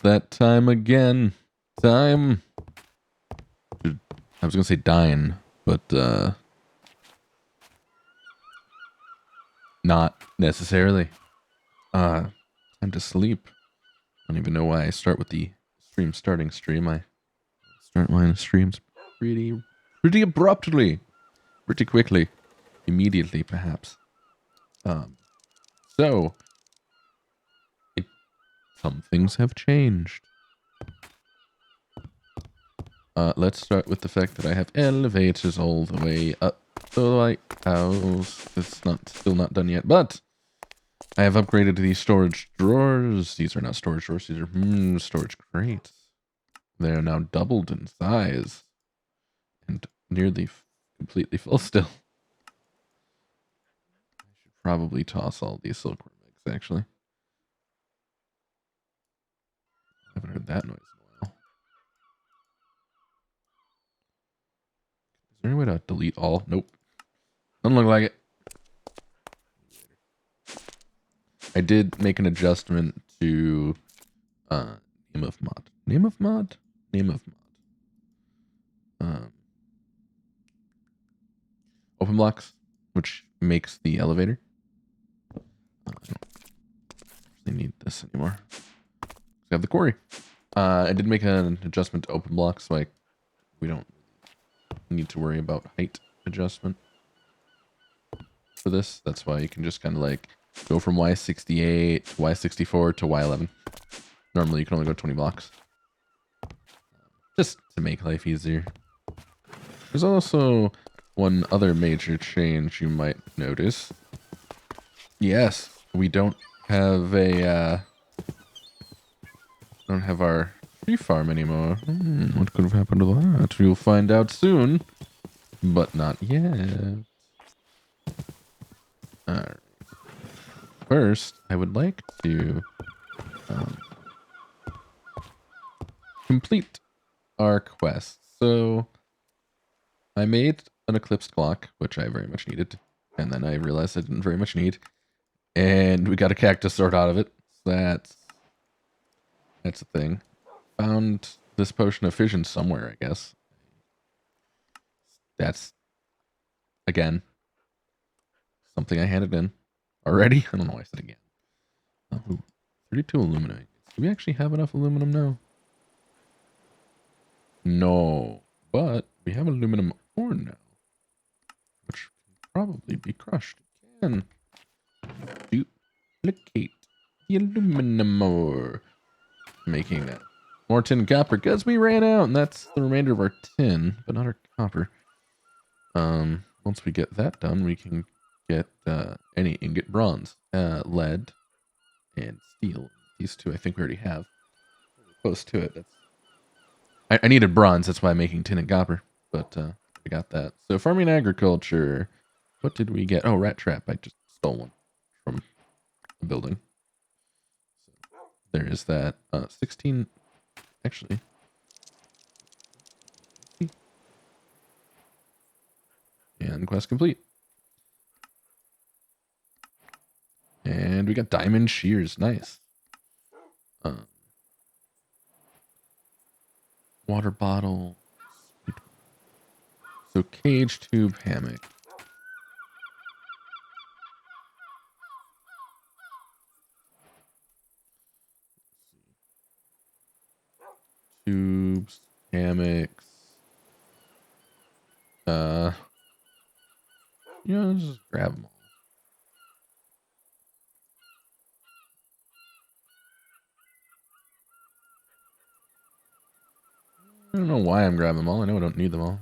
That time again. Time. I was gonna say dine, but not necessarily. Time to sleep. I don't even know why I start with the starting stream. I start my streams pretty abruptly, pretty quickly, immediately perhaps. So some things have changed. Let's start with the fact that I have elevators all the way up to the White House. It's still not done yet, but I have upgraded these storage drawers. These are not storage drawers. These are storage crates. They are now doubled in size and nearly completely full still. I should probably toss all these silkworm eggs, actually. I haven't heard that noise in a while. Is there any way to delete all? Nope. Doesn't look like it. I did make an adjustment to name of mod. Name of mod? Name of mod. Open blocks, which makes the elevator. I don't really need this anymore. We have the quarry. I did make an adjustment to open blocks, so we don't need to worry about height adjustment for this. That's why you can just kind of like go from Y68 to Y64 to Y11. Normally you can only go 20 blocks. Just to make life easier. There's also one other major change you might notice. Yes, we don't have our tree farm anymore. What could have happened to that? You'll find out soon, but not yet. Alright. First, I would like to complete our quest. So, I made an eclipse clock, which I very much needed, and then I realized I didn't very much need, and we got a cactus sword out of it. So that's a thing. Found this potion of fission somewhere, I guess. That's, again, something I handed in already. I don't know why I said again. Oh, 32 aluminum. Do we actually have enough aluminum now? No, but we have aluminum ore now, which can probably be crushed. Can duplicate the aluminum ore, making that more tin and copper because we ran out, and that's the remainder of our tin, but not our copper. Once we get that done, we can get any ingot bronze, lead, and steel. These two I think we already have. Close to it. I needed bronze, that's why I'm making tin and copper, but I got that. So farming agriculture, what did we get? Oh, rat trap. I just stole one from a building. So there is that. 16, actually. And quest complete. And we got diamond shears. Nice. Water bottle. So cage tube hammock. Tubes, hammocks. Just grab them all. I don't know why I'm grabbing them all. I know I don't need them all.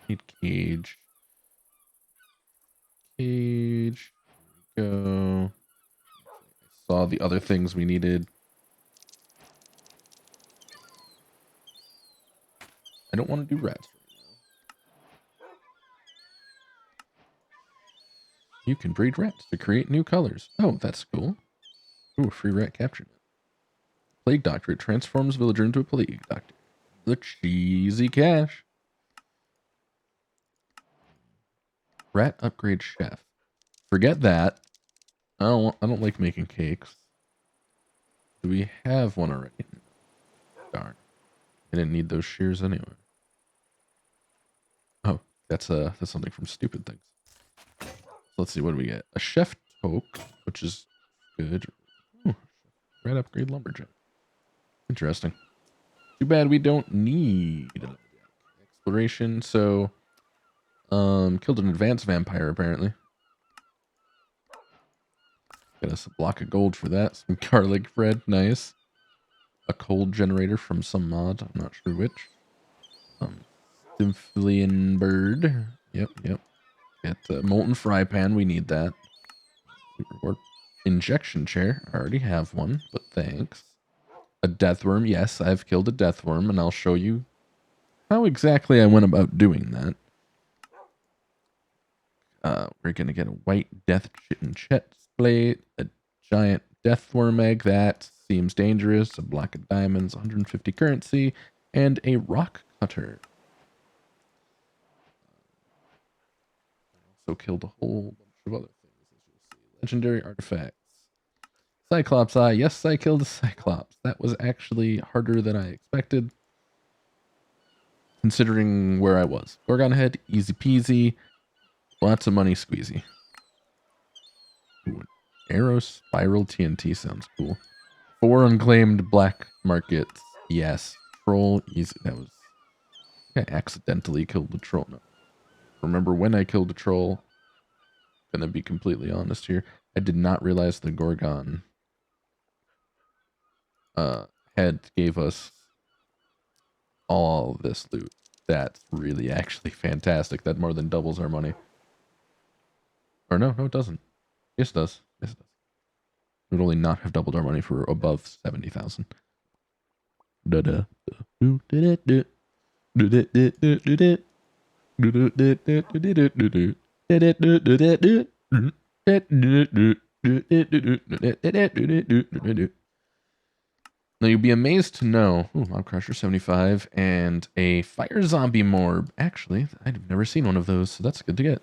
Need cage. Cage. There we go. I saw the other things we needed. I don't want to do rats right now. You can breed rats to create new colors. Oh, that's cool. Ooh, free rat capture net. Plague Doctor. It transforms villager into a plague doctor. The cheesy cash. Rat upgrade chef. forget that. I don't like making cakes. Do we have one already? Darn. I didn't need those shears anyway. Oh, that's something from Stupid Things. So let's see, what do we get? A chef toque, which is good. Ooh, red upgrade lumberjack. Interesting. Too bad we don't need exploration. So, killed an advanced vampire apparently. Got us a block of gold for that. Some garlic bread, nice. A cold generator from some mod, I'm not sure which. Symphilian bird. Yep. Get the molten fry pan, we need that. Reward injection chair, I already have one, but thanks. A death worm, yes, I've killed a death worm, and I'll show you how exactly I went about doing that. We're gonna get a white death chitin chest plate, a giant death worm egg, that seems dangerous, a block of diamonds, 150 currency, and a rock cutter. Also killed a whole bunch of other things, as you'll see. Legendary artifacts. Cyclops eye. Yes, I killed a Cyclops. That was actually harder than I expected, considering where I was. Gorgon head, easy peasy. Lots of money squeezy. Ooh, arrow spiral TNT sounds cool. 4 unclaimed black markets. Yes. Troll, easy. That was... I accidentally killed the troll. No. Remember when I killed the troll? Gonna be completely honest here. I did not realize the Gorgon head gave us all this loot. That's really actually fantastic. That more than doubles our money. Or no, it doesn't. Yes, it does. Yes, it does. It would only not have doubled our money for above 70,000. Now you'll be amazed to know, Mob Crusher 75 and a Fire Zombie Morb. Actually, I've never seen one of those, so that's good to get.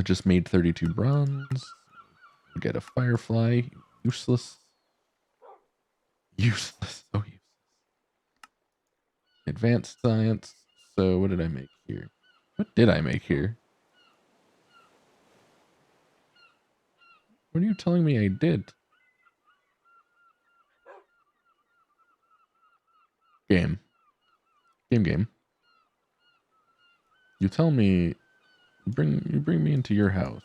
Just made 32 bronze. Get a Firefly. Useless. Useless. Oh, useless. Advanced Science. So what did I make here? What did I make here? What are you telling me I did? Game. You tell me, you bring me into your house.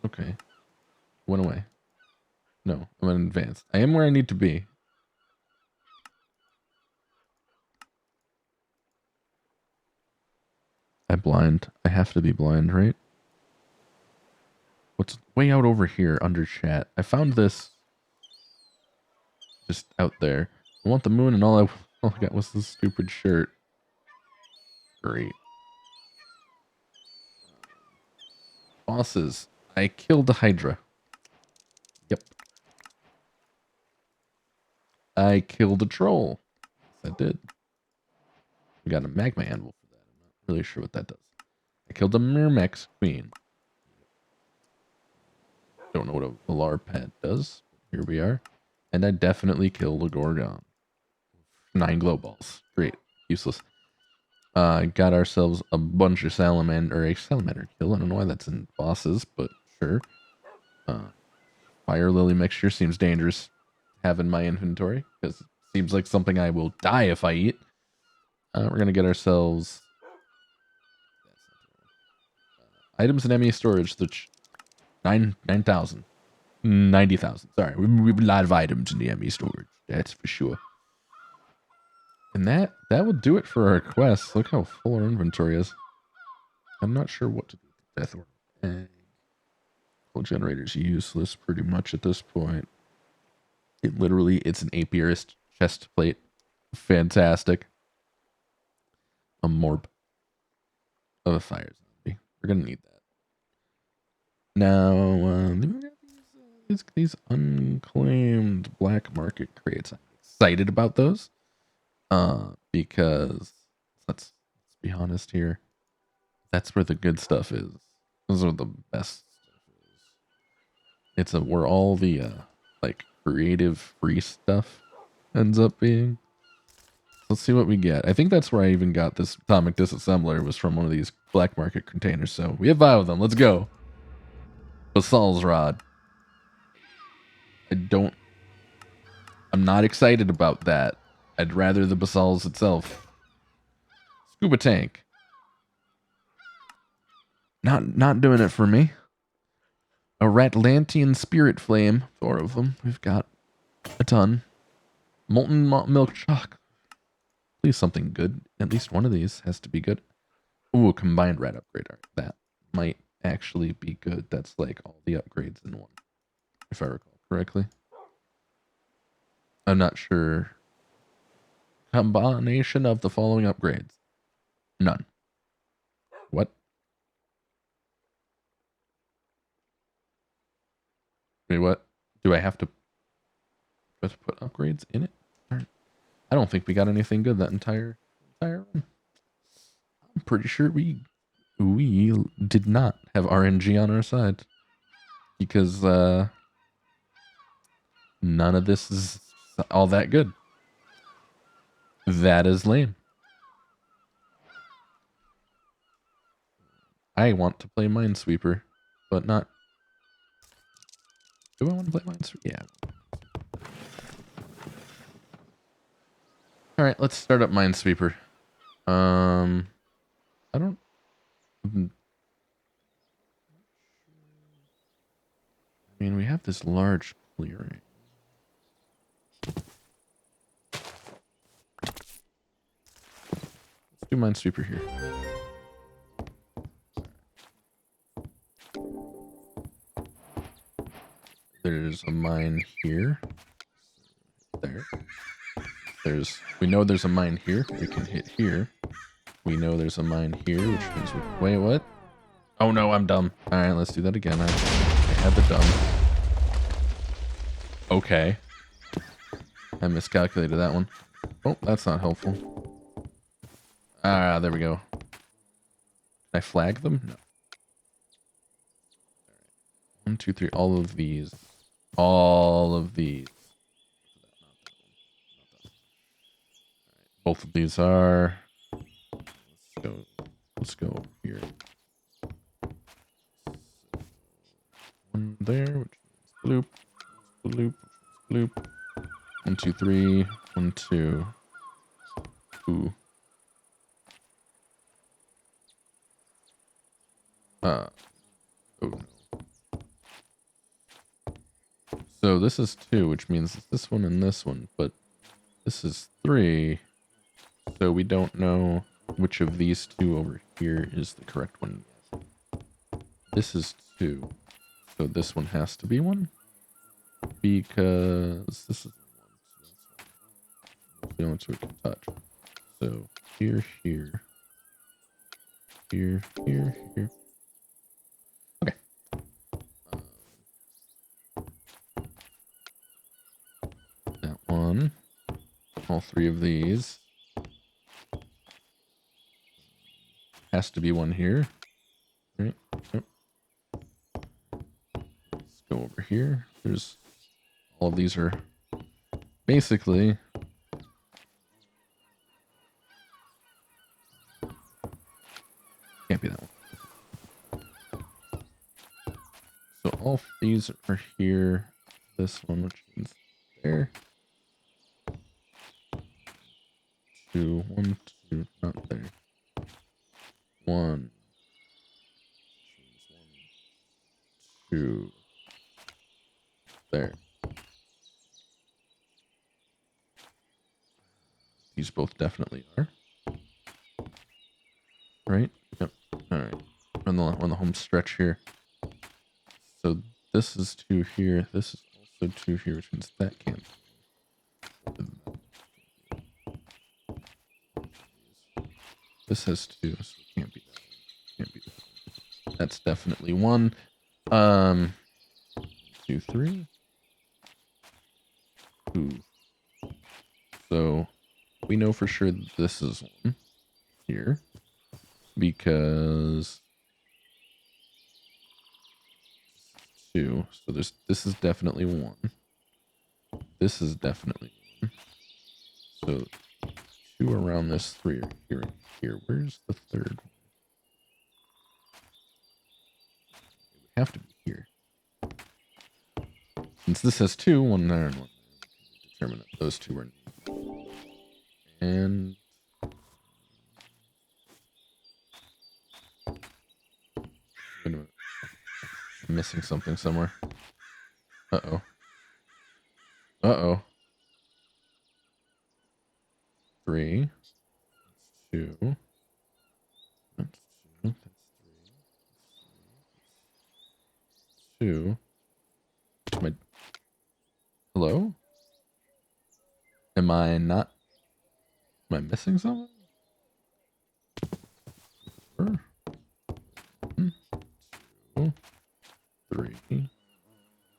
Okay. Went away. No, I'm in advanced. I am where I need to be. I'm blind. I have to be blind, right? What's way out over here under chat? I found this just out there. I want the moon, and all I got was this stupid shirt. Great. Bosses. I killed the Hydra. Yep. I killed a troll. Yes, I did. We got a magma anvil for that. I'm not really sure what that does. I killed a Myrmex queen. Don't know what a Valar pet does. Here we are. And I definitely killed a Gorgon. 9 glow balls. Great. Useless. Got ourselves a bunch of salamander, or a salamander kill. I don't know why that's in bosses, but sure. Fire lily mixture seems dangerous to have in my inventory, because it seems like something I will die if I eat. We're gonna get ourselves items and ME storage, which 9,000. 90,000. Sorry, we have a lot of items in the ME storage. That's for sure. And that will do it for our quests. Look how full our inventory is. I'm not sure what to do with Death Worm. Well, generator's useless pretty much at this point. It's an apiarist chest plate. Fantastic. A morb of a fire zombie. We're gonna need that. Now, these unclaimed black market crates. I'm excited about those. Because let's be honest here. That's where the good stuff is. Those are the best stuff is. It's where all the like creative free stuff ends up being. Let's see what we get. I think that's where I even got this atomic disassembler, was from one of these black market containers. So we have 5 of them. Let's go. Basal's rod. I'm not excited about that. I'd rather the Basals itself. Scuba tank. Not doing it for me. A Ratlantean spirit flame. 4 of them. We've got a ton. Molten milk chocolate. Please something good. At least one of these has to be good. Ooh, a combined rat upgrade. All right, that might actually be good. That's like all the upgrades in one, if I recall correctly. I'm not sure. Combination of the following upgrades. None. What? Wait, what? Do I have to put upgrades in it? I don't think we got anything good that entire run. I'm pretty sure we did not have RNG on our side, because none of this is all that good. That is lame. I want to play Minesweeper, but not. Do I want to play Minesweeper? Yeah. All right, let's start up Minesweeper. I don't. I mean, we have this large clearing. Let's do Minesweeper here. There's a mine here. There. We know there's a mine here. We can hit here. We know there's a mine here, which means wait, what? Oh no, I'm dumb. All right, let's do that again. I had the dumb. Okay. I miscalculated that one. Oh, that's not helpful. Ah, there we go. Can I flag them? No. 1, 2, 3. All of these. All of these. Both of these are. Let's go here. One there, which is bloop, bloop, bloop. 1, 2, 3. 1, 2. Ooh. Oh no. So this is 2, which means it's this one and this one, but this is 3. So we don't know which of these 2 over here is the correct one. This is 2. So this one has to be 1. Because this is 1. So that's the only 2 we can touch. So here, here. Here, here, here. Okay. That one. All 3 of these. Has to be 1 here. Right. Yep. Let's go over here. There's all of these are basically can't be that one. So all these are here. This one, which means there. 2, 1, 2, not there. 1, 2, there. These both definitely are. Right? Yep. Alright. We're on the home stretch here. So this is 2 here. This is also 2 here, which means that can't. This has 2, so it can't be that one. Can't be that one. That's definitely 1. 2, 3. 2. So we know for sure that this is 1 here, because 2. So this is definitely 1. This is definitely 1. So 2 around this, 3 are here and here. Where's the third one? It would have to be here. Since this has 2, 1 there and 1 there, we can determine that those 2 are needed. And wait a minute. I'm missing something somewhere. Uh-oh. Uh-oh. 3. That's 2. That's 2. That's 3. 2. My... Hello? Am I not... Am I missing something? 4. 1, 2, 3.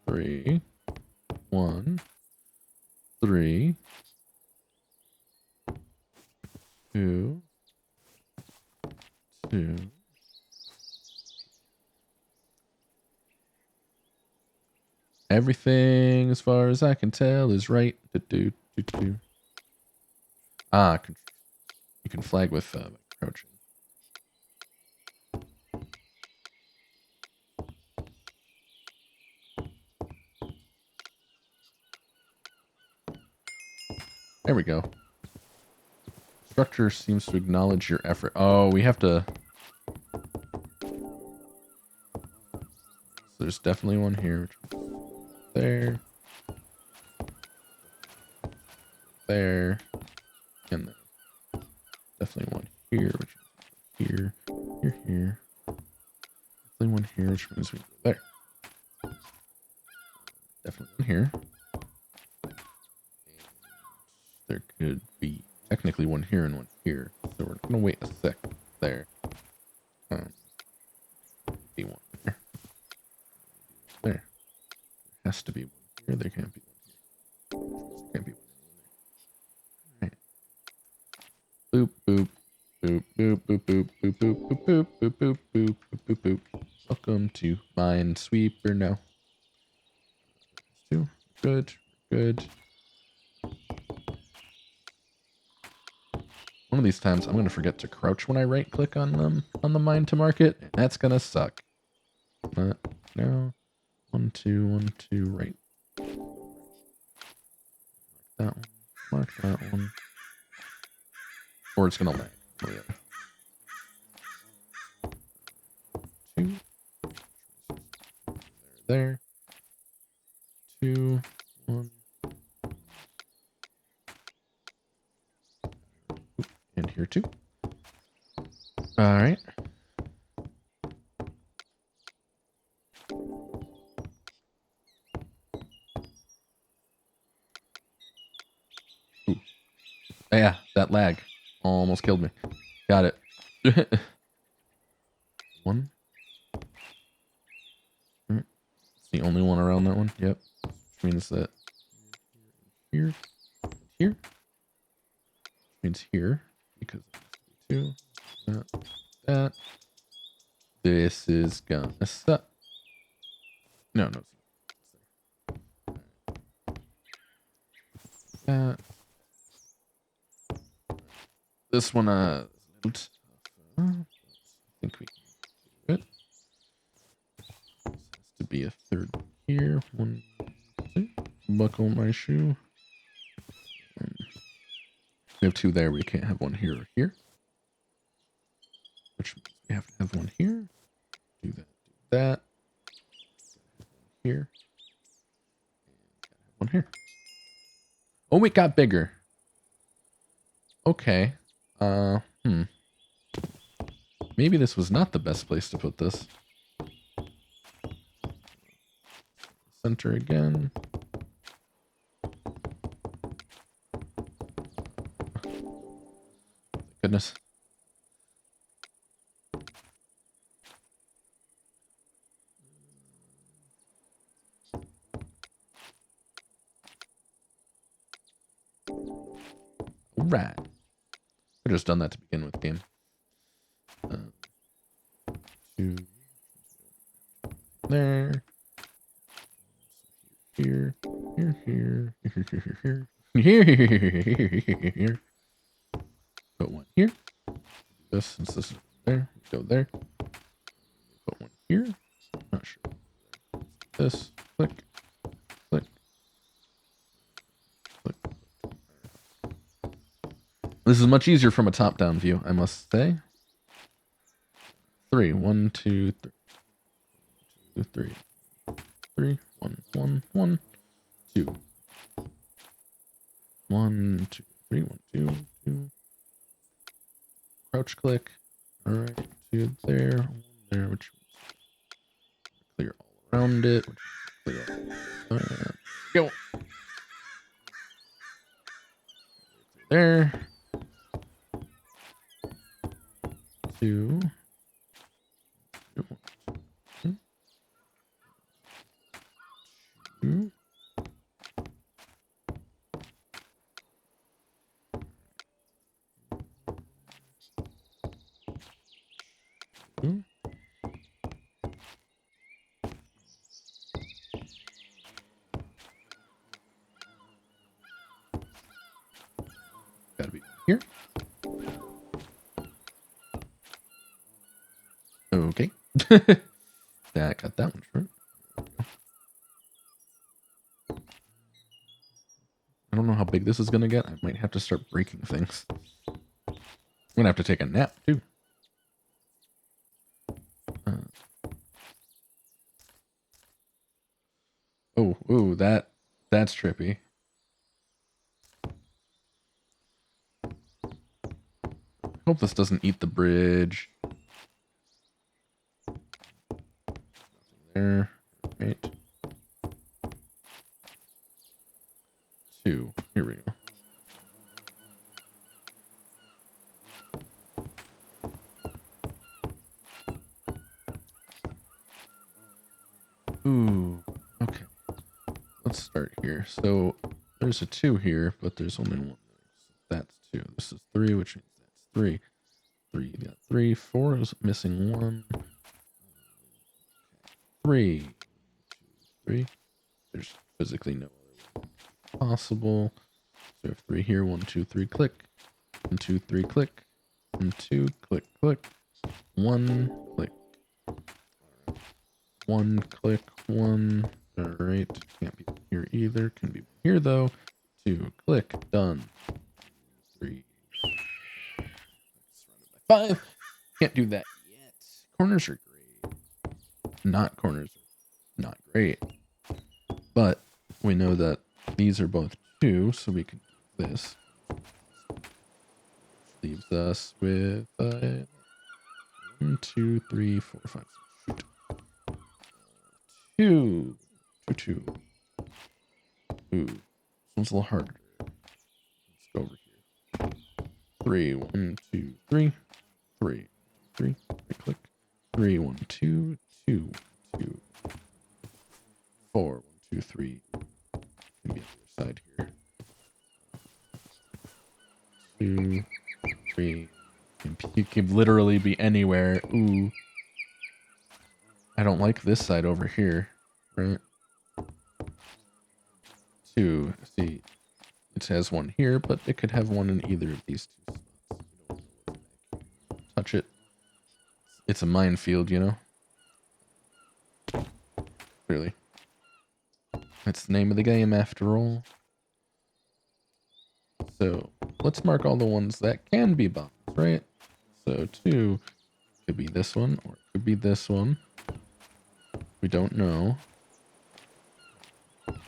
3. 1. 3. 2. 2. Everything, as far as I can tell, is right. Ah, you can flag with crouching. There we go. Structure seems to acknowledge your effort. Oh, we have to... So there's definitely one here. There. There. And there. Definitely one here, which is here. Here. Definitely one here, which means we go there. Definitely one here. And there could be technically one here and one here. So we're gonna wait a sec there. Be one there. There. There has to be one here. There can't be one here. There can't be one there. Alright. Boop boop. Boop boop boop boop boop boop boop boop boop boop boop boop. Welcome to Minesweeper now. 2. Good. Good. One of these times, I'm gonna forget to crouch when I right click on them on the mine to market, and that's gonna suck. But no, 1, 2, 1, 2, right. Mark that one. Mark that one. Or it's gonna lag. Oh, yeah. 2. There. 2, 1. Oop, and here too. All right. Ooh. Yeah, that lag almost killed me. Got it. 1. It's the only one around that one. Yep. Which means that here, here, means here because 2. That. This is gonna suck. No, it's not. That. This one, I think we can do it. This has to be a third here. 1, 2. Buckle my shoe. We have 2 there. We can't have one here or here. Which means we have to have one here. Do that. Do that. Here. And one here. Oh, it got bigger. Okay. Maybe this was not the best place to put this. Center again. Goodness. Right. I've just done that to begin with, game. 2 there. here, here, here, here, here, here. Put one here. This, since this is there, go there. Put one here. Not sure. This, click, click, click. This is much easier from a top-down view, I must say. 3, 1, 2, 3, 2, 3, 3, 1, 1, 1, 2, 1, 2, 3, 1, 2, 2. Crouch click. All right, 2 there, 1 there, which clear all around it. Which clear all go there. 2. 2. Gotta be here. Okay. Yeah, I got that one short. I don't know how big this is gonna get. I might have to start breaking things. I'm gonna have to take a nap too. Oh, that's trippy. Hope this doesn't eat the bridge. There, right. 2. Here we go. Ooh, okay. Let's start here. So there's a 2 here, but there's only 1 there. So that's 2. This is 3, which means that's 3. 3, you got 3. 4 is missing 1. 3. 3. There's physically no other way possible. So we have 3 here. 1, 2, 3, click. 1, 2, 3, click. 1, 2, click, click. 1, click. 1, click, 1. All right. Can't be here either. Can be here though. 2, click, done. 3. 5. Can't do that yet. Corners are great. Not corners are not great. But we know that these are both 2, so we can do this. Leaves us with 1, 2, 3, 4, 5, 6. Shoot. 2, 2. Ooh, this one's a little harder. Let's go over here. 3, 1, 2, 3, 3, 3. Click. 3, 1, 2, 2, 2, 4, 1, 2, 3. Maybe on the other side here. 2, 3. It could literally be anywhere. Ooh. I don't like this side over here, right? 2. See, it has 1 here, but it could have 1 in either of these 2 spots. You don't know what's back here. Touch it. It's a minefield, you know? Clearly. That's the name of the game, after all. So, let's mark all the ones that can be bombs, right? So, 2 could be this one, or it could be this one. We don't know. Could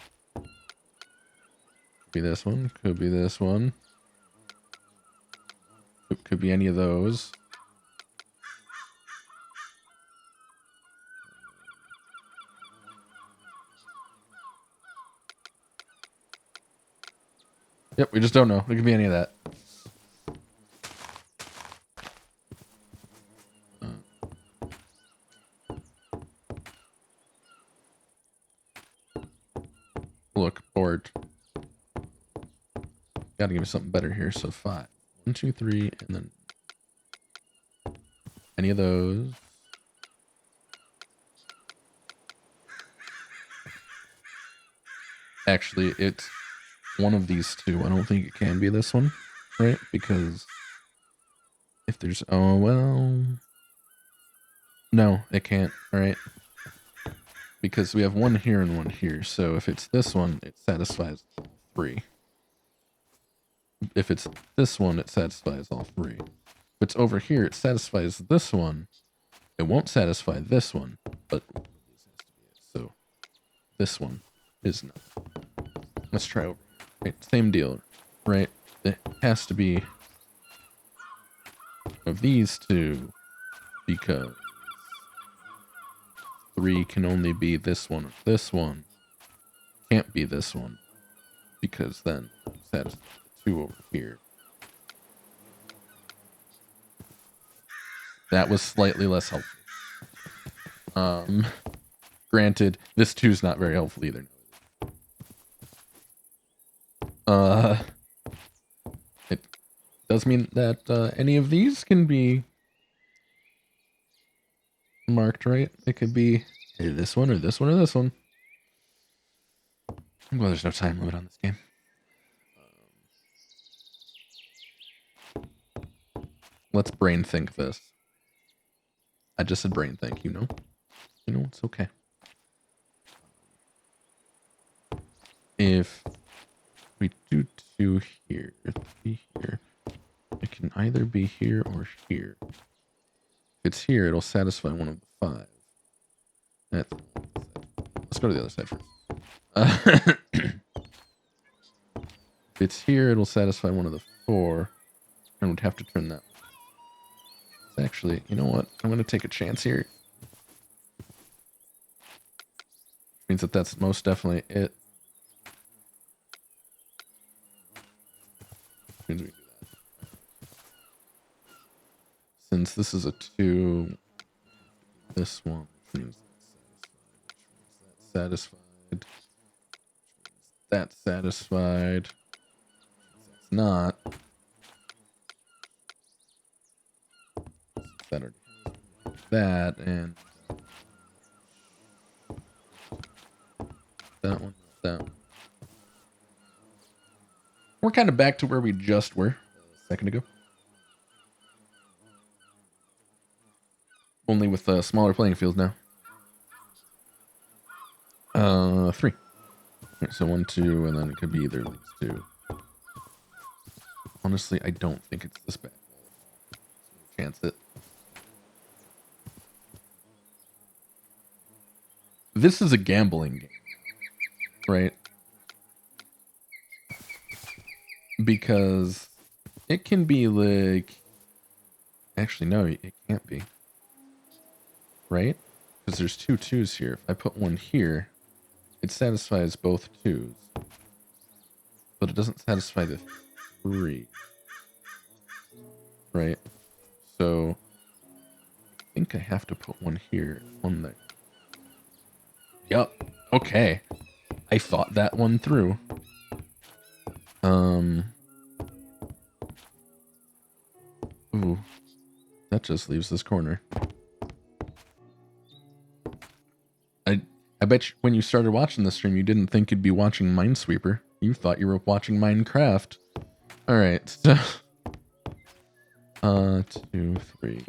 be this one, could be this one. Could be any of those. Yep, we just don't know. It could be any of that. Look, bored. Gotta give me something better here. So 5. 1, 2, 3, and then any of those. Actually, it's one of these two. I don't think it can be this one, right? Because if there's, oh, well, no, it can't, all right? Because we have one here and one here. So if it's this one, it satisfies all three. If it's this one, it satisfies all three. If it's over here, it satisfies this one. It won't satisfy this one, but so this one is not. Let's try over. Right, same deal, right? It has to be of these two because 3 can only be this one or this one. Can't be this one because then it satisfies the 2 over here. That was slightly less helpful. Granted, this 2 is not very helpful either. It does mean that any of these can be marked, right? It could be this one or this one or this one. Well, there's no time limit on this game. Let's brain think this. I just said brain think, you know? You know, it's okay. If we do 2 here, 3 here, it can either be here or here. If it's here, it'll satisfy one of the 5. Let's go to the other side first. If it's here, it'll satisfy one of the 4, and we'd have to turn that. Actually, you know what? I'm going to take a chance here. Means that that's most definitely it. Means we do that. Since this is a 2, this one means that's satisfied. That's satisfied. That's not. That already that and that one, that one. We're kind of back to where we just were a second ago. Only with smaller playing fields now. 3. Right, so 1, 2, and then it could be either of these 2. Honestly, I don't think it's this bad. Chance it. This is a gambling game, right? Because it can be like... Actually, no, it can't be. Right? Because there's 2 2s here. If I put 1 here, it satisfies both 2s. But it doesn't satisfy the 3. Right? So, I think I have to put 1 here, 1 there. Yup. Okay. I thought that one through. Ooh. That just leaves this corner. I bet you, when you started watching the stream, you didn't think you'd be watching Minesweeper. You thought you were watching Minecraft. Alright, so... 2, 3, 3.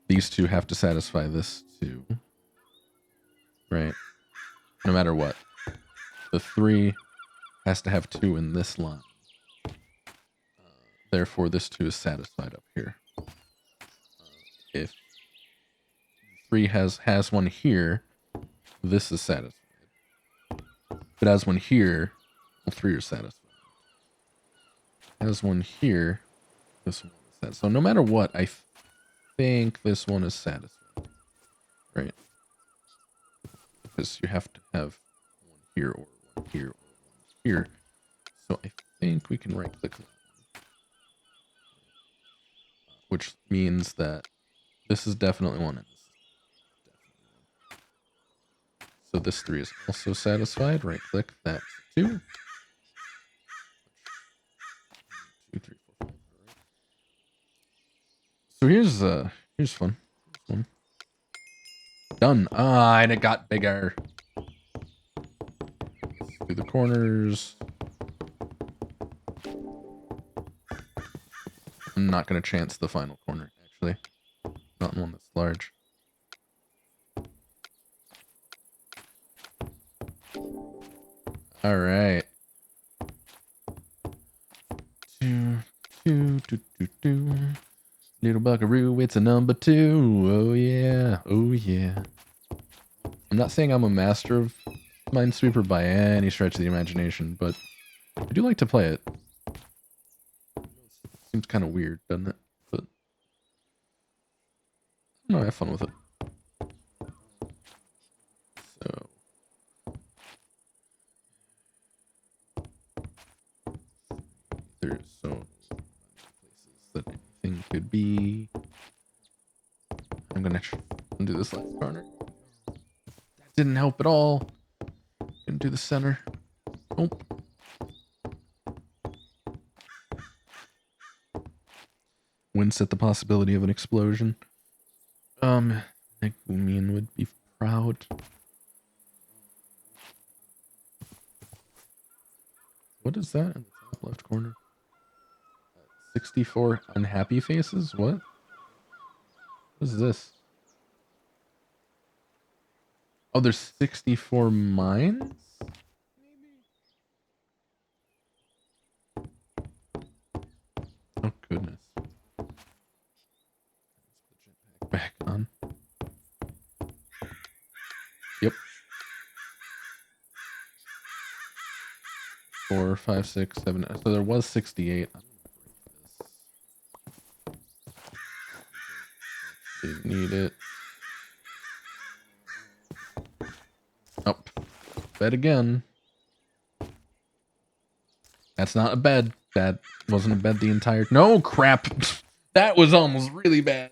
These 2 have to satisfy this 2. Right? No matter what. The 3 has to have 2 in this line. Therefore, this 2 is satisfied up here. If 3 has 1 here, this is satisfied. If it has 1 here, all 3 are satisfied. It has 1 here, this one is satisfied. So no matter what, I think this one is satisfied. Right? Because you have to have 1 here or 1 here or 1 here. So I think we can right click that one. Which means that this is definitely 1 and this is definitely 1. So this 3 is also satisfied. Right click, that's 2. 2, 3, 4, 5. So here's fun. Here's one. Done. Ah, and it got bigger. Do the corners. I'm not going to chance the final corner, actually. Not one that's large. All right. Little buckaroo, it's a number 2. Oh yeah, oh yeah. I'm not saying I'm a master of Minesweeper by any stretch of the imagination, but I do like to play it. Seems kind of weird, doesn't it? But no, I have fun with it. So there's so many places that anything could be. I'm gonna do this last corner. That didn't help at all. Gonna do the center. Nope. Wince at the possibility of an explosion. I think Mean would be proud. What is that in the top left corner? 64 unhappy faces? What? What is this? Oh, there's 64 mines? Oh, goodness. Let's put the jetpack back on. Yep. 4, 5, 6, 7. So there was 68. I'm gonna break this. Didn't need it. Oh, bed again. That's not a bed. That wasn't a bed the entire... No, crap. That was almost really bad.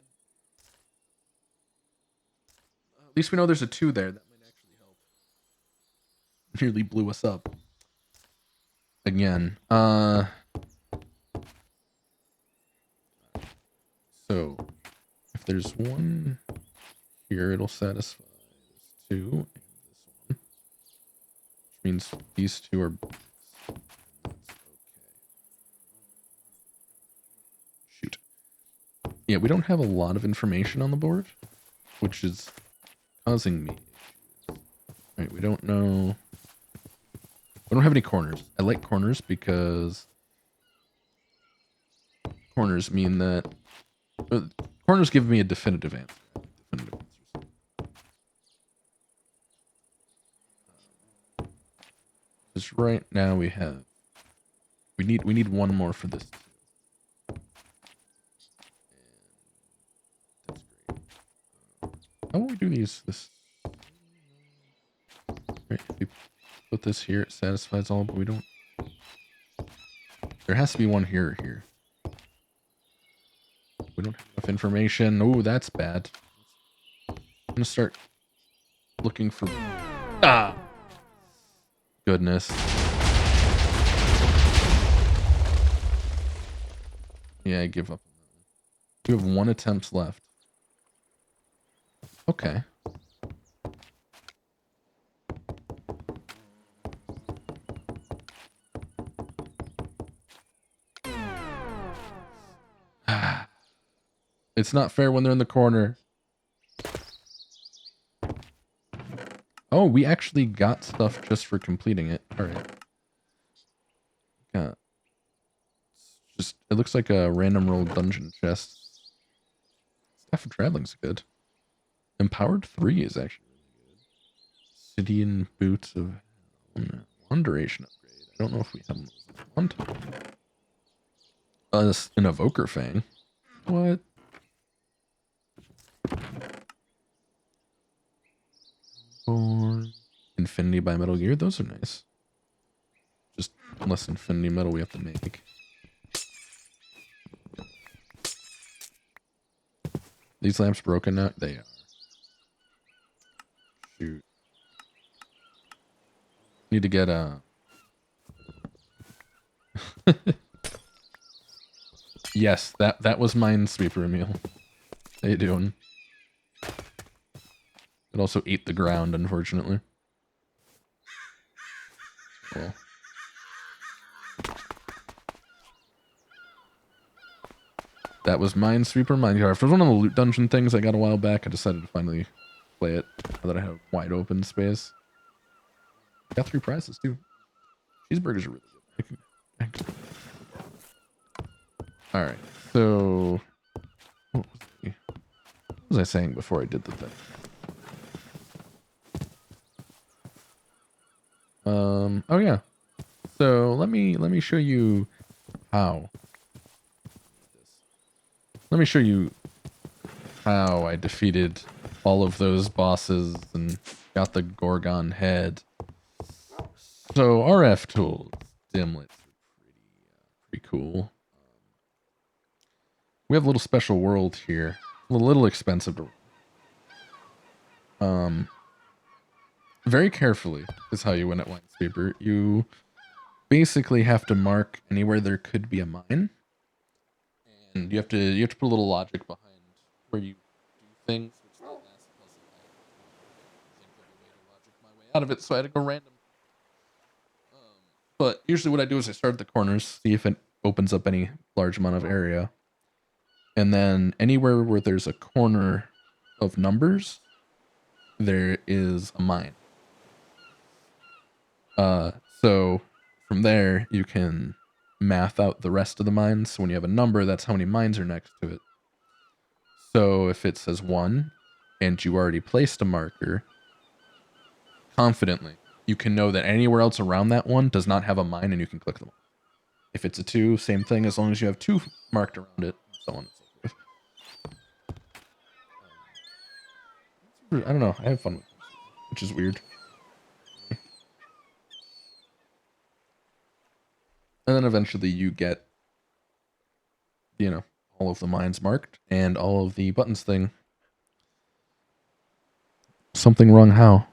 At least we know there's a 2 there. That might actually help. Nearly blew us up. Again. So, if there's 1 here, it'll satisfy this 2 and this 1. Which means these 2 are... Shoot. Yeah, we don't have a lot of information on the board, which is causing me issues. Right, we don't know... We don't have any corners. I like corners because corners mean that... corners give me a definitive answer. Definitive answers. Because right now we have... We need 1 more for this. How will we do these? This. Right, if we put this here, it satisfies all, but we don't. There has to be 1 here or here. We don't have enough information. Oh, that's bad. I'm gonna start looking for. Ah! Goodness. Yeah, I give up. You have 1 attempt left. Okay. It's not fair when they're in the corner. Oh, we actually got stuff just for completing it. All right. Yeah. Just, it looks like a random roll dungeon chest. Staff of Traveling's good. Empowered 3 is actually really good. Sidian Boots of... One duration upgrade. I don't know if we have one time. An Evoker Fang. What? Infinity by Metal Gear. Those are nice. Just less Infinity Metal we have to make. These lamps broken now? They are. Shoot. Need to get a... Yes, that was Minesweeper, Emil. How you doing? It also ate the ground, unfortunately. Well. That was Minesweeper Minecraft. It was one of the loot dungeon things I got a while back. I decided to finally play it now that I have wide open space. I got 3 prizes too. Cheeseburgers are really good. Alright, so what was I saying before I did the thing? Oh yeah. So let me show you how. Let me show you how I defeated all of those bosses and got the Gorgon head. So RF tools, dimlets are pretty cool. We have a little special world here. A little expensive to very carefully is how you win at Minesweeper. You basically have to mark anywhere there could be a mine. And you have to put a little logic behind where you do things, which that last puzzle I think of a way to logic my way out of it, so I had to go random. But usually what I do is I start at the corners, see if it opens up any large amount of area. And then anywhere where there's a corner of numbers, there is a mine. So from there, you can math out the rest of the mines. So when you have a number, that's how many mines are next to it. So if it says 1 and you already placed a marker, confidently, you can know that anywhere else around that one does not have a mine and you can click them. If it's a 2, same thing, as long as you have 2 marked around it, so on and so forth. I don't know, I have fun with it, which is weird. And then eventually you get, you know, all of the mines marked and all of the buttons thing. Something wrong how?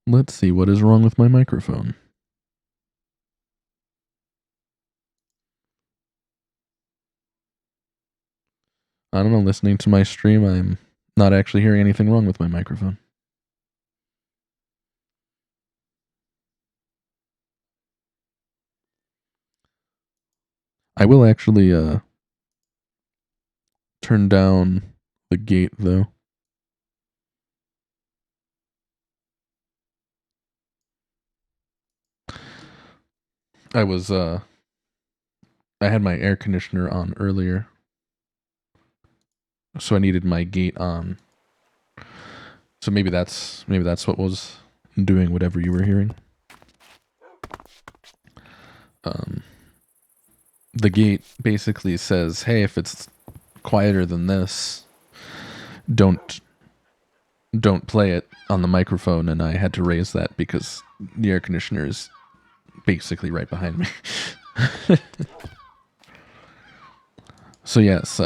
Let's see what is wrong with my microphone. I don't know, listening to my stream, I'm not actually hearing anything wrong with my microphone. I will actually turn down the gate though. I had my air conditioner on earlier, so I needed my gate on. So maybe that's what was doing whatever you were hearing. The gate basically says, hey, if it's quieter than this, don't play it on the microphone, and I had to raise that because the air conditioner is basically right behind me. So yes,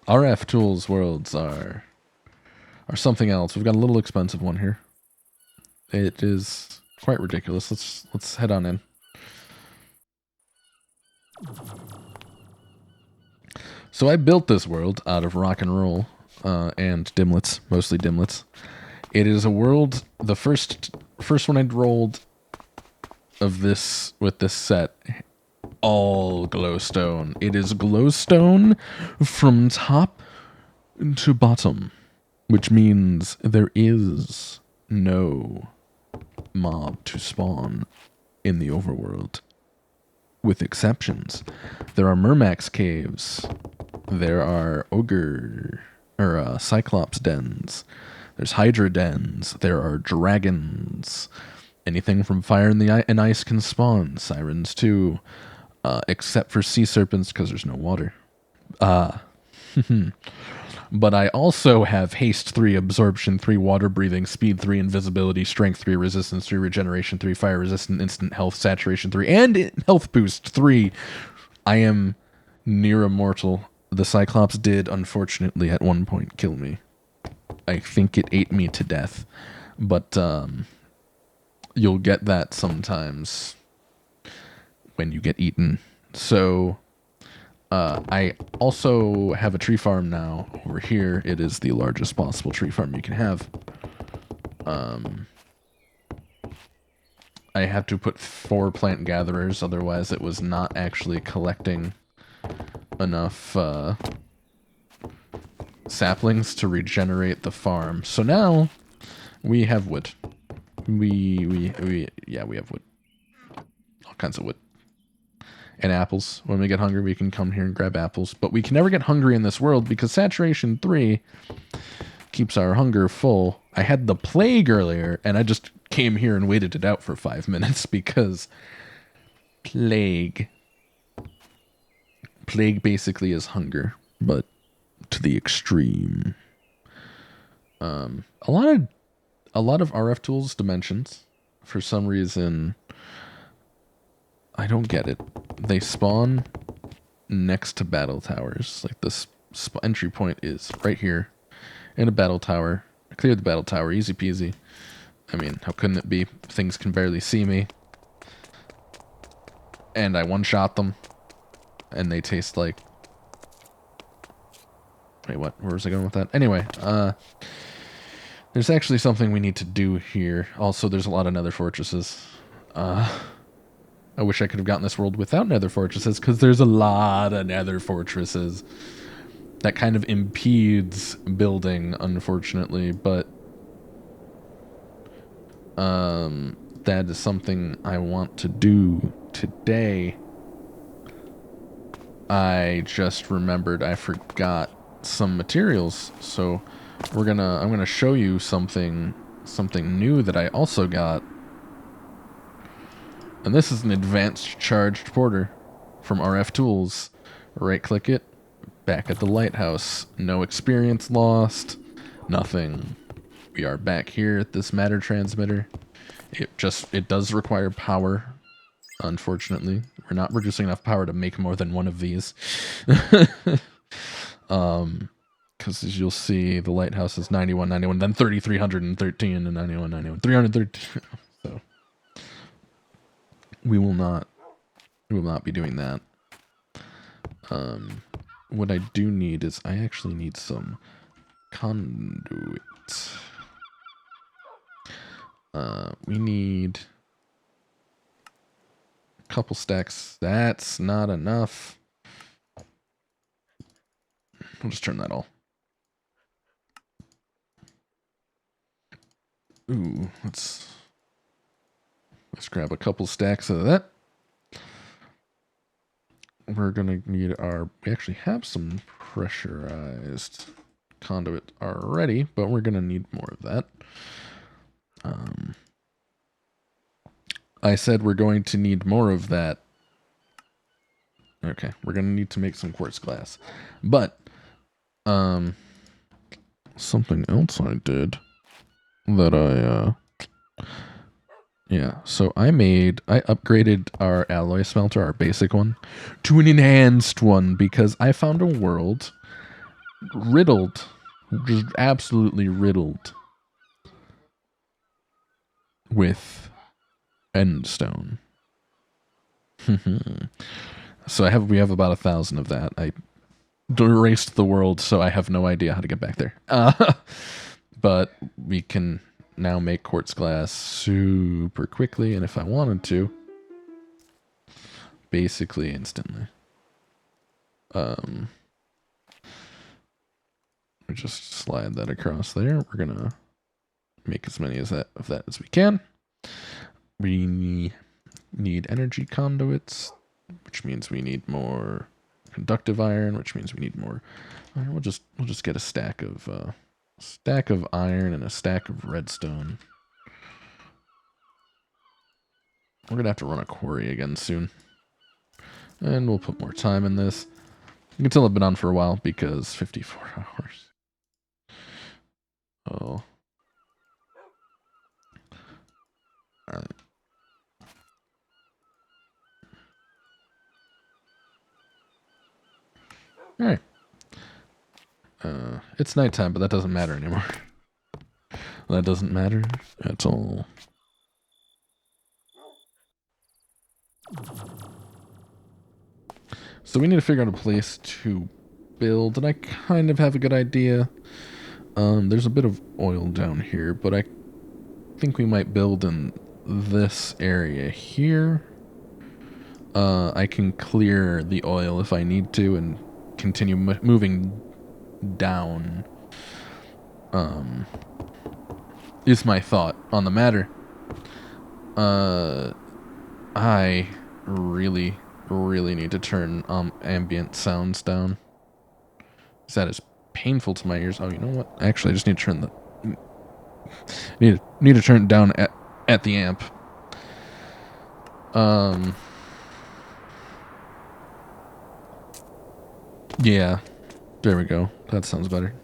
RF tools worlds are something else. We've got a little expensive one here. It is quite ridiculous. Let's head on in. So I built this world out of rock and roll and dimlets, mostly dimlets. It is a world, the first one I'd rolled of this with this set, all glowstone. It is glowstone from top to bottom, which means there is no mob to spawn in the overworld, with exceptions. There are Murmax caves. There are Cyclops dens. There's Hydra dens. There are dragons. Anything from fire and ice can spawn. Sirens too, except for sea serpents because there's no water. but I also have haste 3, absorption 3, water breathing, speed 3, invisibility, strength 3, resistance 3, regeneration 3, fire resistant, instant health, saturation 3, and health boost 3. I am near immortal. The Cyclops did, unfortunately, at one point kill me. I think it ate me to death. But you'll get that sometimes when you get eaten. So I also have a tree farm now over here. It is the largest possible tree farm you can have. I have to put 4 plant gatherers, otherwise it was not actually collecting enough saplings to regenerate the farm. So now we have wood. We have wood. All kinds of wood. And apples. When we get hungry, we can come here and grab apples. But we can never get hungry in this world because saturation 3 keeps our hunger full. I had the plague earlier, and I just came here and waited it out for 5 minutes because plague. Plague basically is hunger, but to the extreme. A lot of RF tools dimensions. For some reason, I don't get it. They spawn next to battle towers. Like this entry point is right here in a battle tower. I cleared the battle tower, easy peasy. I mean, how couldn't it be? Things can barely see me. And I one-shot them. And they taste like... Wait, what? Where was I going with that? Anyway, there's actually something we need to do here. Also, there's a lot of nether fortresses. I wish I could have gotten this world without nether fortresses, because there's a lot of nether fortresses. That kind of impedes building, unfortunately, but that is something I want to do today. I just remembered I forgot some materials, so I'm gonna show you something new that I also got. And this is an advanced charged porter from RF Tools. Right click it, back at the lighthouse. No experience lost, nothing. We are back here at this matter transmitter. It does require power, unfortunately. We're not producing enough power to make more than one of these. Because as you'll see, the lighthouse is 9191, then 3313 and 9191, 313. So we will not be doing that. What I do need is I actually need some conduit. We need a couple stacks. That's not enough. We'll just turn that all. Ooh, let's grab a couple stacks of that. We're gonna need we actually have some pressurized conduit already, but we're gonna need more of that. I said we're going to need more of that. Okay, we're gonna need to make some quartz glass. But something else I did that yeah, so I upgraded our alloy smelter, our basic one, to an enhanced one because I found a world riddled, just absolutely riddled with endstone. So we have about 1,000 of that. I erased the world, so I have no idea how to get back there. But we can now make quartz glass super quickly, and if I wanted to, basically instantly. We just slide that across there. We're gonna make as many of that as we can. We need energy conduits, which means we need more conductive iron, which means we need more iron. We'll just get a stack of iron and a stack of redstone. We're gonna have to run a quarry again soon, and we'll put more time in this. You can tell I've been on for a while because 54 hours. Oh. Alright. Alright. It's nighttime, but that doesn't matter anymore. That doesn't matter at all. So we need to figure out a place to build, and I kind of have a good idea. There's a bit of oil down here, but I think we might build in this area here. I can clear the oil if I need to and continue moving down. Is my thought on the matter. I really need to turn ambient sounds down. That is painful to my ears. Oh, you know what? Actually, I just need to turn the need to turn it down at the amp. Yeah. There we go. That sounds better.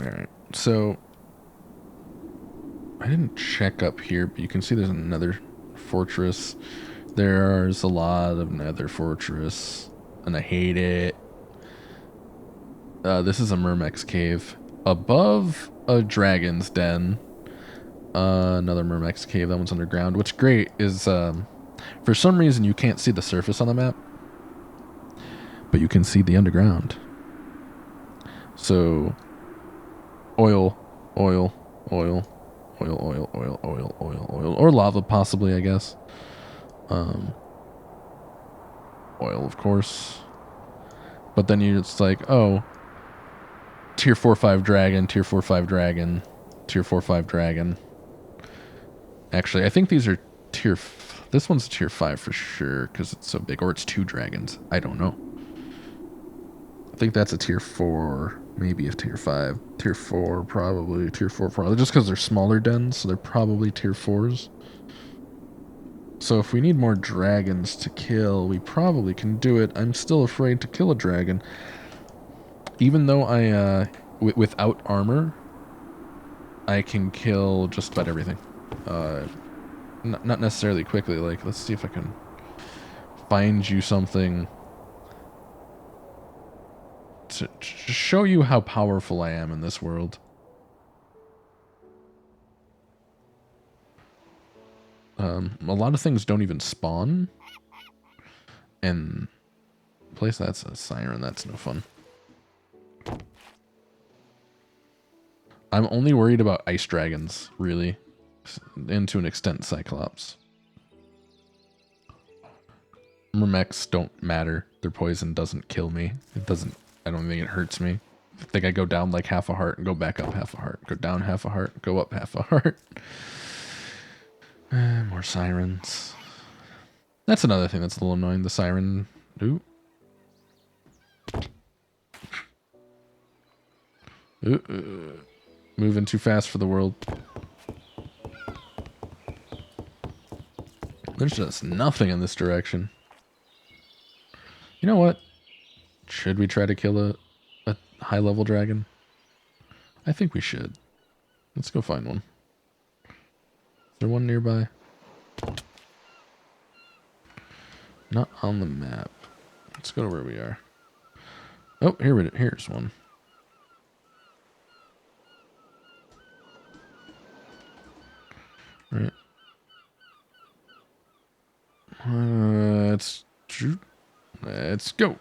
Alright. So I didn't check up here, but you can see there's another fortress. There's a lot of nether fortress, and I hate it. This is a Myrmex cave. Above a dragon's den. Another Myrmex cave. That one's underground. What's great is, for some reason you can't see the surface on the map, but you can see the underground. So, oil, oil, oil, oil, oil, oil, oil, oil, oil, or lava possibly, I guess. Oil, of course. But then you're just like, oh, tier 4-5 dragon, tier 4-5 dragon, tier 4-5 dragon. Actually, I think these are tier... This one's tier 5 for sure, because it's so big. Or it's 2 dragons. I don't know. I think that's a tier 4, maybe a tier 5. Tier 4, probably. Tier 4, probably. Just because they're smaller dens, so they're probably tier 4s. So if we need more dragons to kill, we probably can do it. I'm still afraid to kill a dragon. Even though I, without armor, I can kill just about everything. Not necessarily quickly. Like, let's see if I can find you something to show you how powerful I am in this world. A lot of things don't even spawn. And place that's a siren, that's no fun. I'm only worried about ice dragons, really. And to an extent, Cyclops. Myrmex don't matter. Their poison doesn't kill me. It doesn't, I don't think it hurts me. I think I go down like half a heart and go back up half a heart. Go down half a heart, go up half a heart. More sirens. That's another thing that's a little annoying. The siren. Ooh. Moving too fast for the world. There's just nothing in this direction. You know what? Should we try to kill a high-level dragon? I think we should. Let's go find one. Is there one nearby? Not on the map. Let's go to where we are. Oh, here's one. Right. Let's go.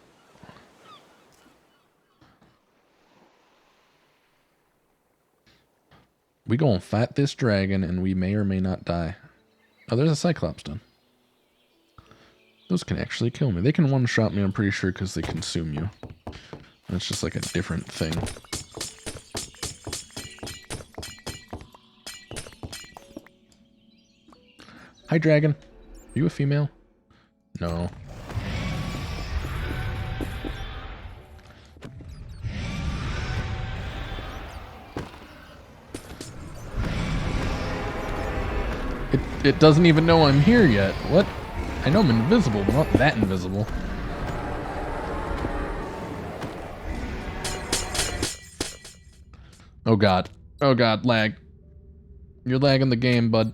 We gonna fight this dragon, and we may or may not die. Oh, there's a Cyclops done. Those can actually kill me. They can one-shot me, I'm pretty sure, because they consume you. That's just like a different thing. Hi, dragon. Are you a female? No. It doesn't even know I'm here yet. What? I know I'm invisible, but not that invisible. Oh god. Oh god, lag. You're lagging the game, bud.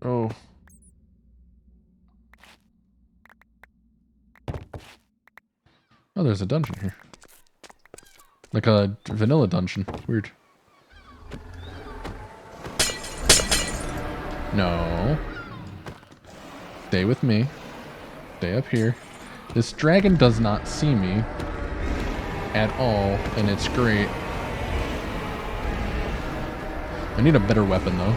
Oh. Oh, there's a dungeon here. Like a vanilla dungeon. Weird. No. Stay with me. Stay up here. This dragon does not see me at all, and it's great. I need a better weapon, though.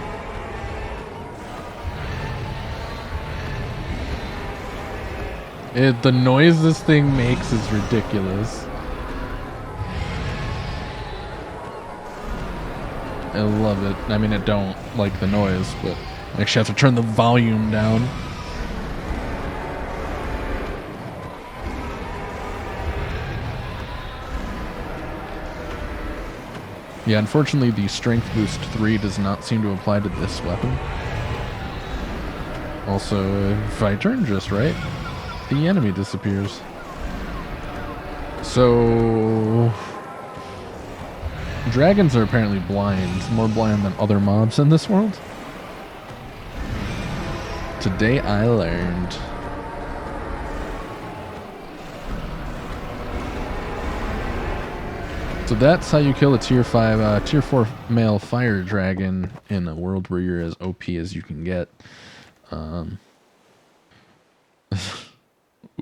The noise this thing makes is ridiculous. I love it. I mean, I don't like the noise, but I actually have to turn the volume down. Yeah, unfortunately, the Strength Boost 3 does not seem to apply to this weapon. Also, if I turn just right, the enemy disappears. So... dragons are apparently blind, more blind than other mobs in this world. Today I learned. So that's how you kill a tier 4 male fire dragon in a world where you're as OP as you can get.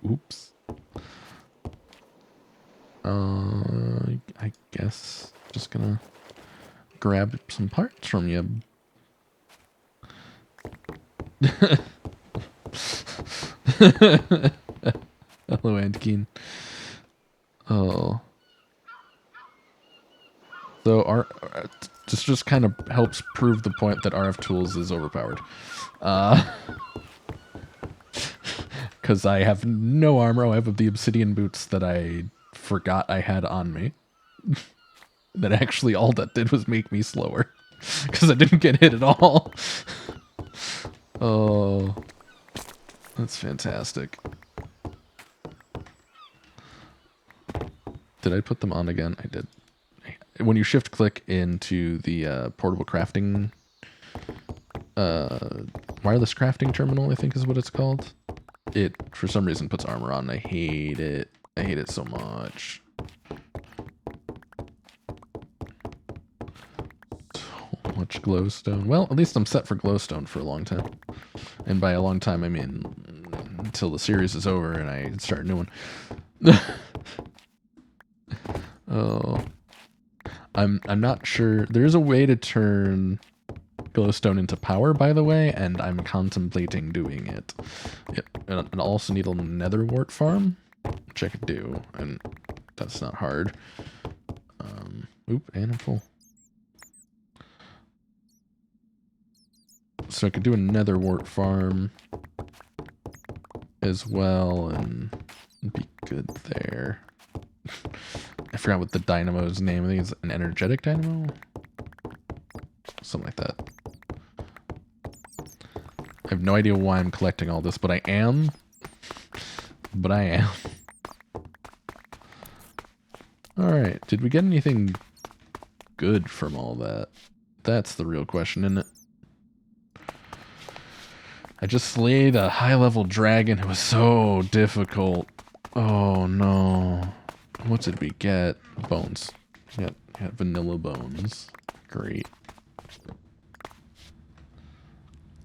Oops. I guess just gonna grab some parts from you. Hello, Antkin. Oh. So this just kind of helps prove the point that RF Tools is overpowered. Because I have no armor. I have the obsidian boots that I forgot I had on me. That actually all that did was make me slower. Because I didn't get hit at all. Oh. That's fantastic. Did I put them on again? I did. When you shift click into the portable crafting, wireless crafting terminal, I think is what it's called, it for some reason puts armor on. I hate it. I hate it so much. So much glowstone. Well, at least I'm set for glowstone for a long time. And by a long time, I mean until the series is over and I start a new one. Oh. I'm not sure. There's a way to turn glowstone into power, by the way, and I'm contemplating doing it. And I also need a nether wart farm, which I could do, and that's not hard. Oop, and I'm full. So I could do a nether wart farm as well, and be good there. I forgot what the dynamo's name. I think it's an energetic dynamo? Something like that. I have no idea why I'm collecting all this, but I am. But I am. Alright, did we get anything good from all that? That's the real question, isn't it? I just slayed a high-level dragon who was so difficult. Oh no. What did we get? Bones. Yeah, vanilla bones. Great.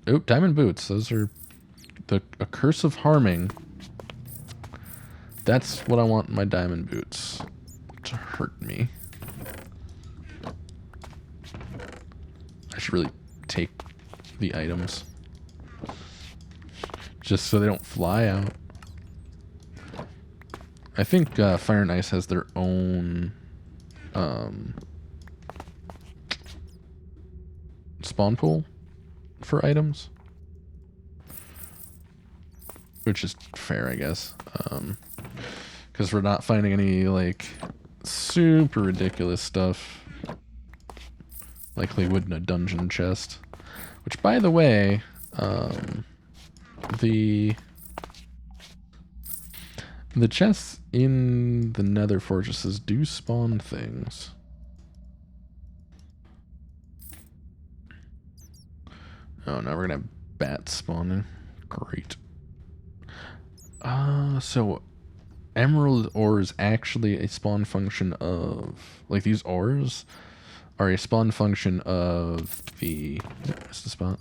Oop, diamond boots. Those are a curse of harming. That's what I want in my diamond boots. To hurt me. I should really take the items. Just so they don't fly out. I think Fire and Ice has their own spawn pool for items, which is fair, I guess, because we're not finding any like super ridiculous stuff. Likely would in a dungeon chest, which, by the way, the The chests in the nether fortresses do spawn things. Oh, now we're gonna have bats spawning. Great. So emerald ore is actually a spawn function of, like, these ores are a spawn function of the, where's the spot?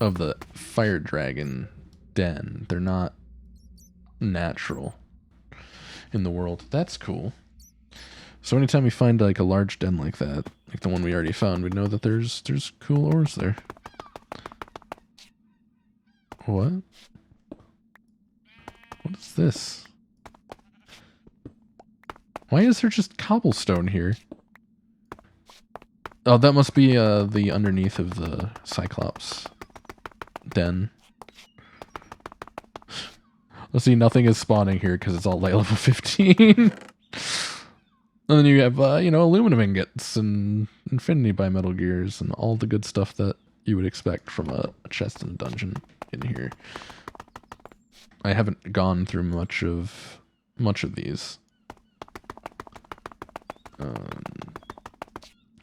Of the fire dragon den. They're not natural in the world. That's cool. So anytime we find like a large den like that, like the one we already found, we know that there's cool ores there. What? What is this? Why is there just cobblestone here? Oh, that must be the underneath of the Cyclops den. Let's see, nothing is spawning here because it's all light level 15. And then you have, you know, aluminum ingots and infinity bimetal gears and all the good stuff that you would expect from a chest in a dungeon in here. I haven't gone through much of these.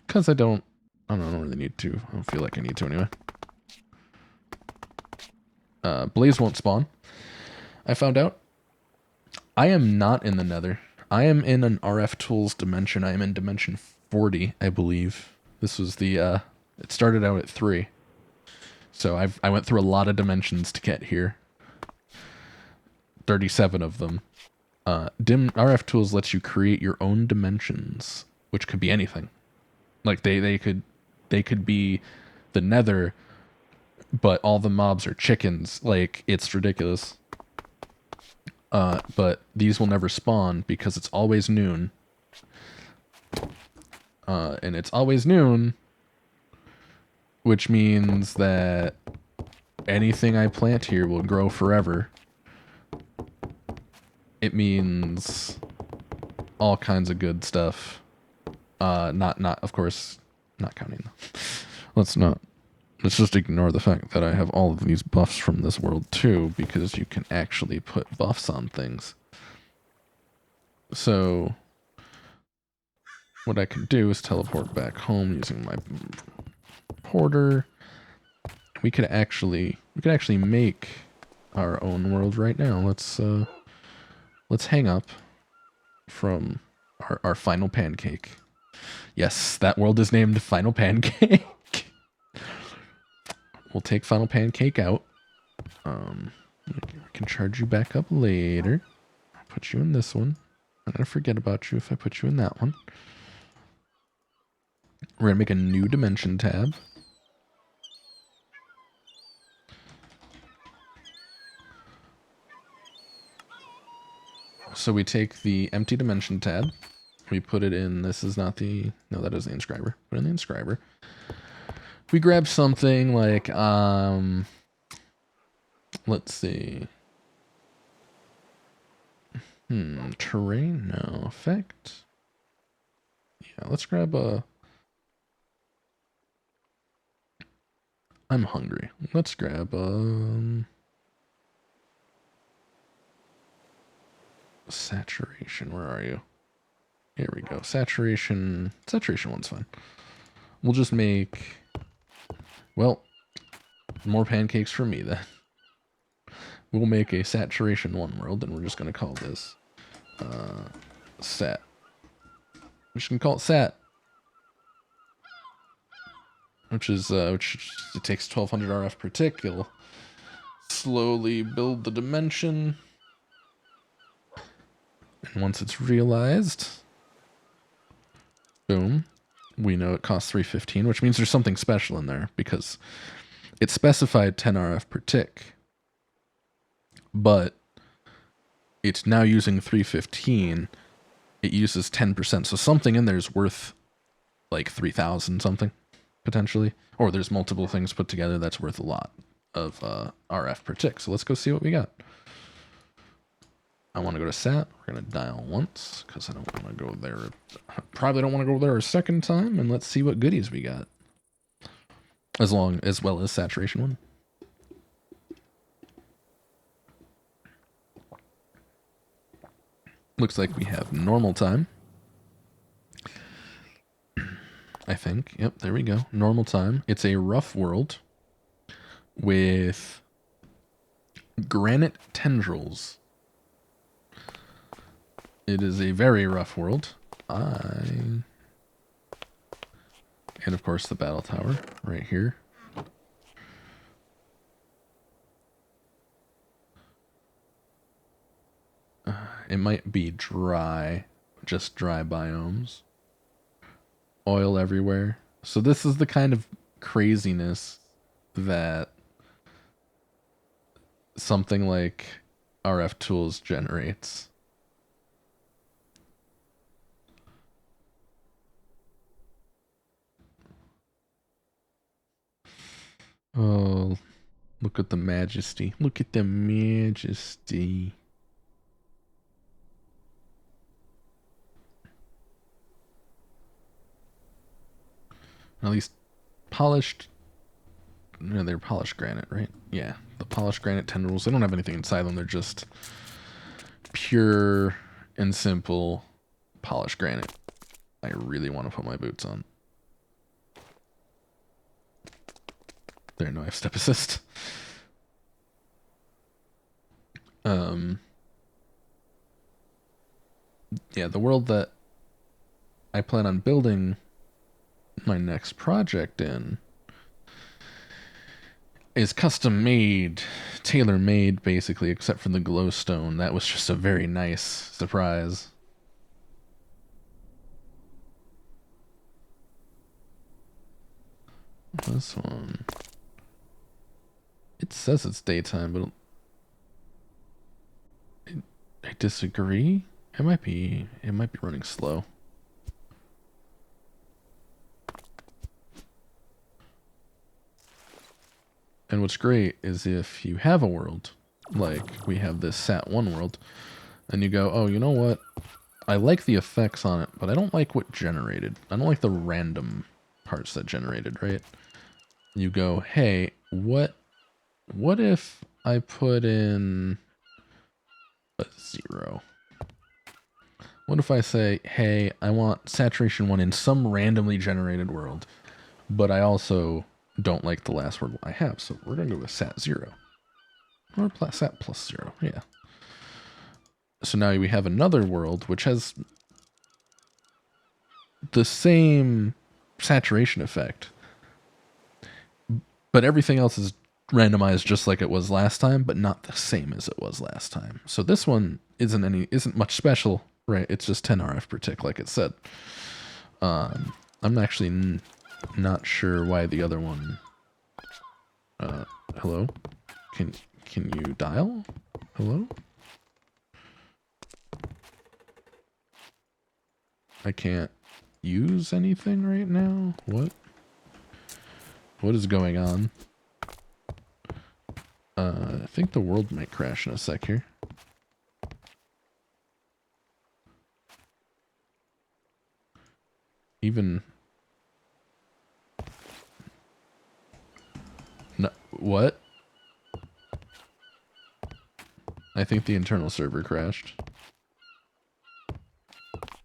Because I don't really need to. I don't feel like I need to anyway. Blaze won't spawn. I found out. I am not in the nether. I am in an RF Tools dimension. I am in dimension 40, I believe. This was the, it started out at 3. So I went through a lot of dimensions to get here. 37 of them. RF Tools lets you create your own dimensions, which could be anything. Like they could be the nether, but all the mobs are chickens. Like, it's ridiculous. But these will never spawn because it's always noon. And it's always noon, which means that anything I plant here will grow forever. It means all kinds of good stuff. Not of course, not counting them. Let's just ignore the fact that I have all of these buffs from this world too, because you can actually put buffs on things. So what I can do is teleport back home using my porter. We could actually make our own world right now. Let's hang up from our final pancake. Yes, that world is named Final Pancake. We'll take Final Pancake out. I can charge you back up later. I'll put you in this one. I'm gonna forget about you if I put you in that one. We're gonna make a new dimension tab. So we take the empty dimension tab. We put it in, this is not the, no, that is the inscriber. Put in the inscriber. We grab something like, let's see. Terrain, no. Effect. Yeah, let's grab a, I'm hungry. Let's grab, saturation, where are you? Here we go. Saturation one's fine. We'll just make, well, more pancakes for me then. We'll make a saturation 1 world, and we're just going to call this sat. We're just going to call it sat. Which is, which it takes 1200 RF per tick. It'll slowly build the dimension. And once it's realized, boom, we know it costs 315, which means there's something special in there because it specified 10 RF per tick, but it's now using 315. It uses 10%, so something in there is worth like 3,000 something potentially, or there's multiple things put together that's worth a lot of RF per tick. So let's go see what we got. I want to go to sat. We're going to dial once because I don't want to go there. I probably don't want to go there a second time. And let's see what goodies we got. As well as saturation 1. Looks like we have normal time. I think. Yep, there we go. Normal time. It's a rough world with granite tendrils. It is a very rough world. And of course the battle tower right here. It might be dry, just dry biomes. Oil everywhere. So this is the kind of craziness that something like RF Tools generates. Oh, look at the majesty. Look at the majesty. At least polished. No, they're polished granite, right? Yeah, the polished granite tendrils. They don't have anything inside them. They're just pure and simple polished granite. I really want to put my boots on. There, no, I have step assist. Yeah, the world that I plan on building my next project in is custom made, tailor made basically, except for the glowstone. That was just a very nice surprise. This one. It says it's daytime, but I disagree. It might be running slow. And what's great is if you have a world, like we have this Sat1 world, and you go, oh, you know what? I like the effects on it, but I don't like what generated. I don't like the random parts that generated, right? You go, hey, what if I put in a 0? What if I say, hey, I want saturation 1 in some randomly generated world, but I also don't like the last word I have, so we're going to go with sat 0. Or sat plus 0, yeah. So now we have another world which has the same saturation effect, but everything else is randomized just like it was last time, but not the same as it was last time. So this one isn't much special, right? It's just 10 RF per tick, like it said. I'm actually not sure why the other one. Hello? Can you dial? Hello? I can't use anything right now? What? What is going on? I think the world might crash in a sec here. Even... No, what? I think the internal server crashed.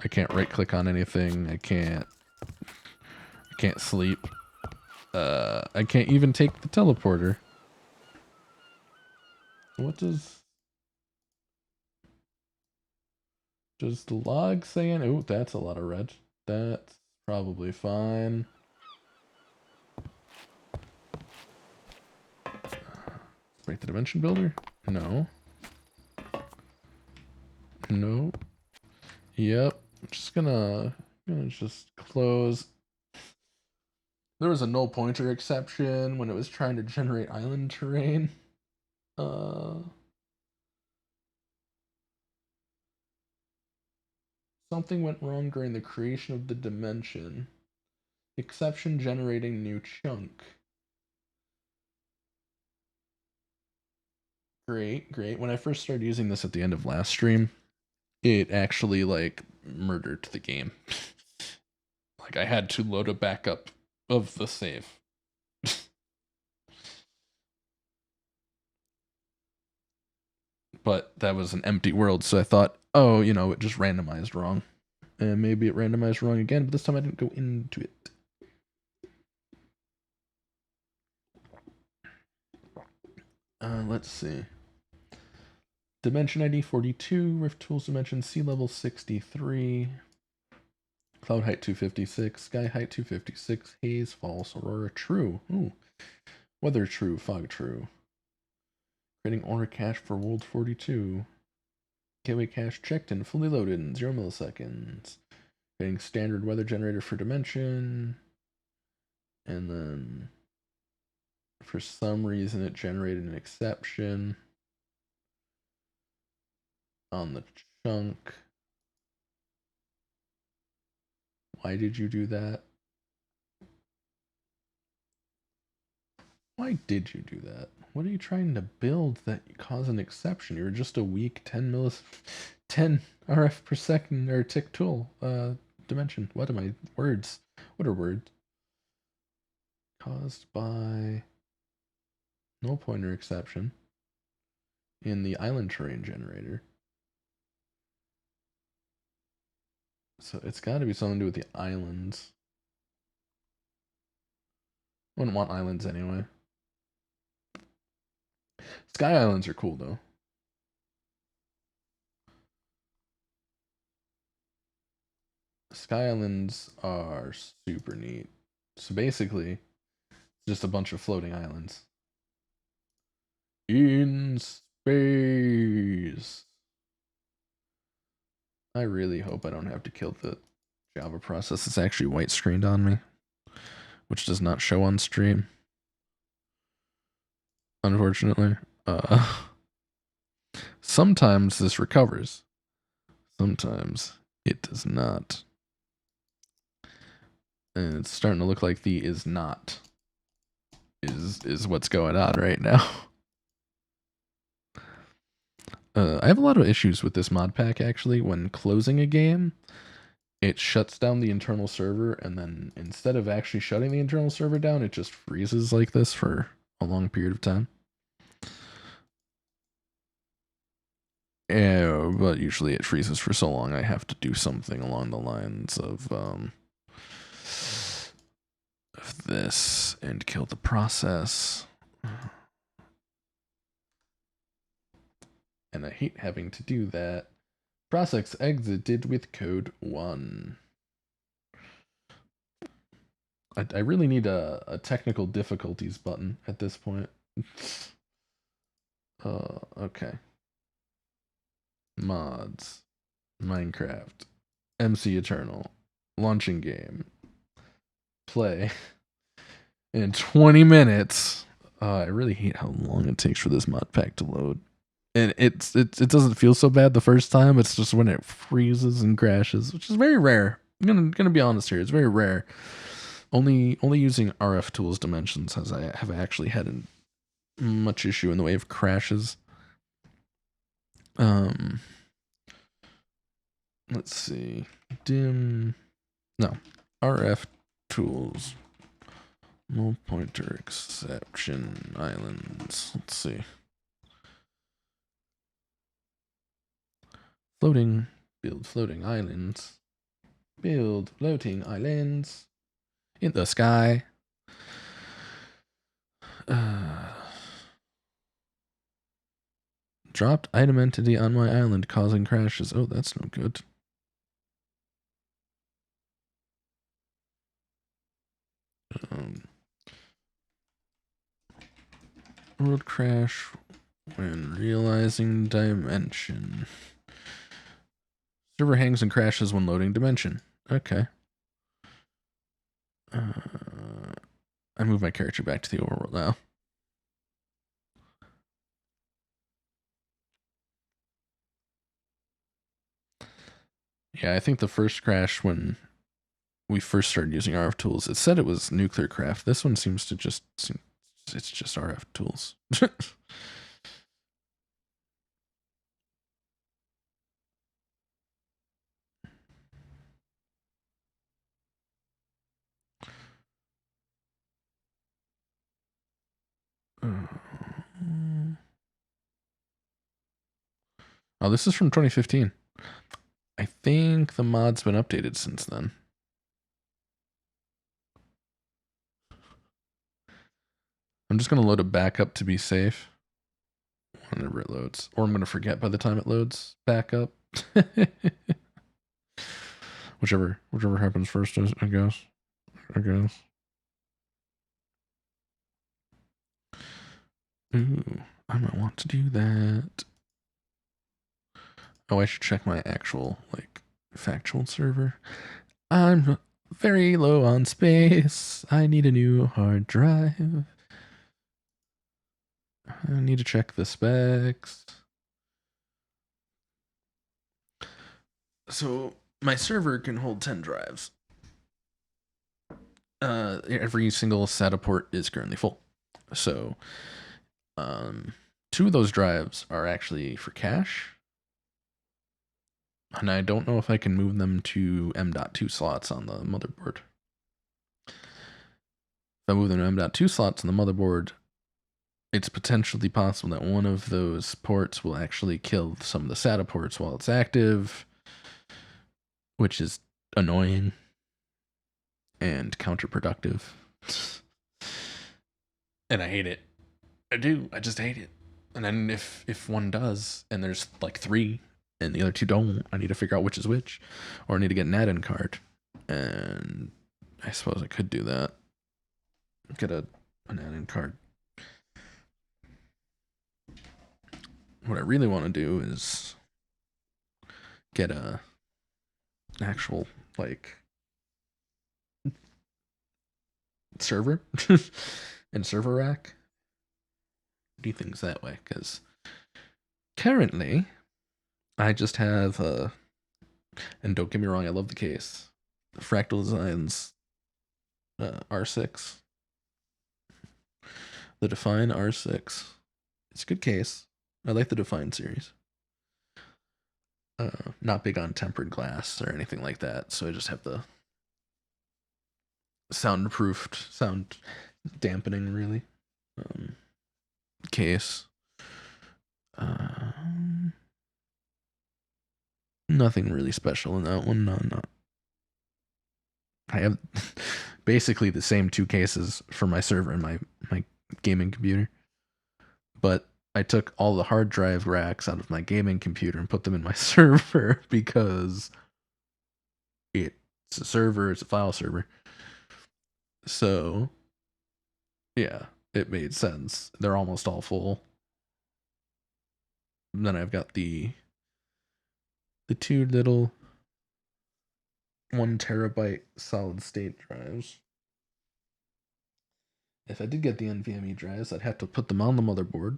I can't right click on anything. I can't sleep. I can't even take the teleporter. What does the log saying? Oh, that's a lot of red. That's probably fine. Break the dimension builder? No. No. Yep. I'm just gonna just close. There was a null pointer exception when it was trying to generate island terrain. Something went wrong during the creation of the dimension. Exception generating new chunk. Great, great. When I first started using this at the end of last stream, it actually like murdered the game. Like I had to load a backup of the save. but that was an empty world, so I thought, oh, you know, it just randomized wrong. And maybe it randomized wrong again, but this time I didn't go into it. Let's see. Dimension ID 42, Rift Tools Dimension, Sea Level 63, Cloud Height 256, Sky Height 256, Haze, False, Aurora, True. Ooh. Weather True, Fog True. Creating Aura Cache for World 42. Gateway Cache checked and fully loaded in 0 milliseconds. Creating Standard Weather Generator for Dimension. And then, for some reason, it generated an exception on the chunk. Why did you do that? Why did you do that? What are you trying to build that caused an exception? You were just a weak 10 RF per second or tick tool dimension. What am I? Words. What are words? Caused by null pointer exception in the island terrain generator. So it's got to be something to do with the islands. Wouldn't want islands anyway. Sky Islands are cool though. Sky Islands are super neat. So basically, just a bunch of floating islands. In space. I really hope I don't have to kill the Java process that's actually white screened on me, which does not show on stream. Unfortunately. Sometimes this recovers. Sometimes it does not. And it's starting to look like the is not is what's going on right now. I have a lot of issues with this mod pack actually. When closing a game, it shuts down the internal server, and then instead of actually shutting the internal server down, it just freezes like this for a long period of time. Yeah, but usually it freezes for so long I have to do something along the lines of this and kill the process. And I hate having to do that. Process exited with code 1. I really need a technical difficulties button at this point. Okay. Mods. Minecraft. MC Eternal. Launching game. Play. In 20 minutes. I really hate how long it takes for this mod pack to load. And it doesn't feel so bad the first time. It's just when it freezes and crashes, which is very rare. I'm gonna be honest here. It's very rare. Only using RF Tools Dimensions has I have actually had much issue in the way of crashes. Let's see. RF Tools. Null pointer exception islands. Let's see. Floating. Build floating islands. Build floating islands. In the sky. Dropped item entity on my island causing crashes. Oh, that's no good. World crash when realizing dimension. Server hangs and crashes when loading dimension. Okay. I move my character back to the overworld now. Yeah, I think the first crash when we first started using RF tools, it said it was nuclear craft. This one seems to just it's just RF tools. Oh, this is from 2015. I think the mod's been updated since then. I'm just going to load it back up to be safe whenever it loads. Or I'm going to forget by the time it loads back up. whichever happens first, I guess. Ooh, I might want to do that. Oh, I should check my actual, like, factual server. I'm very low on space. I need a new hard drive. I need to check the specs. So my server can hold 10 drives. Every single SATA port is currently full. So 2 of those drives are actually for cache. And I don't know if I can move them to M.2 slots on the motherboard. If I move them to M.2 slots on the motherboard, it's potentially possible that one of those ports will actually kill some of the SATA ports while it's active, which is annoying and counterproductive. And I hate it. I do. I just hate it. And then if one does, and there's like 3, and the other 2 don't, I need to figure out which is which, or I need to get an add-in card. And I suppose I could do that. Get an add-in card. What I really want to do is get a actual, like, server and server rack. Do things that way, because currently I just have and don't get me wrong, I love the case, Fractal Designs R6, the Define R6. It's a good case. I like the Define series. Not big on tempered glass or anything like that, so I just have the soundproofed, sound dampening, really, case. Nothing really special in that one. No. I have basically the same 2 cases for my server and my gaming computer, but I took all the hard drive racks out of my gaming computer and put them in my server because it's a server, it's a file server. So, yeah, it made sense. They're almost all full. And then I've got the 2 little 1 terabyte solid state drives. If I did get the NVMe drives, I'd have to put them on the motherboard,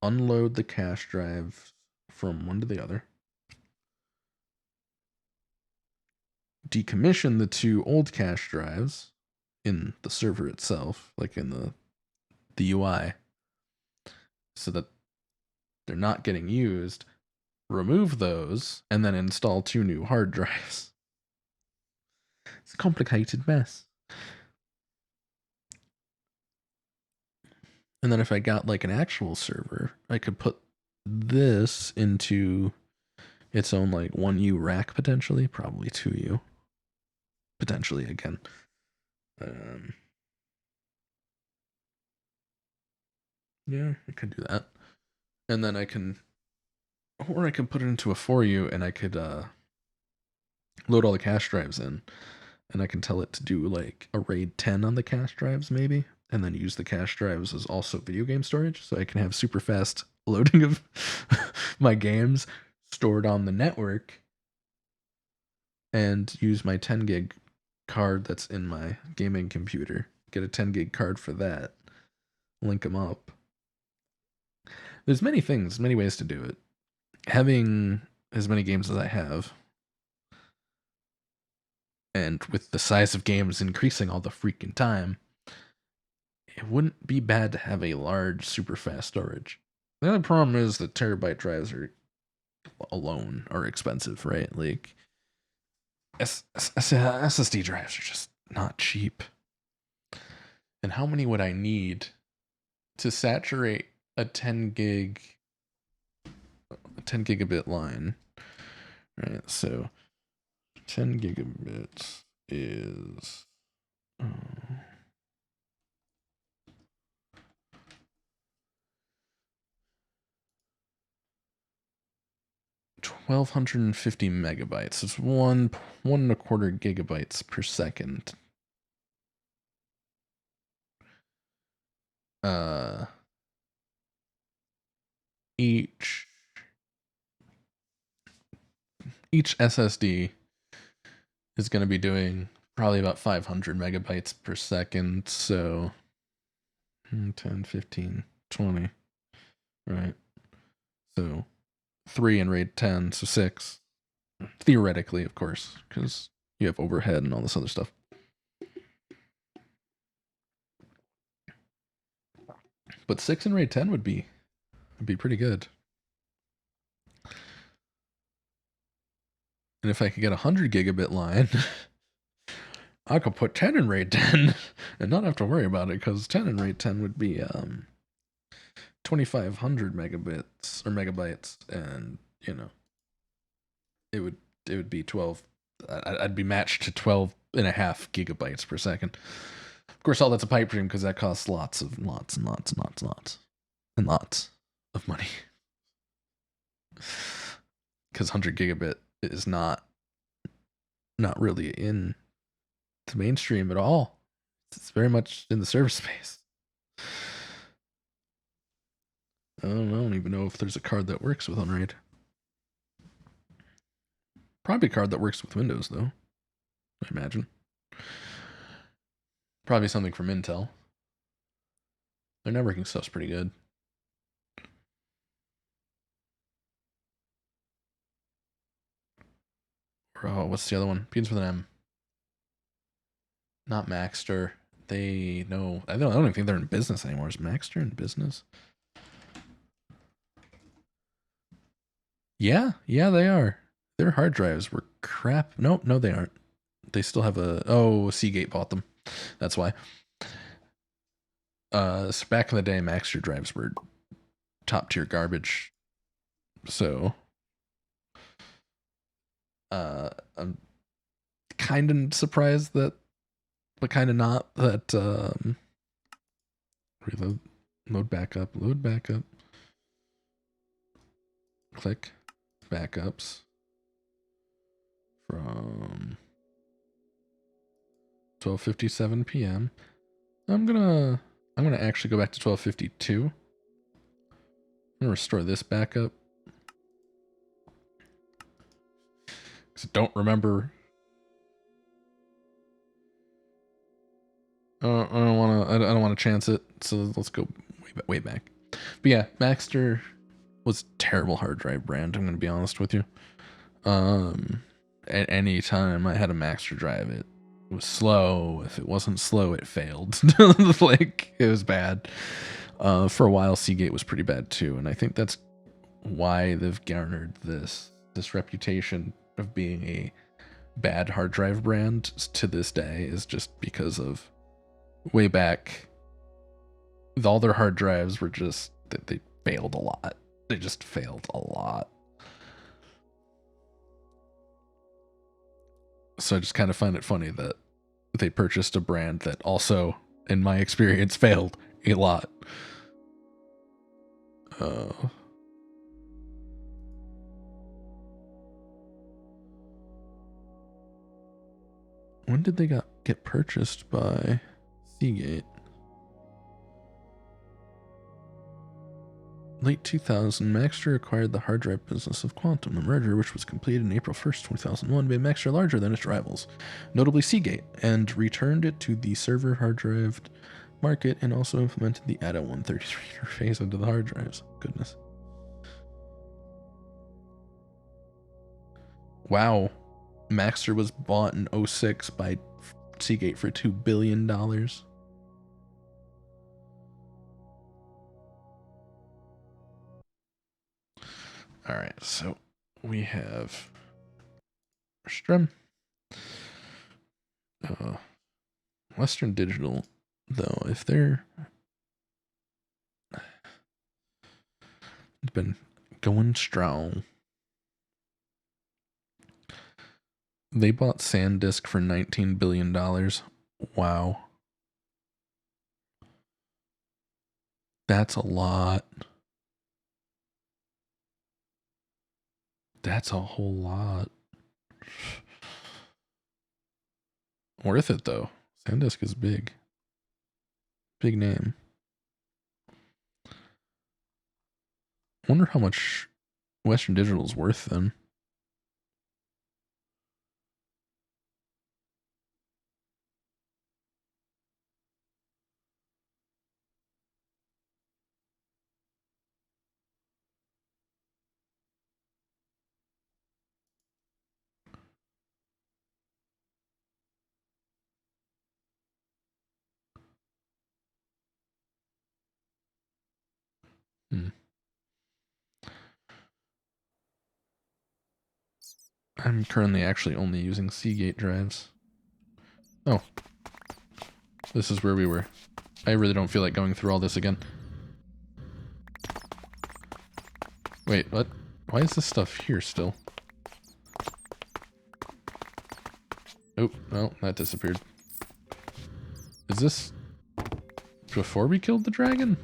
unload the cache drive from one to the other, decommission the 2 old cache drives in the server itself, like in the UI, so that they're not getting used, remove those, and then install 2 new hard drives. It's a complicated mess. And then if I got like an actual server, I could put this into its own like 1U rack potentially, probably 2U. Potentially again. Yeah, I could do that. And then I can put it into a 4U and I could load all the cache drives in, and I can tell it to do like a RAID 10 on the cache drives maybe, and then use the cache drives as also video game storage, so I can have super fast loading of my games stored on the network, and use my 10 gig card that's in my gaming computer. Get a 10 gig card for that. Link them up. There's many things, many ways to do it. Having as many games as I have, and with the size of games increasing all the freaking time, it wouldn't be bad to have a large, super fast storage. The only problem is that terabyte drives alone are expensive, right? Like, SSD drives are just not cheap. And how many would I need to saturate a 10 gig a 10 gigabit line. Right, so 10 gigabits is 1250 megabytes. It's one and a quarter gigabytes per second. Each SSD is going to be doing probably about 500 megabytes per second. So 10, 15, 20, right? So 3 in RAID 10, so 6. Theoretically, of course, because you have overhead and all this other stuff. But 6 in RAID 10 would be pretty good. And if I could get a 100 gigabit line, I could put 10 in RAID 10 and not have to worry about it, because 10 in RAID 10 would be 2500 megabits or megabytes, and you know, it would be 12. I'd be matched to 12 and a half gigabytes per second. Of course, all that's a pipe dream, because that costs lots of lots of money. Because 100 gigabit is not really in the mainstream at all. It's very much in the server space. I don't even know if there's a card that works with Unraid. Probably a card that works with Windows, though, I imagine. Probably something from Intel. Their networking stuff's pretty good. Oh, what's the other one? Begins with an M. Not Maxter. I don't even think they're in business anymore. Is Maxter in business? Yeah, they are. Their hard drives were crap. No, they aren't. They still have Seagate bought them. That's why. So back in the day, Maxter drives were top tier garbage. So, I'm kind of surprised that, but kind of not, that reload, load backup, click backups from 12:57 p.m. I'm gonna actually go back to 12:52. I'm gonna restore this backup, because I don't remember. I don't want to chance it, so let's go way back. But yeah, Maxter was a terrible hard drive brand. I'm gonna be honest with you. At any time I had a Maxter drive, it was slow. If it wasn't slow, it failed. Like, it was bad. For a while, Seagate was pretty bad too, and I think that's why they've garnered this reputation of being a bad hard drive brand to this day, is just because of way back, all their hard drives were just, they failed a lot. They just failed a lot. So I just kind of find it funny that they purchased a brand that also, in my experience, failed a lot. When did they get purchased by Seagate? Late 2000, Maxter acquired the hard drive business of Quantum. The merger, which was completed in April 1st, 2001, made Maxter larger than its rivals, notably Seagate, and returned it to the server hard drive market, and also implemented the ATA 133 interface into the hard drives. Goodness. Wow. Maxter was bought in 2006 by Seagate for $2 billion. All right, so we have Strum. Western Digital, though, if they're been Going strong. They bought SanDisk for $19 billion. Wow. That's a lot. That's a whole lot. Worth it though. SanDisk is big. Big name. Wonder how much Western Digital is worth then. I'm currently actually only using Seagate drives. Oh. This is where we were. I really don't feel like going through all this again. Wait, what? Why is this stuff here still? Oh, well, that disappeared. Is this before we killed the dragon?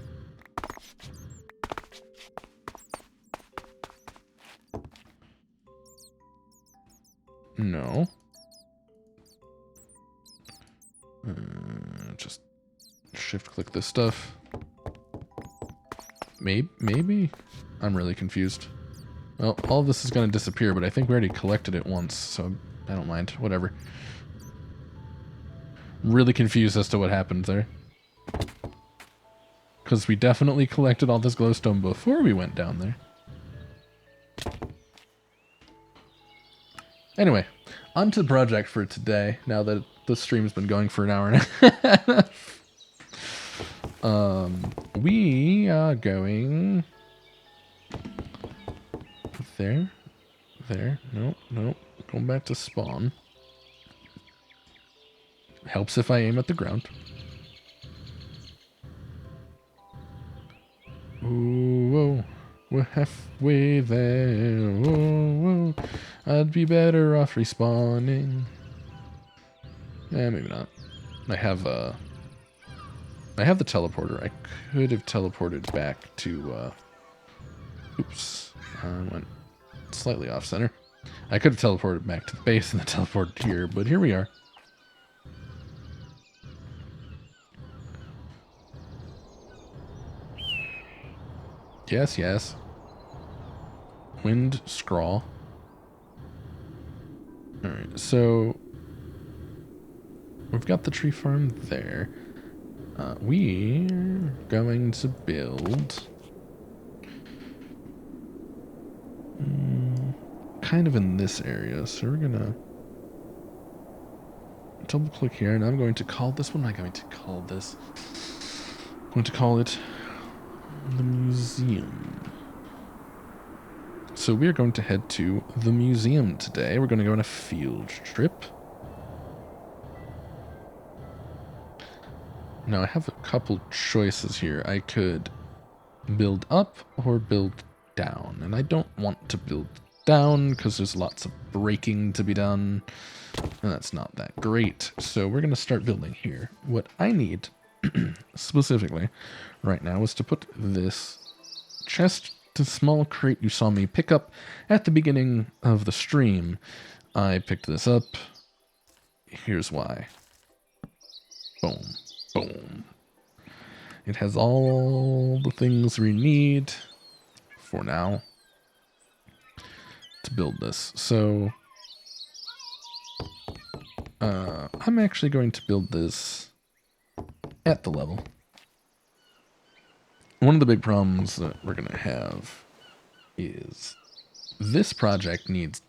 No. Just shift click this stuff. Maybe? I'm really confused. Well, all of this is going to disappear, but I think we already collected it once, so I don't mind. Whatever. Really confused as to what happened there. Because we definitely collected all this glowstone before we went down there. Anyway, on to the project for today, now that the stream's been going for an hour and a half. We are going... There. Nope. Going back to spawn. Helps if I aim at the ground. Ooh, whoa. We're halfway there. Whoa. I'd be better off respawning. Maybe not. I have the teleporter. I could have teleported back to, oops. I went slightly off center. I could have teleported back to the base and then teleported here, but here we are. Yes. Wind scrawl. Alright, so we've got the tree farm there. We're going to build kind of in this area. So we're gonna double click here, and I'm going to call this. What am I going to call this? I'm going to call it the museum. So we are going to head to the museum today. We're going to go on a field trip. Now I have a couple choices here. I could build up or build down, and I don't want to build down because there's lots of breaking to be done, and that's not that great. So we're going to start building here. What I need specifically right now is to put this chest to small crate you saw me pick up at the beginning of the stream. I picked this up. Here's why. Boom. It has all the things we need for now to build this. So I'm actually going to build this at the level. One of the big problems that we're going to have is this project needs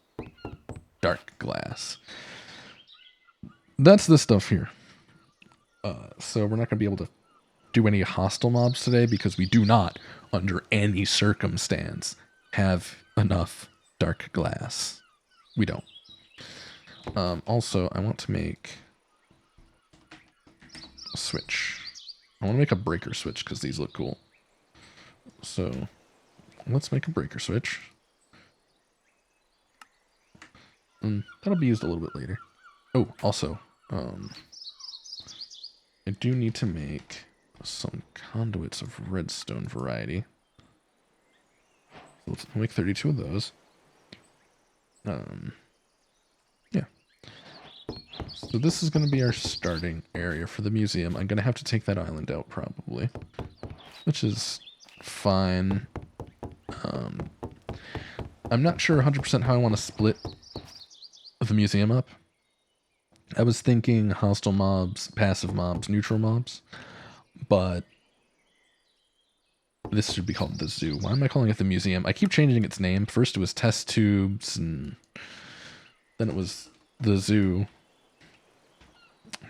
dark glass. That's this stuff here. So we're not going to be able to do any hostile mobs today because we do not, under any circumstance, have enough dark glass. We don't. Also, I want to make a switch. I want to make a breaker switch because these look cool. So let's make a breaker switch. And that'll be used a little bit later. Oh, also, I do need to make some conduits of redstone variety. So let's make 32 of those. Yeah. So this is going to be our starting area for the museum. I'm going to have to take that island out probably, which is fine. I'm not sure 100% how I want to split the museum up. I was thinking hostile mobs, passive mobs, neutral mobs, but this should be called the zoo. Why am I calling it the museum? I keep changing its name. First it was test tubes, and then it was the zoo.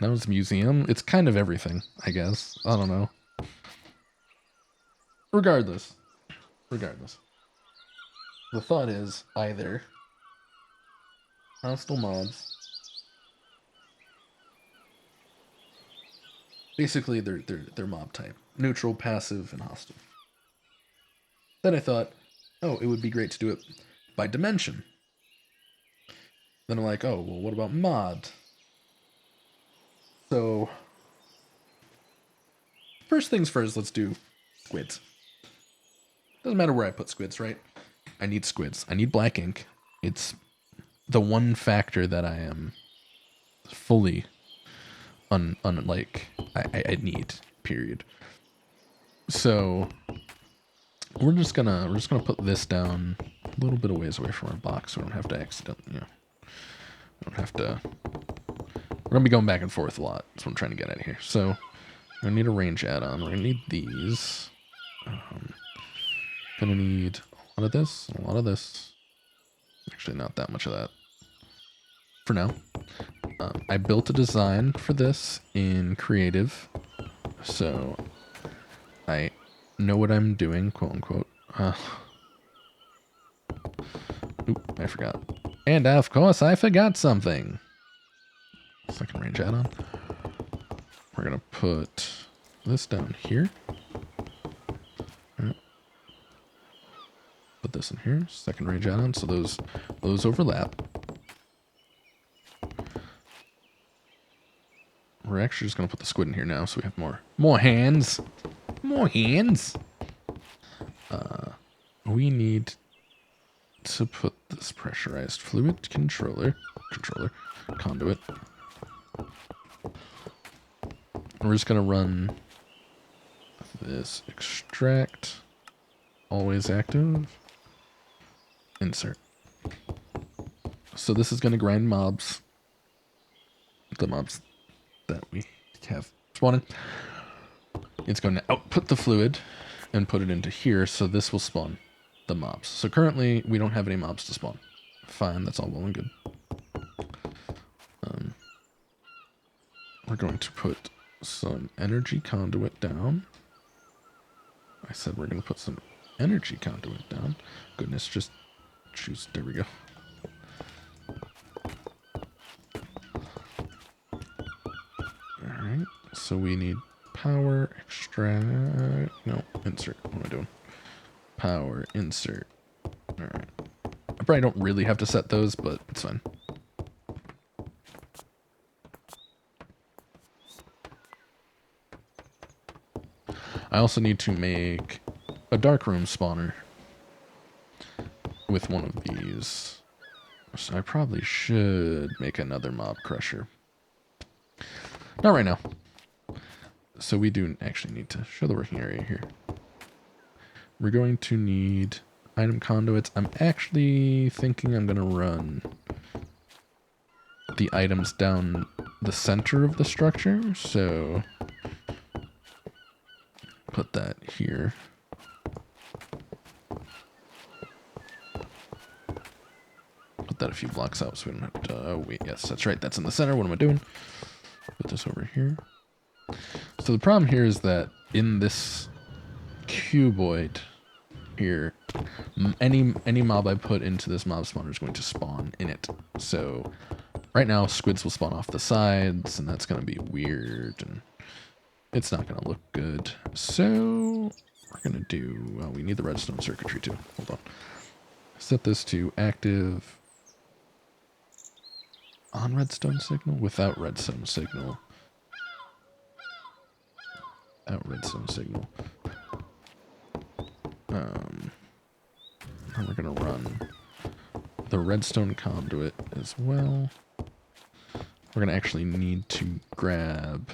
Now it's museum. It's kind of everything, I guess. I don't know. Regardless. The thought is either hostile mobs. Basically, they're mob type. Neutral, passive, and hostile. Then I thought, oh, it would be great to do it by dimension. Then I'm like, oh, well, what about mod? So, first things first, let's do squids. Doesn't matter where I put squids, right? I need squids. I need black ink. It's the one factor that I am fully unlike I need, period. So we're just gonna put this down a little bit of ways away from our box so we don't have to accidentally, we don't have to, we're gonna be going back and forth a lot. That's what I'm trying to get at here. So we're gonna need a range add-on. We're gonna need these. Gonna need a lot of this. Actually, not that much of that for now. I built a design for this in Creative, so I know what I'm doing, quote unquote. Oop, I forgot. And of course, I forgot something. Second range add-on. We're gonna put this down here. Put this in here. Second range add-on, so those overlap. We're actually just gonna put the squid in here now, so we have more hands. More hands. We need to put this pressurized fluid controller conduit. We're just gonna run this extract, always active, insert. So this is gonna grind mobs. The mobs that we have spawning. It's going to output the fluid and put it into here, so this will spawn the mobs. So currently we don't have any mobs to spawn. Fine, that's all well and good. We're going to put some energy conduit down. I said we're going to put some energy conduit down. Goodness, just choose. There we go. Alright, so we need power, extract, no, insert. What am I doing? Power, insert. Alright. I probably don't really have to set those, but it's fine. I also need to make a dark room spawner with one of these. So I probably should make another mob crusher. Not right now. So we do actually need to show the working area here. We're going to need item conduits. I'm actually thinking I'm going to run the items down the center of the structure. So put that here. Put that a few blocks out so we don't have to, oh wait, yes, that's right. That's in the center. What am I doing? Put this over here. So the problem here is that in this cuboid here, any mob I put into this mob spawner is going to spawn in it. So right now squids will spawn off the sides, and that's going to be weird, and it's not going to look good. So we're going to do, well, we need the redstone circuitry too. Hold on. Set this to active on redstone signal, without redstone signal. Without redstone signal. And we're going to run the redstone conduit as well. We're going to actually need to grab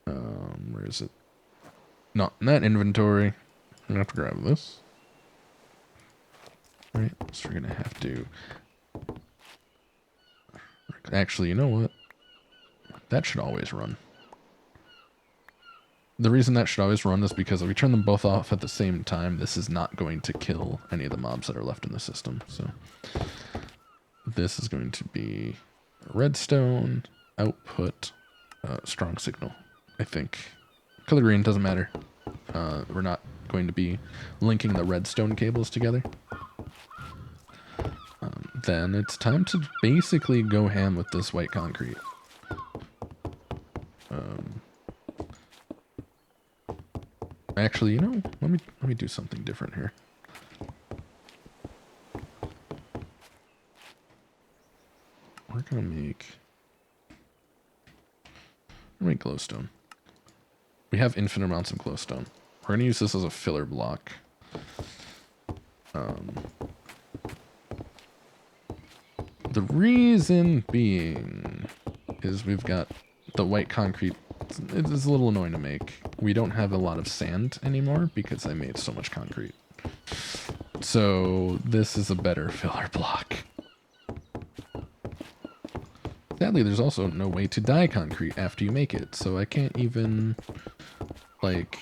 where is it? Not in that inventory. I'm going to have to grab this. Right, so we're going to have to... Actually, you know what? That should always run. The reason that should always run is because if we turn them both off at the same time, this is not going to kill any of the mobs that are left in the system. So this is going to be redstone, output, strong signal, I think. Color green, doesn't matter. We're not going to be linking the redstone cables together. Then it's time to basically go ham with this white concrete. Actually, you know, let me do something different here. We're gonna make glowstone. We have infinite amounts of glowstone. We're gonna use this as a filler block. The reason being is we've got the white concrete. It's a little annoying to make. We don't have a lot of sand anymore because I made so much concrete. So this is a better filler block. Sadly, there's also no way to dye concrete after you make it, so I can't even, like,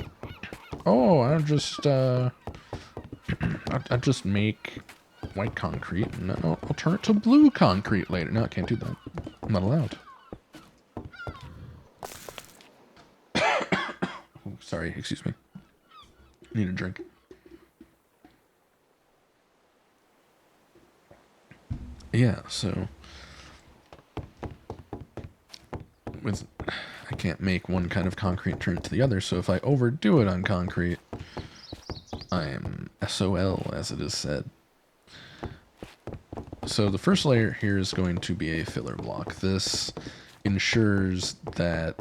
oh, I'll just make white concrete and then I'll turn it to blue concrete later. No, I can't do that. I'm not allowed. Oh, sorry, excuse me. I need a drink. Yeah, so I can't make one kind of concrete turn to the other, so if I overdo it on concrete, I am SOL, as it is said. So the first layer here is going to be a filler block. This ensures that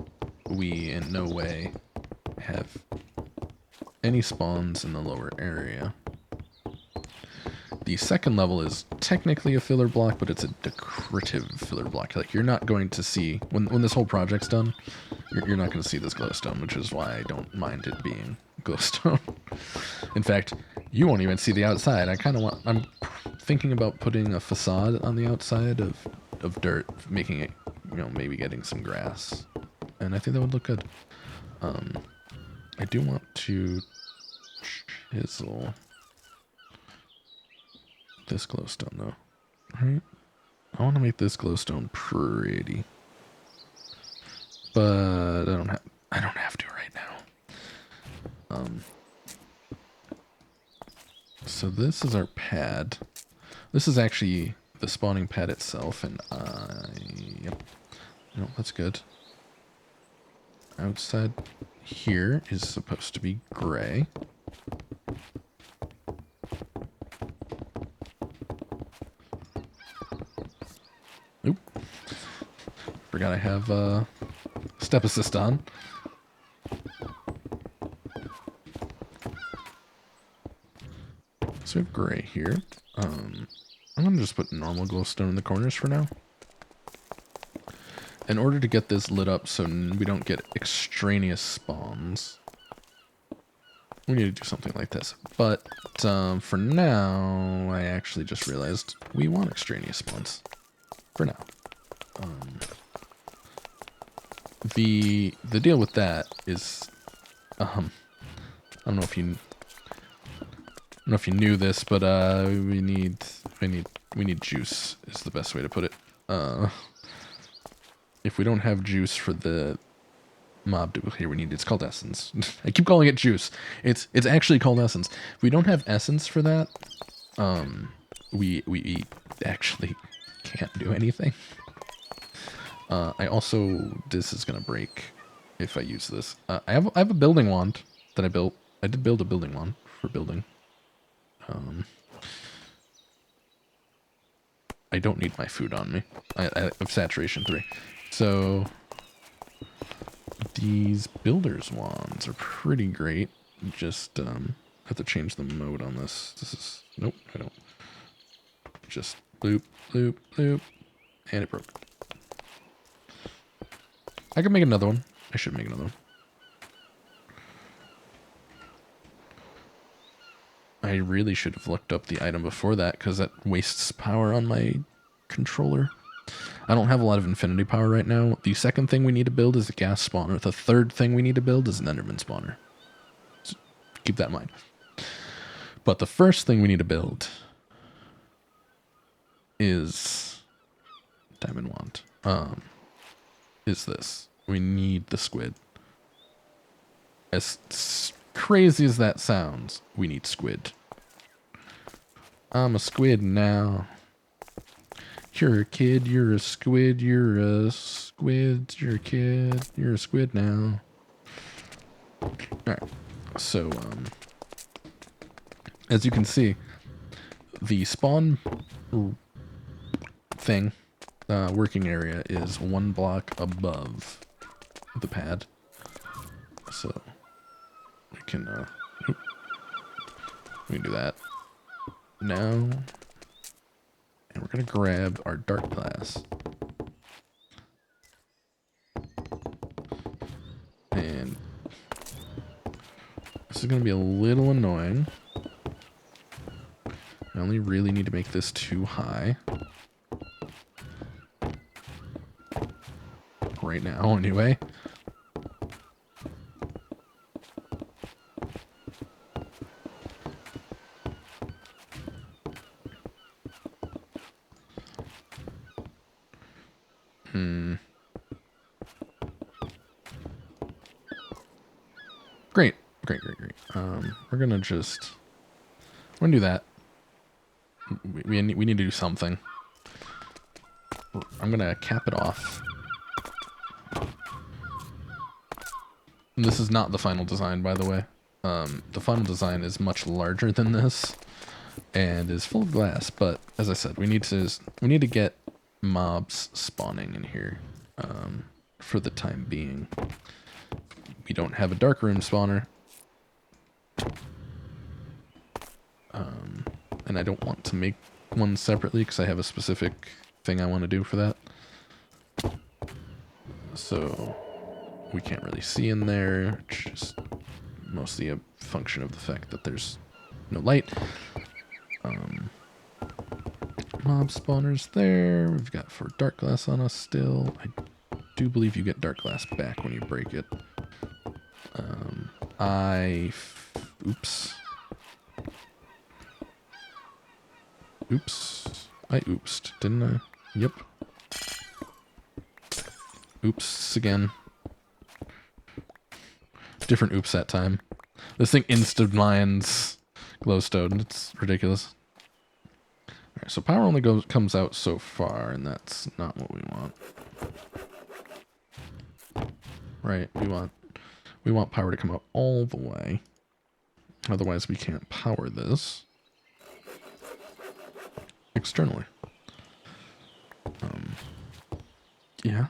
we in no way have any spawns in the lower area. The second level is technically a filler block, but it's a decorative filler block. Like, you're not going to see, when this whole project's done, you're not going to see this glowstone, which is why I don't mind it being glowstone. In fact, you won't even see the outside. I'm thinking about putting a facade on the outside of dirt, making it, you know, maybe getting some grass. And I think that would look good. I do want to chisel this glowstone though, right? I want to make this glowstone pretty, but I don't have to right now. So this is our pad. This is actually the spawning pad itself, and yep, no, that's good. Outside here is supposed to be gray. Oop. Forgot I have step assist on. So we have gray here. I'm gonna just put normal glowstone in the corners for now. In order to get this lit up so we don't get extraneous spawns, we need to do something like this. But for now, I actually just realized we want extraneous spawns. For now. The deal with that is, I don't know if you knew this, but we need juice is the best way to put it. If we don't have juice for the mob here, it's called essence. I keep calling it juice. It's actually called essence. If we don't have essence for that, we actually can't do anything. I also, this is gonna break if I use this. I have a building wand that I built. I did build a building wand for building. I don't need my food on me. I have saturation 3. So these builder's wands are pretty great. Just have to change the mode on this. This is, nope, I don't. Just bloop, bloop, bloop, and it broke. I could make another one. I should make another one. I really should have looked up the item before that, because that wastes power on my controller. I don't have a lot of infinity power right now. The second thing we need to build is a gas spawner. The third thing we need to build is an enderman spawner. So keep that in mind. But the first thing we need to build is diamond wand. Is this. We need the squid. As crazy as that sounds, we need squid. I'm a squid now. You're a kid, you're a squid, you're a squid, you're a kid, you're a squid now. Alright, so, as you can see, the spawn thing, working area is 1 block above the pad. So, we can do that. Now, and we're going to grab our dark glass. And this is going to be a little annoying. I only really need to make this too high. Right now, anyway. Great. We're gonna just... We're gonna do that. We need to do something. I'm gonna cap it off. And this is not the final design, by the way. The final design is much larger than this and is full of glass, but as I said, we need to get mobs spawning in here for the time being. We don't have a dark room spawner. And I don't want to make one separately because I have a specific thing I want to do for that. So we can't really see in there. It's just mostly a function of the fact that there's no light. Mob spawners there. We've got 4 dark glass on us still. I do believe you get dark glass back when you break it. Oops. Oops. I oopsed, didn't I? Yep. Oops again. Different oops that time. This thing insta-mines glowstone. It's ridiculous. Alright, so power only comes out so far, and that's not what we want. Right, we want power to come out all the way. Otherwise we can't power this externally. Yeah.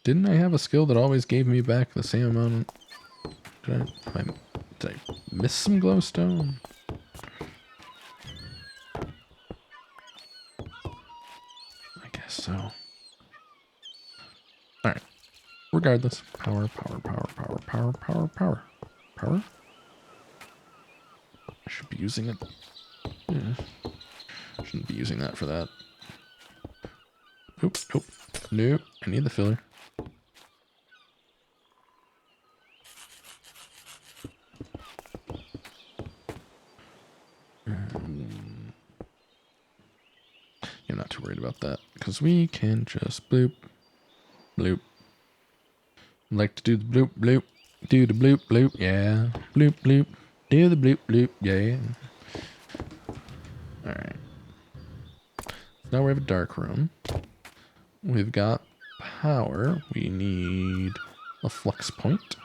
Didn't I have a skill that always gave me back the same amount? Did I miss some glowstone? I guess so. Alright. Regardless. Power. I should be using it. Yeah. Shouldn't be using that for that. Oop. Nope. I need the filler. I'm not too worried about that because we can just bloop. Like to do the bloop. Do the bloop. Yeah. Bloop. Do the bloop bloop, yeah. Alright. Now we have a dark room. We've got power. We need a flux point.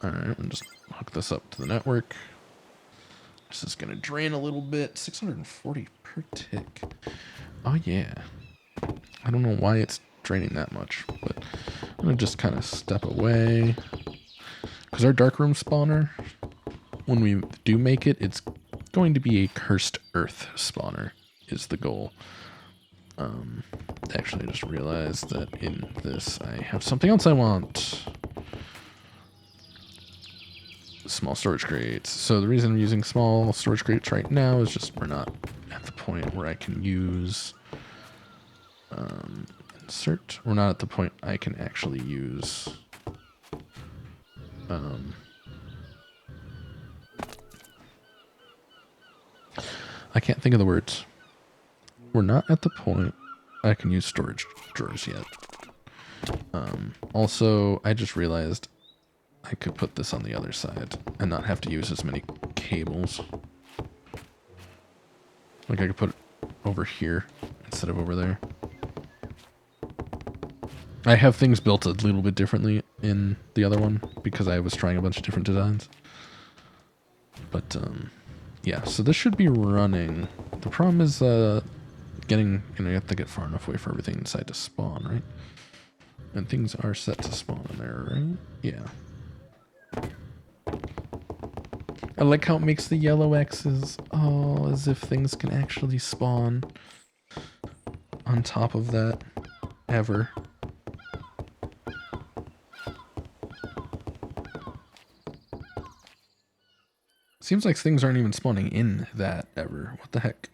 Alright, and just hook this up to the network. This is gonna drain a little bit. 640 per tick. Oh yeah. I don't know why it's draining that much, but I'm gonna just kind of step away. Because our darkroom spawner, when we do make it, it's going to be a cursed earth spawner, is the goal. Actually, I just realized that in this I have something else I want. Small storage crates. So the reason I'm using small storage crates right now is just we're not at the point where I can use insert. We're not at the point I can actually use I can't think of the words. We're not at the point I can use storage drawers yet. Also, I just realized I could put this on the other side and not have to use as many cables. Like I could put it over here instead of over there. I have things built a little bit differently in the other one because I was trying a bunch of different designs. But, yeah, so this should be running. The problem is getting, you have to get far enough away for everything inside to spawn, right? And things are set to spawn in there, right? Yeah. I like how it makes the yellow X's, oh, as if things can actually spawn on top of that ever. Seems like things aren't even spawning in that ever. What the heck?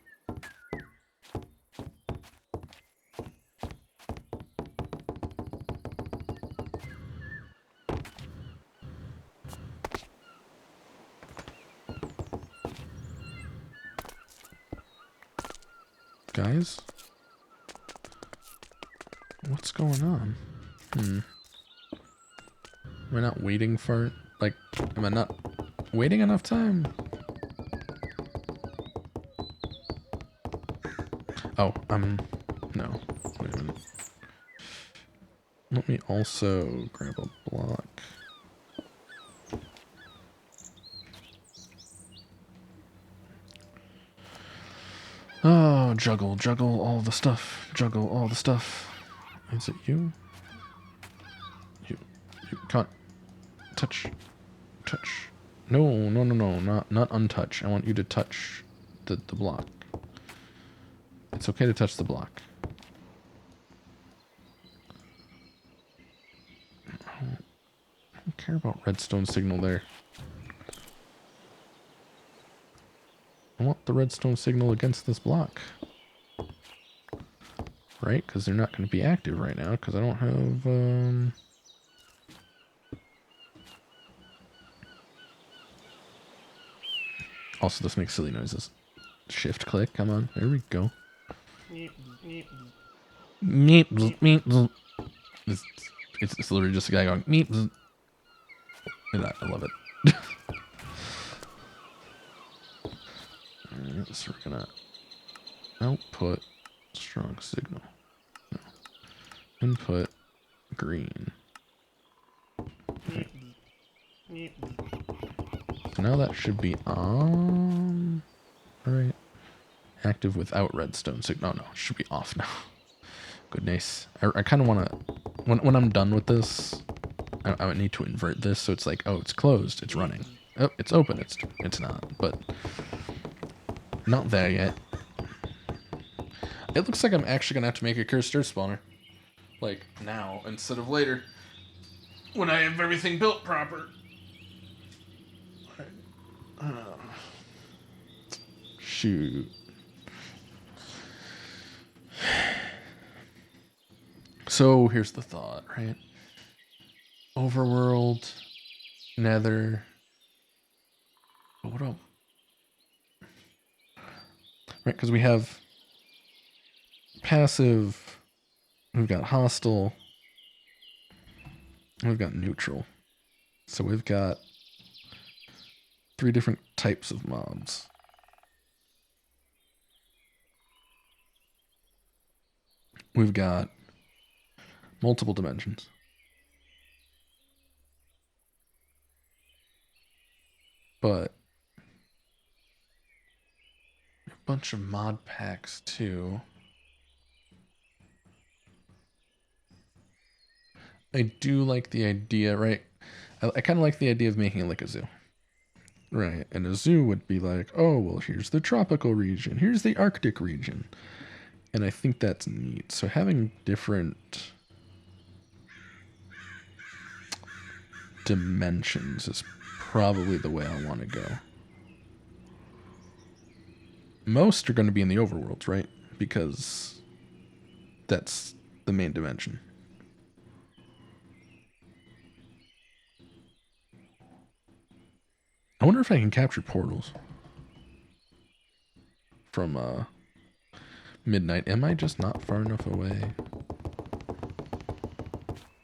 Guys? What's going on? Am I not waiting for it? Like, am I not waiting enough time? Oh, no. Wait a minute. Let me also grab a block. Oh, juggle all the stuff. Juggle all the stuff. Is it you? You can't touch. No, not untouch. I want you to touch the block. It's okay to touch the block. I don't care about redstone signal there. I want the redstone signal against this block. Right? Because they're not going to be active right now because I don't have... Also, this makes silly noises. Shift click, come on. There we go. It's literally just a guy going meep. And I love it. Alright, so we're gonna output strong signal. No. Input green. Okay. So now that should be on. Alright. Active without redstone signal. No, it should be off now. Goodness. I kind of want to... When I'm done with this, I would need to invert this so it's like, oh, it's closed. It's running. Oh, it's open. It's not. But not there yet. It looks like I'm actually going to have to make a cursed earth spawner. Like, now instead of later. When I have everything built proper. Shoot. So here's the thought, right? Overworld, Nether. But what else? Right, because we have passive, we've got hostile, we've got neutral. So we've got 3 different types of mobs. We've got multiple dimensions. But a bunch of mod packs too. I do like the idea, right? I kind of like the idea of making it like a zoo. Right, and a zoo would be like, oh, well, here's the tropical region, here's the Arctic region. And I think that's neat. So having different dimensions is probably the way I want to go. Most are going to be in the overworlds, right? Because that's the main dimension. I wonder if I can capture portals from midnight. Am I just not far enough away?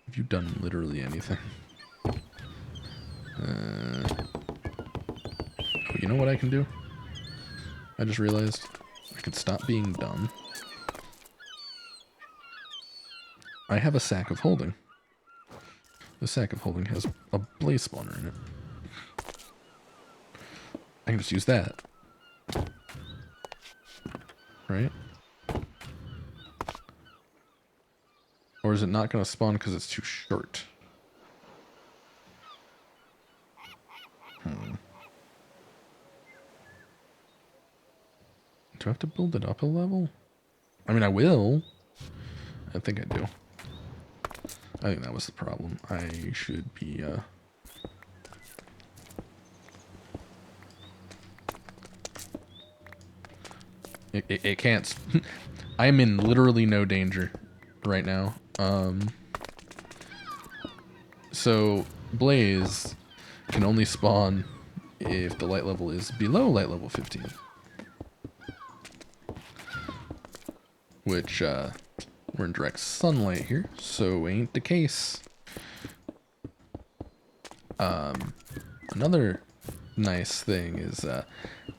Have you done literally anything? Oh, you know what I can do? I just realized I could stop being dumb. I have a sack of holding. The sack of holding has a blaze spawner in it. I can just use that. Right? Or is it not going to spawn because it's too short? Do I have to build it up a level? I mean, I will. I think I do. I think that was the problem. I should be, It can't. I'm in literally no danger right now. So Blaze can only spawn if the light level is below light level 15. Which, we're in direct sunlight here, so ain't the case. Another nice thing is,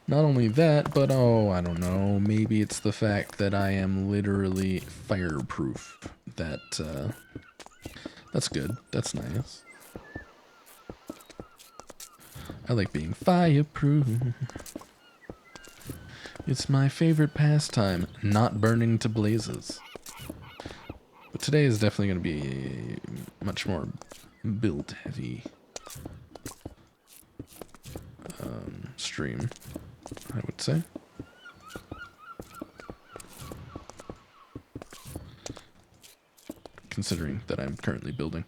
not only that, but oh, I don't know, maybe it's the fact that I am literally fireproof. That's good. That's nice. I like being fireproof. It's my favorite pastime, not burning to blazes. But today is definitely going to be a much more build heavy stream, I would say. Considering that I'm currently building.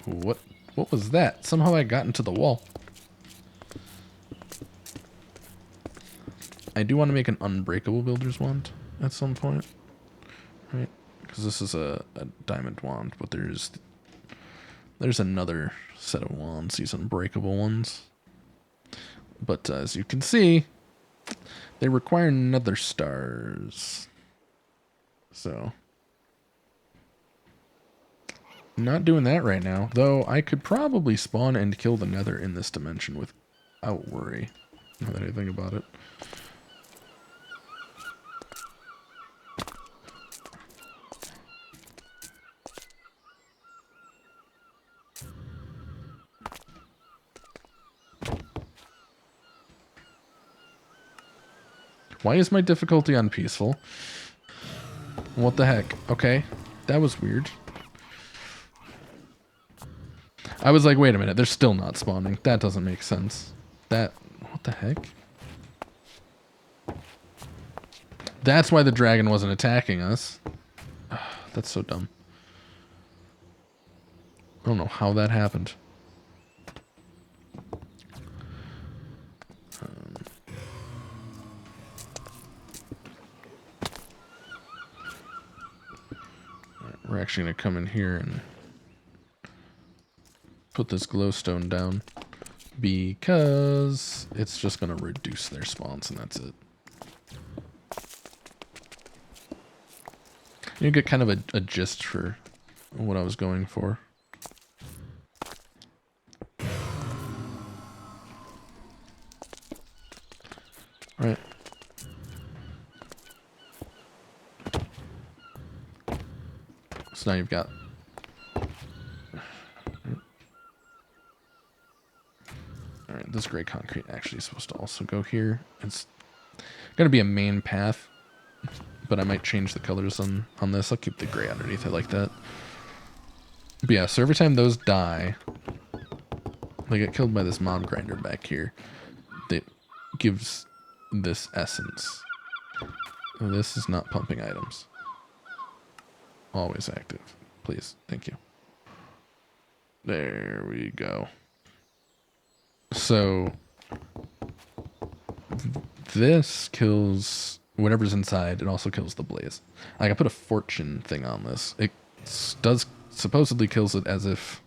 What was that? Somehow I got into the wall. I do want to make an unbreakable builder's wand at some point, right? Because this is a diamond wand, but there's another set of wands, these unbreakable ones. But as you can see, they require nether stars. So, not doing that right now. Though I could probably spawn and kill the nether in this dimension without worry. Now that I think about it. Why is my difficulty on peaceful? What the heck? Okay, that was weird. I was like, wait a minute, they're still not spawning. That doesn't make sense. What the heck? That's why the dragon wasn't attacking us. That's so dumb. I don't know how that happened. We're actually going to come in here and put this glowstone down because it's just going to reduce their spawns and that's it. You get kind of a gist for what I was going for. So now you've got... Alright, this gray concrete actually is supposed to also go here. It's going to be a main path, but I might change the colors on this. I'll keep the gray underneath. I like that. But yeah, so every time those die, they get killed by this mob grinder back here that gives this essence. This is not pumping items. Always active. Please. Thank you. There we go. So this kills whatever's inside. It also kills the blaze. Like, I put a fortune thing on this. It does supposedly kills it as if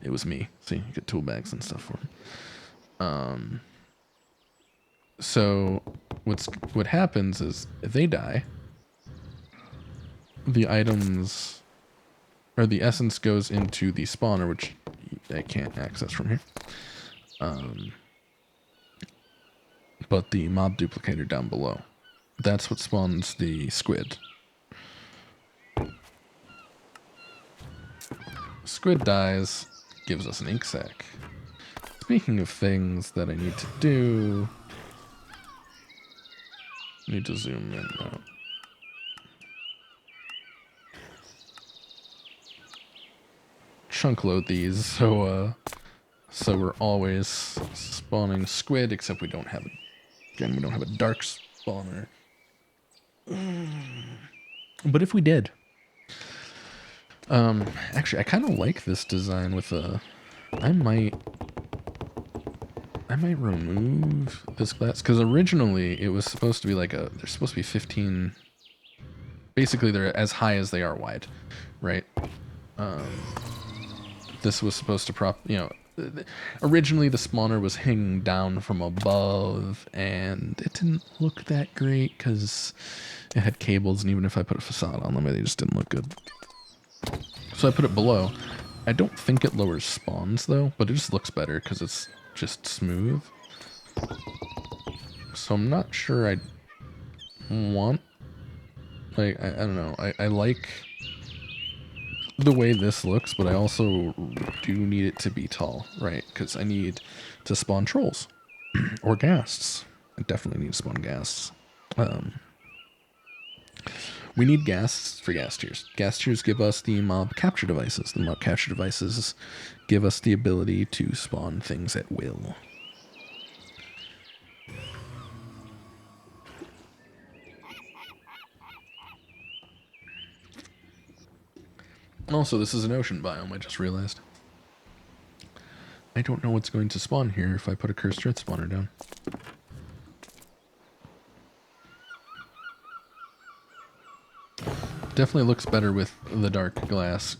it was me. See, you get tool bags and stuff for them. So what happens is if they die, the items or the essence goes into the spawner, which I can't access from here. But the mob duplicator down below, that's what spawns the squid. Squid dies, gives us an ink sac. Speaking of things that I need to do, I need to zoom in now. Chunk load these so we're always spawning squid, except we don't have a dark spawner. But if we did, actually I kind of like this design with I might remove this glass, because originally it was supposed to be like they're supposed to be 15, basically they're as high as they are wide, right? This was supposed to originally the spawner was hanging down from above, and it didn't look that great because it had cables, and even if I put a facade on them, they just didn't look good. So I put it below. I don't think it lowers spawns though, but it just looks better because it's just smooth. So I'm not sure I want, like, I don't know. I like the way this looks, but I also do need it to be tall, right? Because I need to spawn trolls or ghasts. I definitely need to spawn ghasts. We need ghasts for ghast tiers. Ghast tiers give us the mob capture devices. The mob capture devices give us the ability to spawn things at will. Also, this is an ocean biome, I just realized. I don't know what's going to spawn here if I put a cursed earth spawner down. Definitely looks better with the dark glass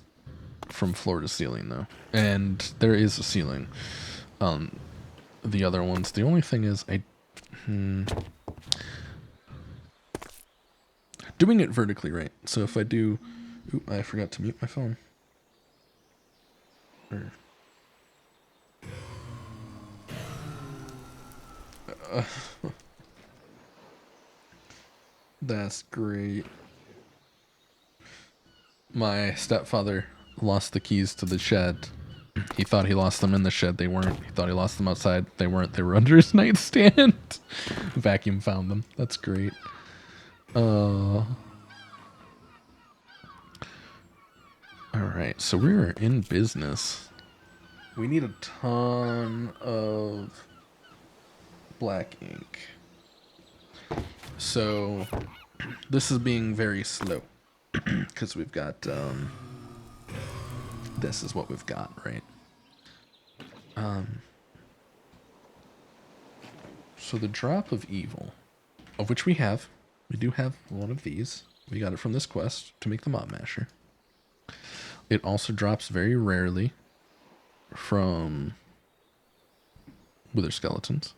from floor to ceiling, though. And there is a ceiling on the other ones. The only thing is, doing it vertically right. So if I do... Ooh, I forgot to mute my phone. That's great. My stepfather lost the keys to the shed. He thought he lost them in the shed. They weren't. He thought he lost them outside. They weren't. They were under his nightstand. Vacuum found them. That's great. Alright, so we're in business. We need a ton of black ink. So this is being very slow because we've got this is what we've got, right? So the drop of evil, of which we do have one of these. We got it from this quest to make the mob masher. It also drops very rarely from wither skeletons.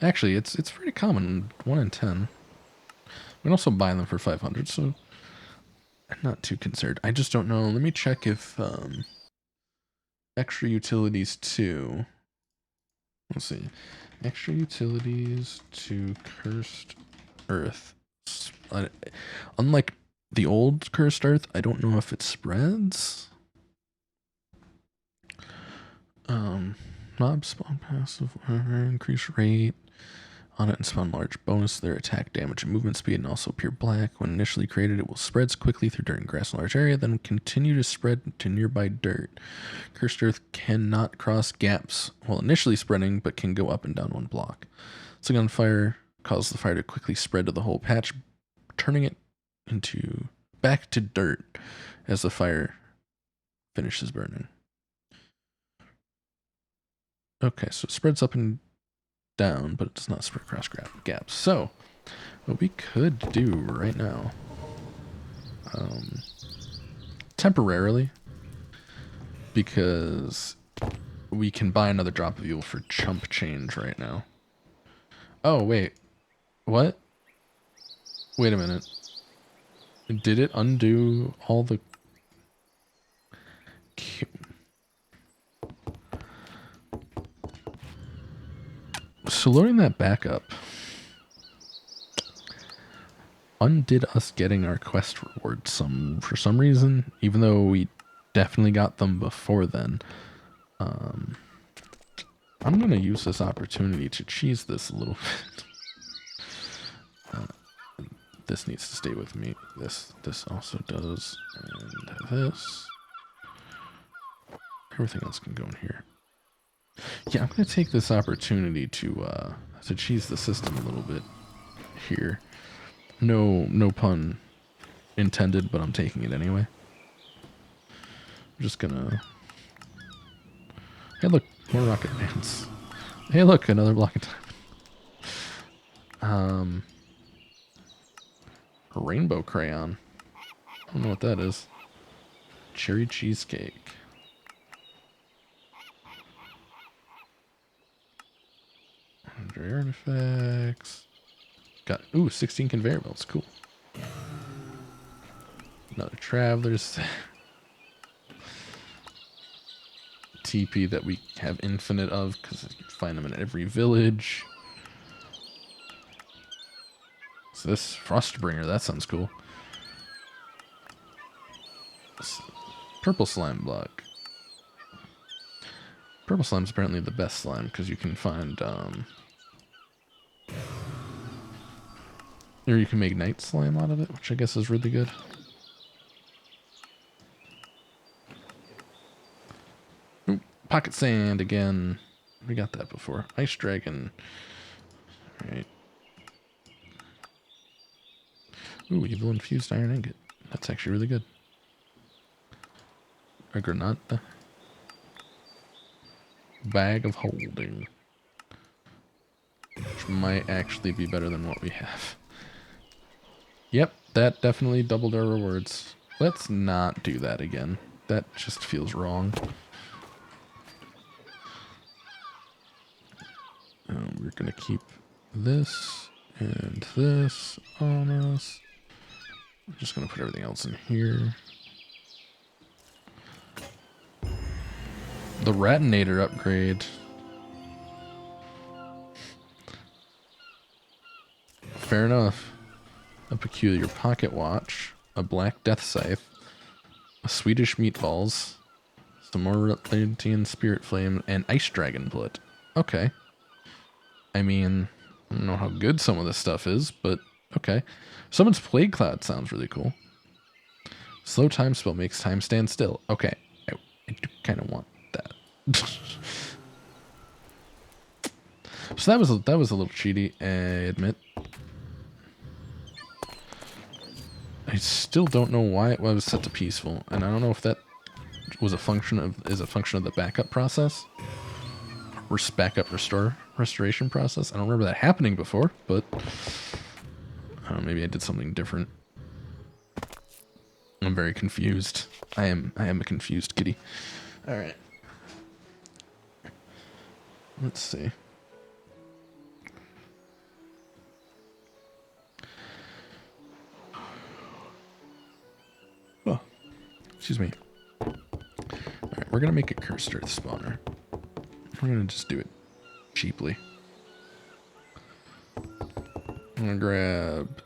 Actually, it's pretty common, 1 in 10. We can also buy them for 500, so I'm not too concerned. I just don't know. Let me check if extra utilities 2. Let's see. Extra utilities to cursed earth. Unlike the old Cursed Earth, I don't know if it spreads. Mob spawn passive, increase rate on it and spawn large bonus to their attack damage and movement speed, and also appear black. When initially created, it will spread quickly through dirt and grass in a large area, then continue to spread to nearby dirt. Cursed Earth cannot cross gaps while initially spreading, but can go up and down one block. Setting on fire causes the fire to quickly spread to the whole patch, turning it into back to dirt as the fire finishes burning. Okay, so it spreads up and down, but it does not spread across gaps. So, what we could do right now, temporarily, because we can buy another drop of fuel for chump change right now. Oh, wait. What? Wait a minute. Did it undo all the... So loading that back up undid us getting our quest rewards for some reason, even though we definitely got them before then. I'm going to use this opportunity to cheese this a little bit. This needs to stay with me. This also does. And this. Everything else can go in here. Yeah, I'm going to take this opportunity to cheese the system a little bit here. No pun intended, but I'm taking it anyway. I'm just gonna... Hey, look, more rocket bands. Hey, look, another block of time. A rainbow crayon. I don't know what that is. Cherry cheesecake. Artifacts. Got, ooh, 16 conveyor belts. Cool. Another traveler's TP that we have infinite of because you can find them in every village. So this Frostbringer, that sounds cool. Purple slime block. Purple slime's apparently the best slime because you can find or you can make night slime out of it, which I guess is really good. Ooh, pocket sand again. We got that before. Ice dragon. Alright. Ooh, evil infused iron ingot. That's actually really good. A granada. Bag of holding. Which might actually be better than what we have. Yep, that definitely doubled our rewards. Let's not do that again. That just feels wrong. We're going to keep this and this on us. I'm just going to put everything else in here. The Ratinator upgrade. Fair enough. A peculiar pocket watch, a black death scythe, a Swedish meatballs, some more Atlantean spirit flame, and ice dragon blood. Okay. I mean, I don't know how good some of this stuff is, but okay. Someone's plague cloud sounds really cool. Slow time spell makes time stand still. Okay, I do kind of want that. So that was a little cheaty, I admit. I still don't know why it was set to peaceful, and I don't know if that was a function of the backup process, or backup restoration process. I don't remember that happening before, but I don't know, maybe I did something different. I'm very confused. I am a confused kitty. All right. Let's see. Oh, excuse me. All right, we're gonna make a cursed earth spawner. We're gonna just do it cheaply. I'm gonna grab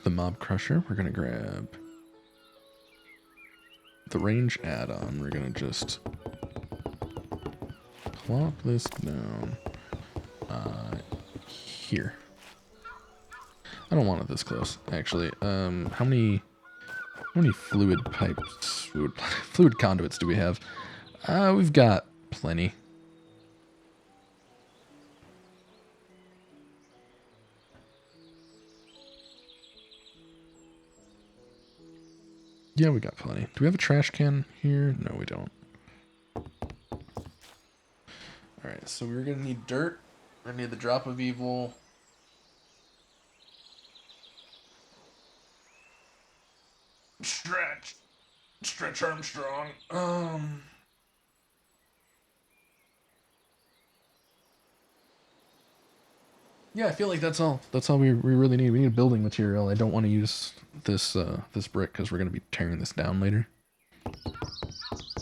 the Mob Crusher. We're going to grab the range add-on. We're going to just plop this down here. I don't want it this close, actually. How many fluid pipes, fluid conduits do we have? We've got plenty. Yeah, we got plenty. Do we have a trash can here? No, we don't. Alright, so we're gonna need dirt. We're gonna need the drop of evil. Stretch Armstrong. Yeah, I feel like that's all. That's all we really need. We need building material. I don't want to use this this brick because we're gonna be tearing this down later.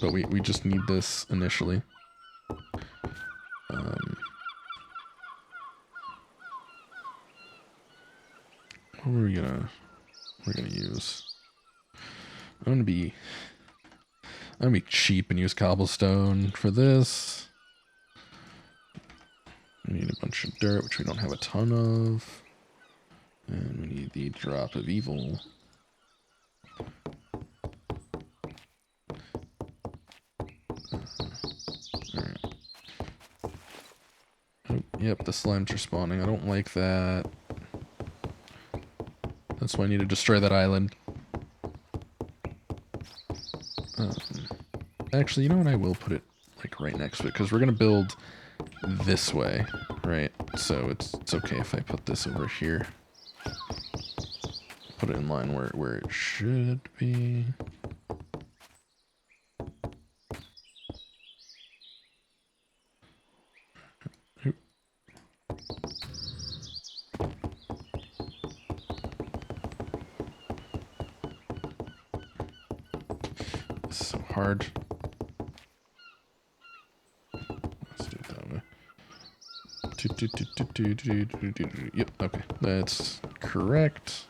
But we just need this initially. What are we're gonna use? I'm gonna be cheap and use cobblestone for this. We need a bunch of dirt, which we don't have a ton of. And we need the drop of evil. Alright. Oh, yep, the slimes are spawning. I don't like that. That's why I need to destroy that island. Actually, you know what? I will put it like right next to it because we're gonna build this way, right? So it's okay if I put this over here. Put it in line where it should be. Oop. This is so hard. Let's do it that way. Yep, okay. That's correct.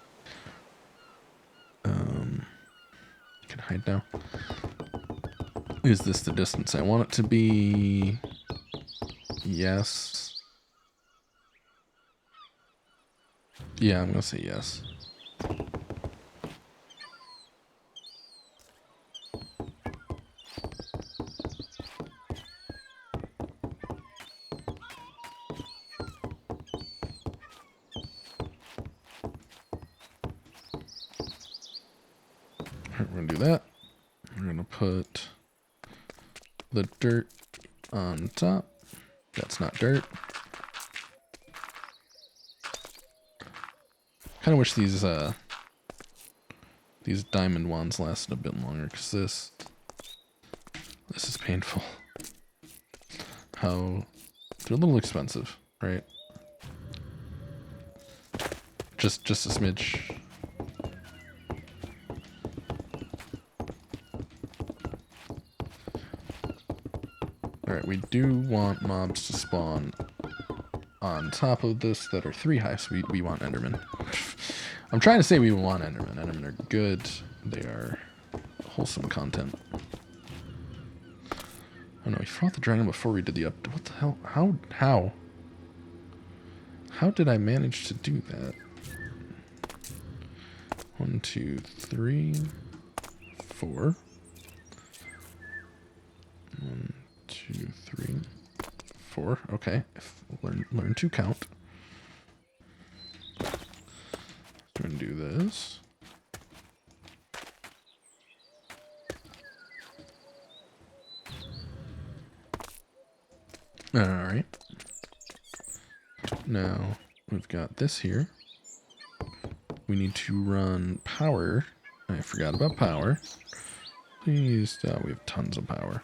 You can hide now. Is this the distance I want it to be? Yes. Yeah, I'm gonna say yes. We're gonna do that. We're gonna put the dirt on top. That's not dirt. Kind of wish these diamond wands lasted a bit longer because this is painful. How they're a little expensive, right? Just a smidge. Alright, we do want mobs to spawn on top of this that are 3 high, so we want Enderman. I'm trying to say we want Enderman. Enderman are good. They are wholesome content. Oh no, we fought the dragon before we did the up. What the hell? How did I manage to do that? 1, 2, 3, 4. 1, 2, 3, 4. Okay, learn to count. We're gonna do this. Alright. Now, we've got this here. We need to run power. I forgot about power. Please, we have tons of power.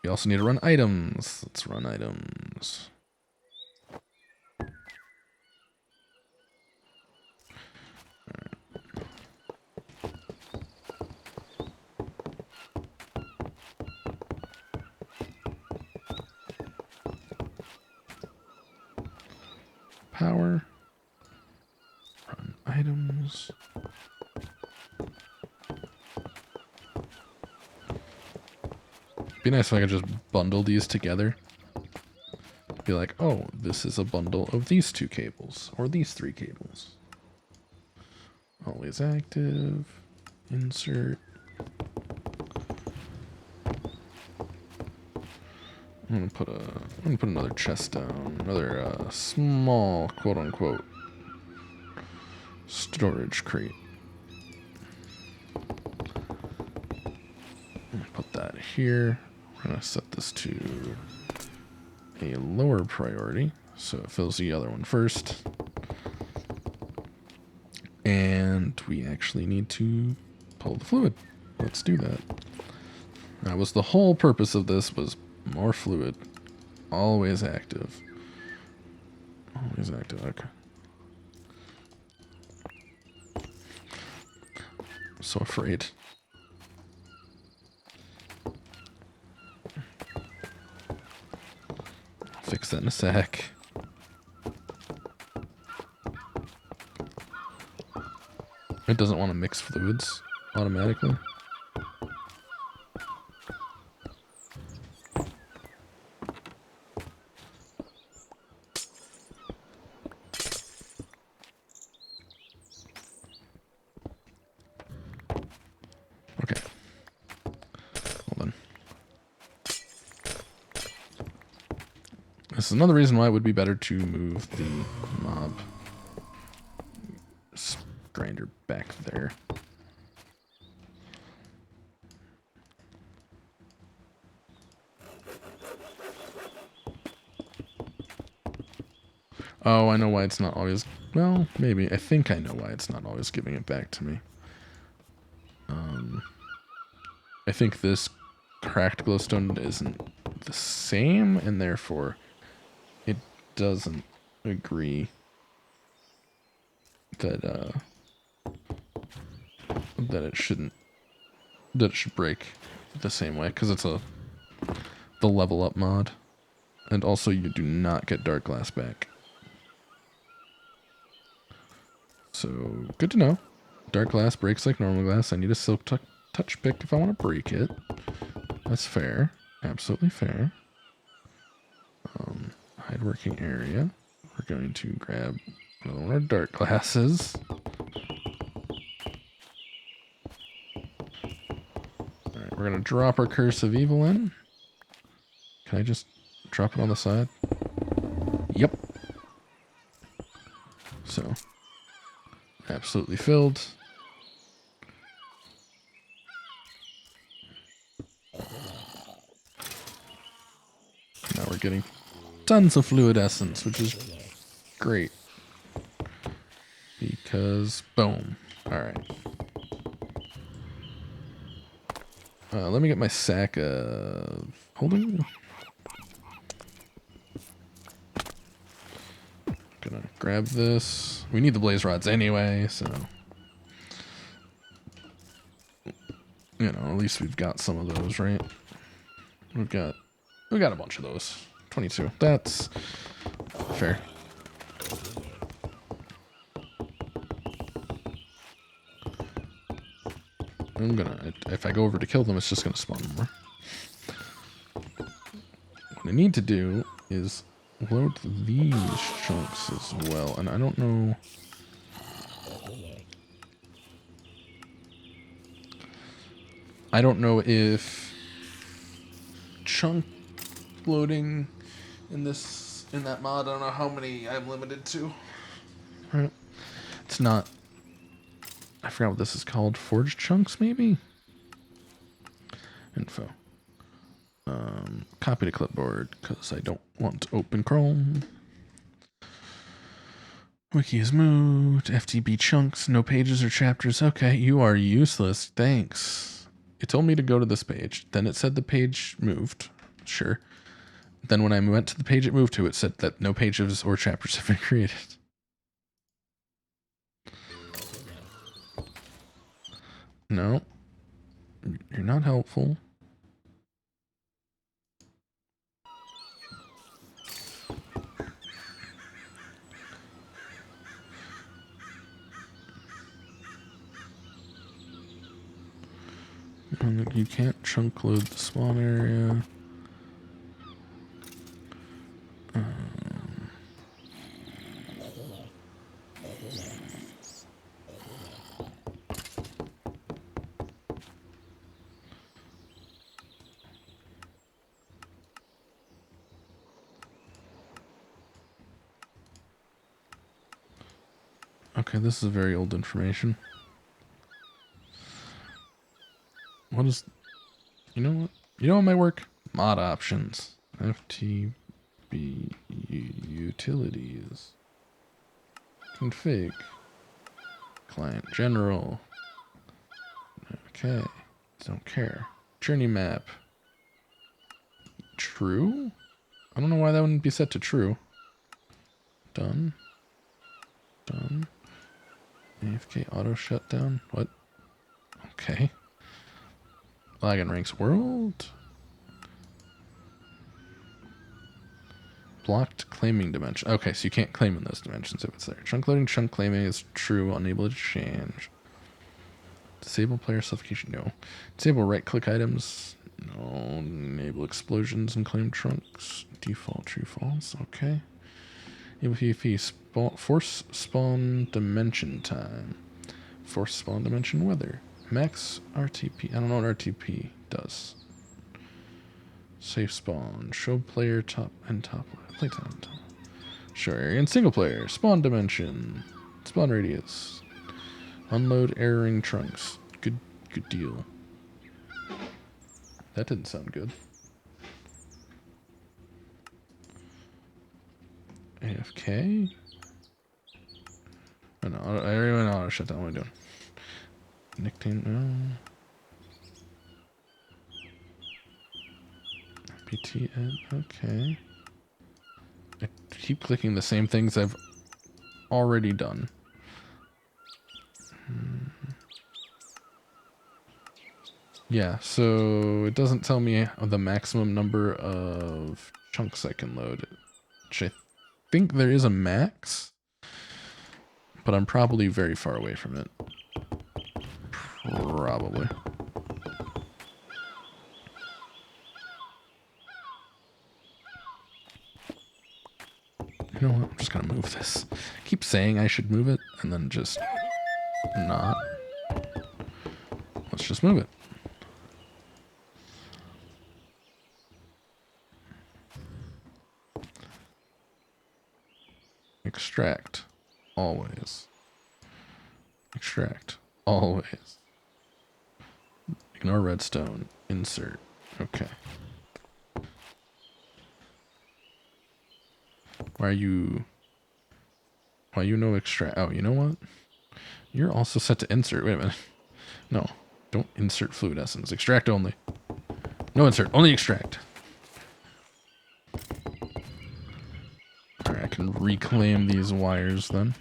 We also need to run items. Let's run items. Power. items. Be nice if I could just bundle these together. Be like, oh, this is a bundle of these 2 cables, or these 3 cables. Always active. Insert. I'm gonna put another chest down, another small quote-unquote storage crate. Put that here. We're gonna set this to a lower priority, so it fills the other one first. And we actually need to pull the fluid. Let's do that. That was the whole purpose of this, was more fluid. Always active. Always active, okay. I'm so afraid. I'll fix that in a sec. It doesn't want to mix fluids automatically. Okay. Hold on. This is another reason why it would be better to move the mob grinder back there. Oh, I know why it's not always... Well, maybe. I think I know why it's not always giving it back to me. I think this cracked glowstone isn't the same, and therefore it doesn't agree that that it should break the same way, because it's the level up mod, and also you do not get dark glass back. So good to know. Dark glass breaks like normal glass. I need a silk touch pick if I want to break it. That's fair. Absolutely fair. Hide working area. We're going to grab another one of our dark glasses. Alright, we're going to drop our Curse of Evil in. Can I just drop it on the side? Yep. So, absolutely filled. Now we're getting tons of fluid essence, which is great. Because, boom. Alright. Let me get my sack of holding. Gonna grab this. We need the blaze rods anyway, so... You know, at least we've got some of those, right? We got a bunch of those. 22. That's fair. I'm gonna, if I go over to kill them, it's just gonna spawn more. What I need to do is load these chunks as well, and I don't know. I don't know if chunk loading in that mod, I don't know how many I'm limited to. Right. It's not, I forgot what this is called. Forged chunks, maybe? Info. Copy to clipboard, because I don't want to open Chrome. Wiki is moved. FTB chunks, no pages or chapters. Okay, you are useless. Thanks. It told me to go to this page. Then it said the page moved. Sure. Then when I went to the page it moved to, it said that no pages or chapters have been created. No. You're not helpful. You can't chunk load the spawn area. Okay, this is very old information. What is... You know what? You know what might work? Mod options. FTB utilities. Config. Client general. Okay. Don't care. Journey map. True? I don't know why that wouldn't be set to true. Done. Done. AFK auto shutdown. What? Okay. Lag and ranks world. Blocked claiming dimension. Okay, so you can't claim in those dimensions if it's there. Chunk loading, chunk claiming is true. Unable to change. Disable player suffocation. No. Disable right click items. No. Enable explosions and claim trunks. Default true false. Okay. Enable PvP. Force spawn dimension time. Force spawn dimension weather. Max RTP. I don't know what RTP does. Safe spawn. Show player top and top. Playtime. Show area and single player. Spawn dimension. Spawn radius. Unload erroring trunks. Good deal. That didn't sound good. AFK. Oh, no, I already went auto shutdown. What am I doing? Nickname. No. PT ed. Okay. I keep clicking the same things I've already done. Yeah, so it doesn't tell me the maximum number of chunks I can load, which I think there is a max, but I'm probably very far away from it. Probably. You know what? I'm just gonna move this. I keep saying I should move it, and then just not. Let's just move it. Extract. Always. Extract. Always. Ignore redstone. Insert. Okay. Why are you no extract? Oh, you know what? You're also set to insert. Wait a minute. No. Don't insert fluid essence. Extract only. No insert. Only extract. Alright, I can reclaim these wires then.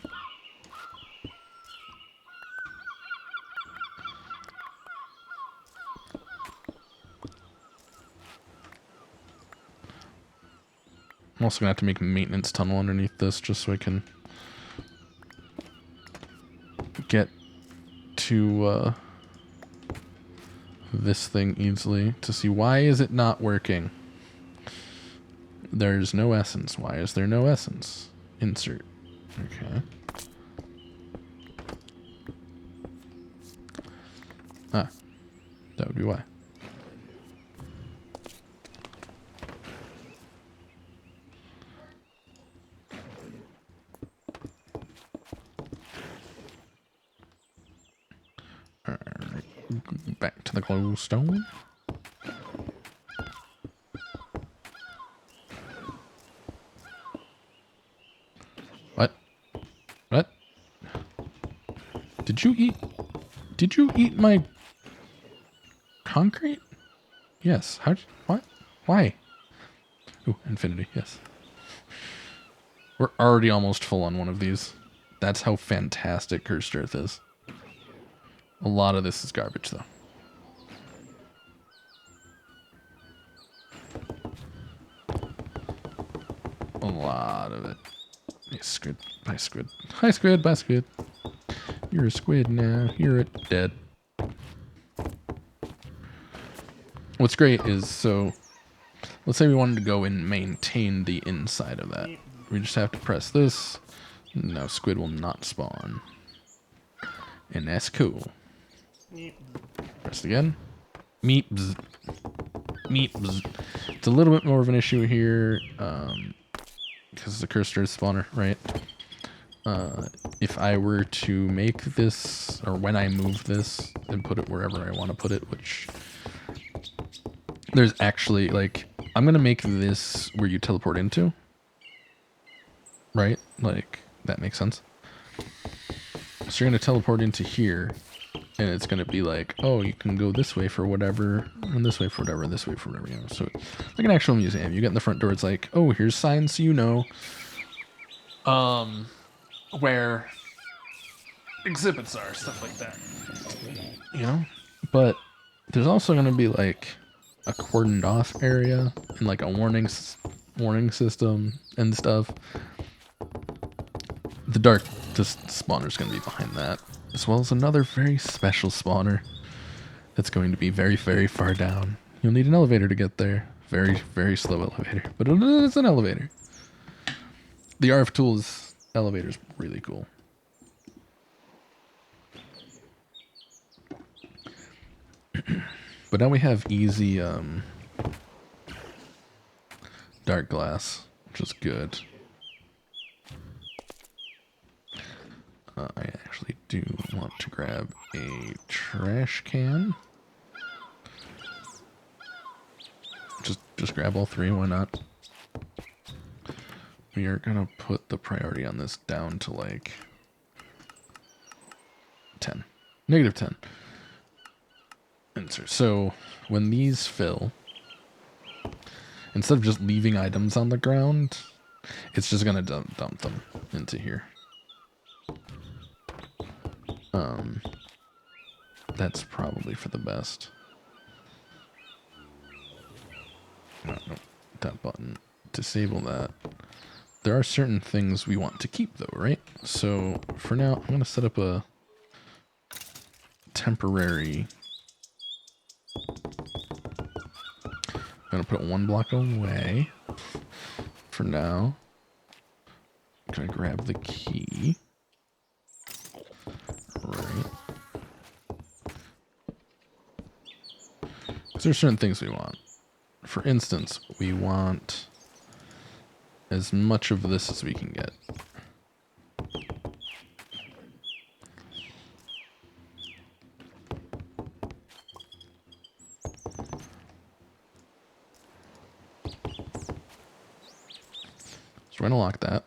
I'm also gonna have to make a maintenance tunnel underneath this just so I can get to this thing easily to see why is it not working. There's no essence. Why is there no essence? Insert. Okay. Ah, that would be why. Back to the glowstone. What? What? Did you eat my concrete? Yes. What? Why? Ooh, infinity, yes. We're already almost full on one of these. That's how fantastic Cursed Earth is. A lot of this is garbage, though. A lot of it. Hey, squid. Bye, squid. Hi, squid. Bye, squid. You're a squid now. You're dead. what's great is, so let's say we wanted to go and maintain the inside of that. We just have to press this. Now squid will not spawn. And that's cool. Press again. Meep. Bzz. Meep. Bzz. It's a little bit more of an issue here because it's a cursor spawner, right? If I were to make this, or when I move this and put it wherever I want to put it, which there's actually, like, I'm going to make this where you teleport into, right? Like, that makes sense. So you're going to teleport into here, and it's going to be like, oh, you can go this way for whatever, and this way for whatever, and this way for whatever, you know. So like an actual museum. You get in the front door, it's like, oh, here's signs so you know where exhibits are, stuff like that. You know? But there's also going to be like a cordoned off area and like a warning system and stuff. The dark spawner is going to be behind that, as well as another very special spawner that's going to be very, very far down. You'll need an elevator to get there. Very, very slow elevator, but it is an elevator. The RF Tools elevator is really cool. But now we have easy dark glass, which is good. I actually do want to grab a trash can. Just grab all three, why not? We are gonna put the priority on this down to like 10. Negative 10. Insert. So when these fill, instead of just leaving items on the ground, it's just gonna dump them into here. That's probably for the best. No, that button. Disable that. There are certain things we want to keep though, right? So for now, I'm going to set up a temporary. I'm going to put it one block away for now. I'm going to grab the key. Right. There are certain things we want. For instance, we want as much of this as we can get. So we're going to lock that.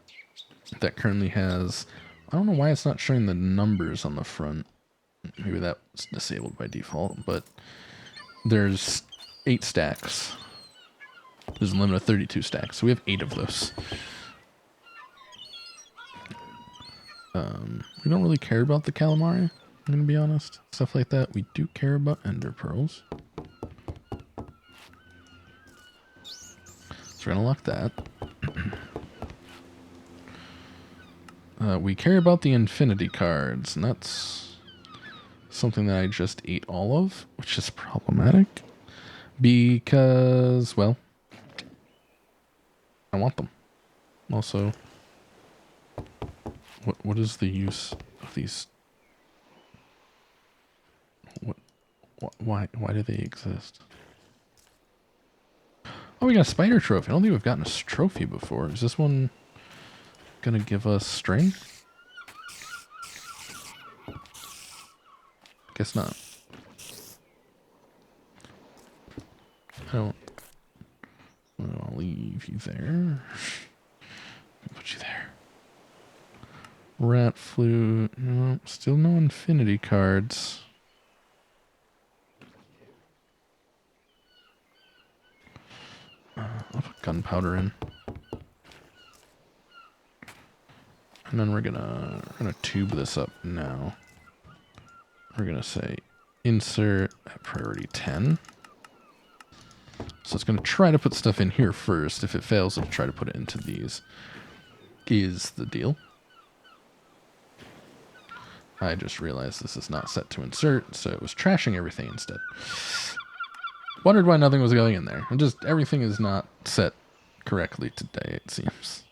That currently has, I don't know why it's not showing the numbers on the front. Maybe that's disabled by default, but there's 8 stacks. There's a limit of 32 stacks, so we have 8 of those. We don't really care about the calamari, I'm gonna be honest. Stuff like that. We do care about ender pearls. So we're gonna lock that. We care about the infinity cards, and that's something that I just ate all of, which is problematic. Because, well, I want them. Also, what is the use of these? Why do they exist? Oh, we got a spider trophy. I don't think we've gotten a trophy before. Is this one gonna give us strength? Guess not. I'll leave you there. Put you there. Rat flute. No, still no infinity cards. I'll put gunpowder in. And then we're gonna tube this up now. We're gonna say insert at priority 10. So it's gonna try to put stuff in here first. If it fails, it'll try to put it into these. Is the deal. I just realized this is not set to insert, so it was trashing everything instead. Wondered why nothing was going in there. And just everything is not set correctly today, it seems.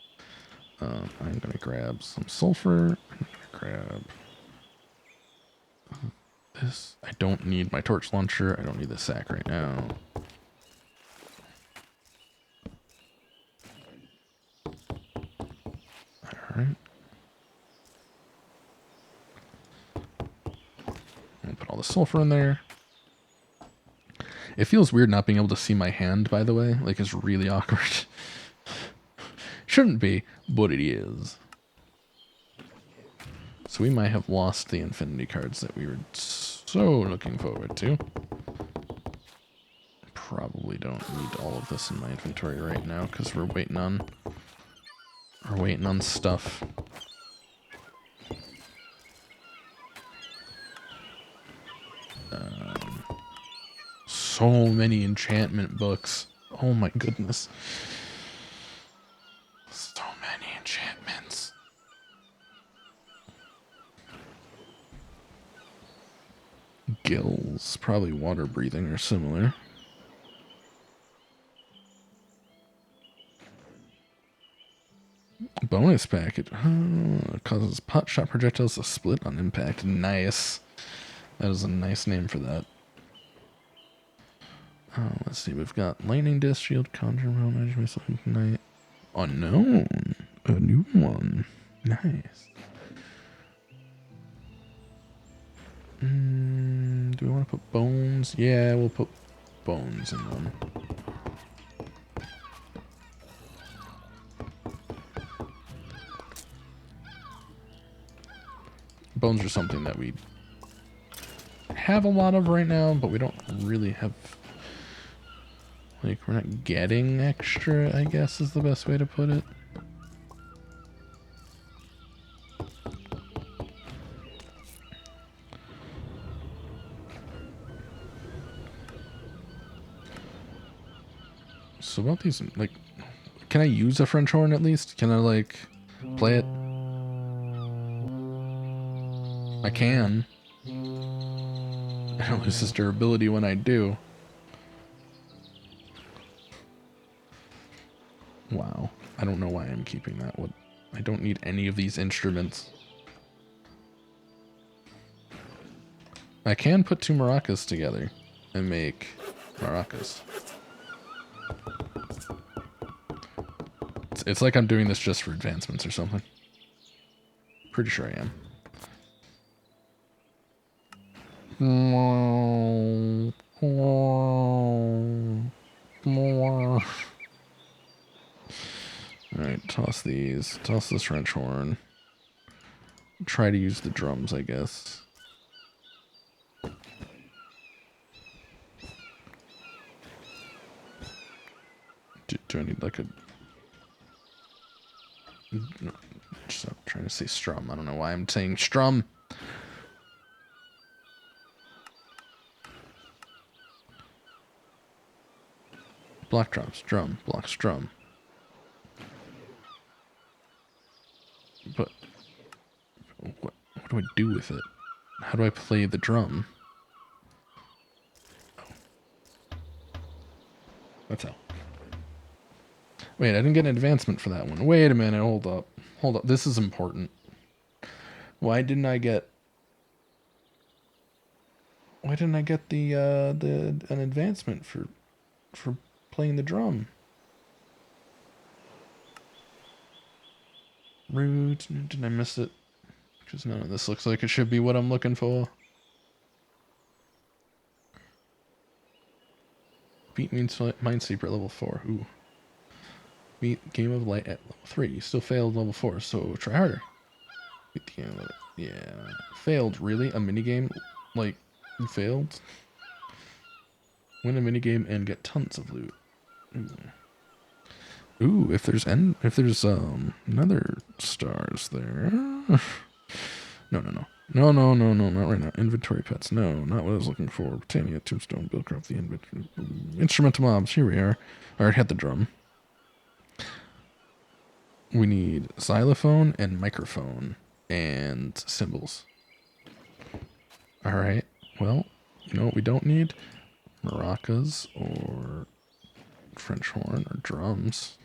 I'm gonna grab some sulfur. I'm gonna grab this. I don't need my torch launcher. I don't need the sack right now. Alright. And put all the sulfur in there. It feels weird not being able to see my hand, by the way. Like, it's really awkward. Shouldn't be, but it is. So we might have lost the infinity cards that we were so looking forward to. Probably don't need all of this in my inventory right now because we're waiting on stuff. So many enchantment books. Oh my goodness. So many enchantments. Gills, probably water breathing or similar. Bonus package. Causes pot shot projectiles to split on impact. Nice. That is a nice name for that. Let's see. We've got lightning disc, shield, conjure, magic missile, ignite. Unknown. A new one. Nice. Do we want to put bones? Yeah, we'll put bones in one. Bones are something that we have a lot of right now, but we don't really have... Like, we're not getting extra, I guess is the best way to put it. So about these, like, can I use a French horn at least? Can I, like, play it? I can. I don't lose this durability when I do. Wow. I don't know why I'm keeping that. I don't need any of these instruments. I can put two maracas together and make maracas. It's like I'm doing this just for advancements or something. Pretty sure I am. Alright, toss these. Toss this wrench horn. Try to use the drums, I guess. Do I need like a... No, just I'm trying to say strum. I don't know why I'm saying strum. Block drops, drum, blocks, drum. But what do I do with it? How do I play the drum? Oh. That's how. Wait, I didn't get an advancement for that one. Wait a minute, hold up. Hold up, this is important. Why didn't I get the an advancement for playing the drum? Rude. Did I miss it? Because none of this looks like it should be what I'm looking for. Beat means Minesweeper at level 4. Ooh. Beat Game of Light at level 3. You still failed level 4, so try harder. Beat the game of Light. Yeah. Failed, really? A minigame? Like, you failed? Win a minigame and get tons of loot. Ooh, if there's nether stars there. No, not right now. Inventory pets. No, not what I was looking for. Britannia, tombstone, buildcraft, the inventory. Instrumental mobs. Here we are. I already had the drum. We need xylophone and microphone and cymbals. Alright. Well, you know what we don't need? maracas or French horn or drums.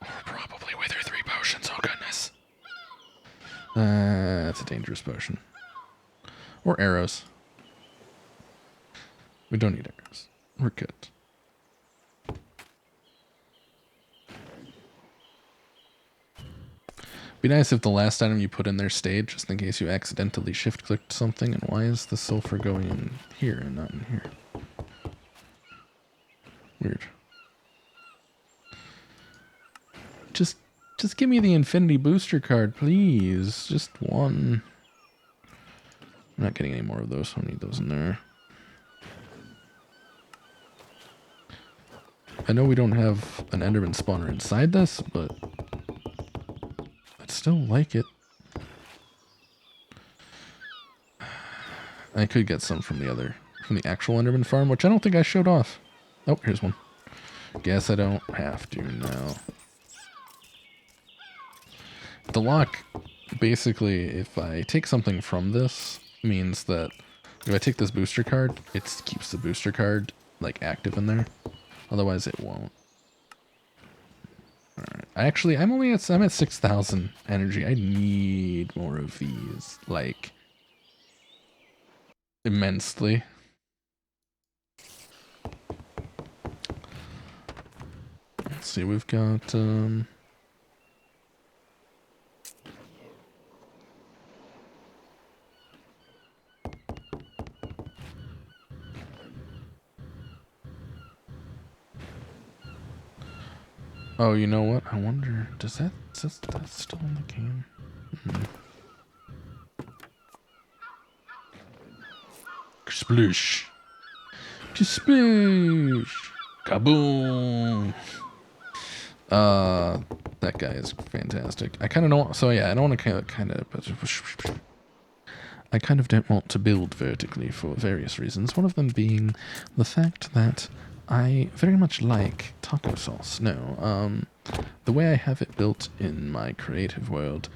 Probably wither 3 potions, oh goodness. That's a dangerous potion. Or arrows. We don't need arrows. We're good. Be nice if the last item you put in there stayed, just in case you accidentally shift-clicked something. And why is the sulfur going in here and not in here? Weird. Just give me the infinity booster card, please. Just one. I'm not getting any more of those, so I need those in there. I know we don't have an Enderman spawner inside this, but I'd still like it. I could get some from the actual Enderman farm, which I don't think I showed off. Oh, here's one. Guess I don't have to now. The lock, basically, if I take something from this, means that if I take this booster card, it keeps the booster card, like, active in there. Otherwise, it won't. Alright. Actually, I'm at 6,000 energy. I need more of these, like, immensely. Let's see, we've got, oh, you know what? I wonder, is that still in the game? Sploosh. Just sploosh. Kaboom. That guy is fantastic. I kind of don't, so yeah, I don't want to I kind of don't want to build vertically for various reasons. One of them being the fact that I very much like taco sauce. No, the way I have it built in my creative world,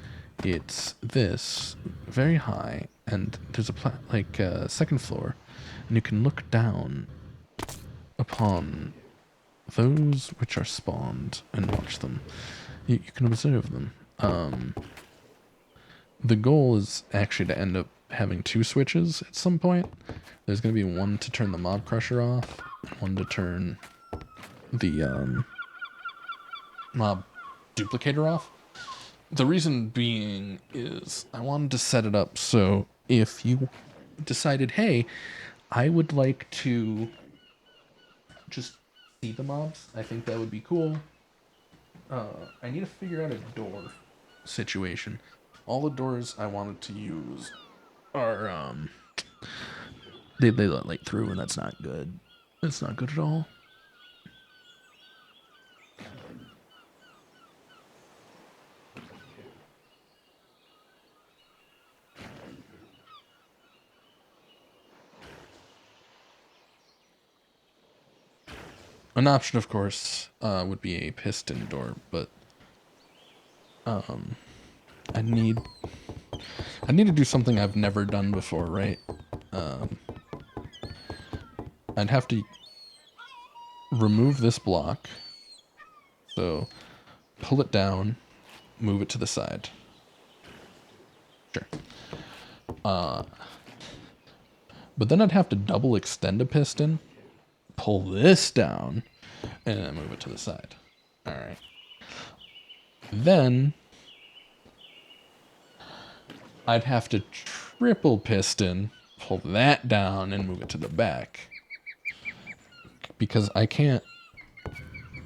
it's this very high, and there's a second floor, and you can look down upon those which are spawned and watch them. You can observe them. The goal is actually to end up having 2 switches at some point. There's going to be one to turn the mob crusher off, one to turn the mob duplicator off. The reason being is I wanted to set it up so if you decided, hey, I would like to just see the mobs, I think that would be cool. I need to figure out a door situation. All the doors I wanted to use are, they let light through, and that's not good. That's not good at all. An option, of course, would be a piston door, but I need to do something I've never done before, right? I'd have to remove this block, so pull it down, move it to the side. Sure. But then I'd have to double extend a piston, pull this down, and then move it to the side. All right. Then I'd have to triple piston, pull that down, and move it to the back. Because I can't...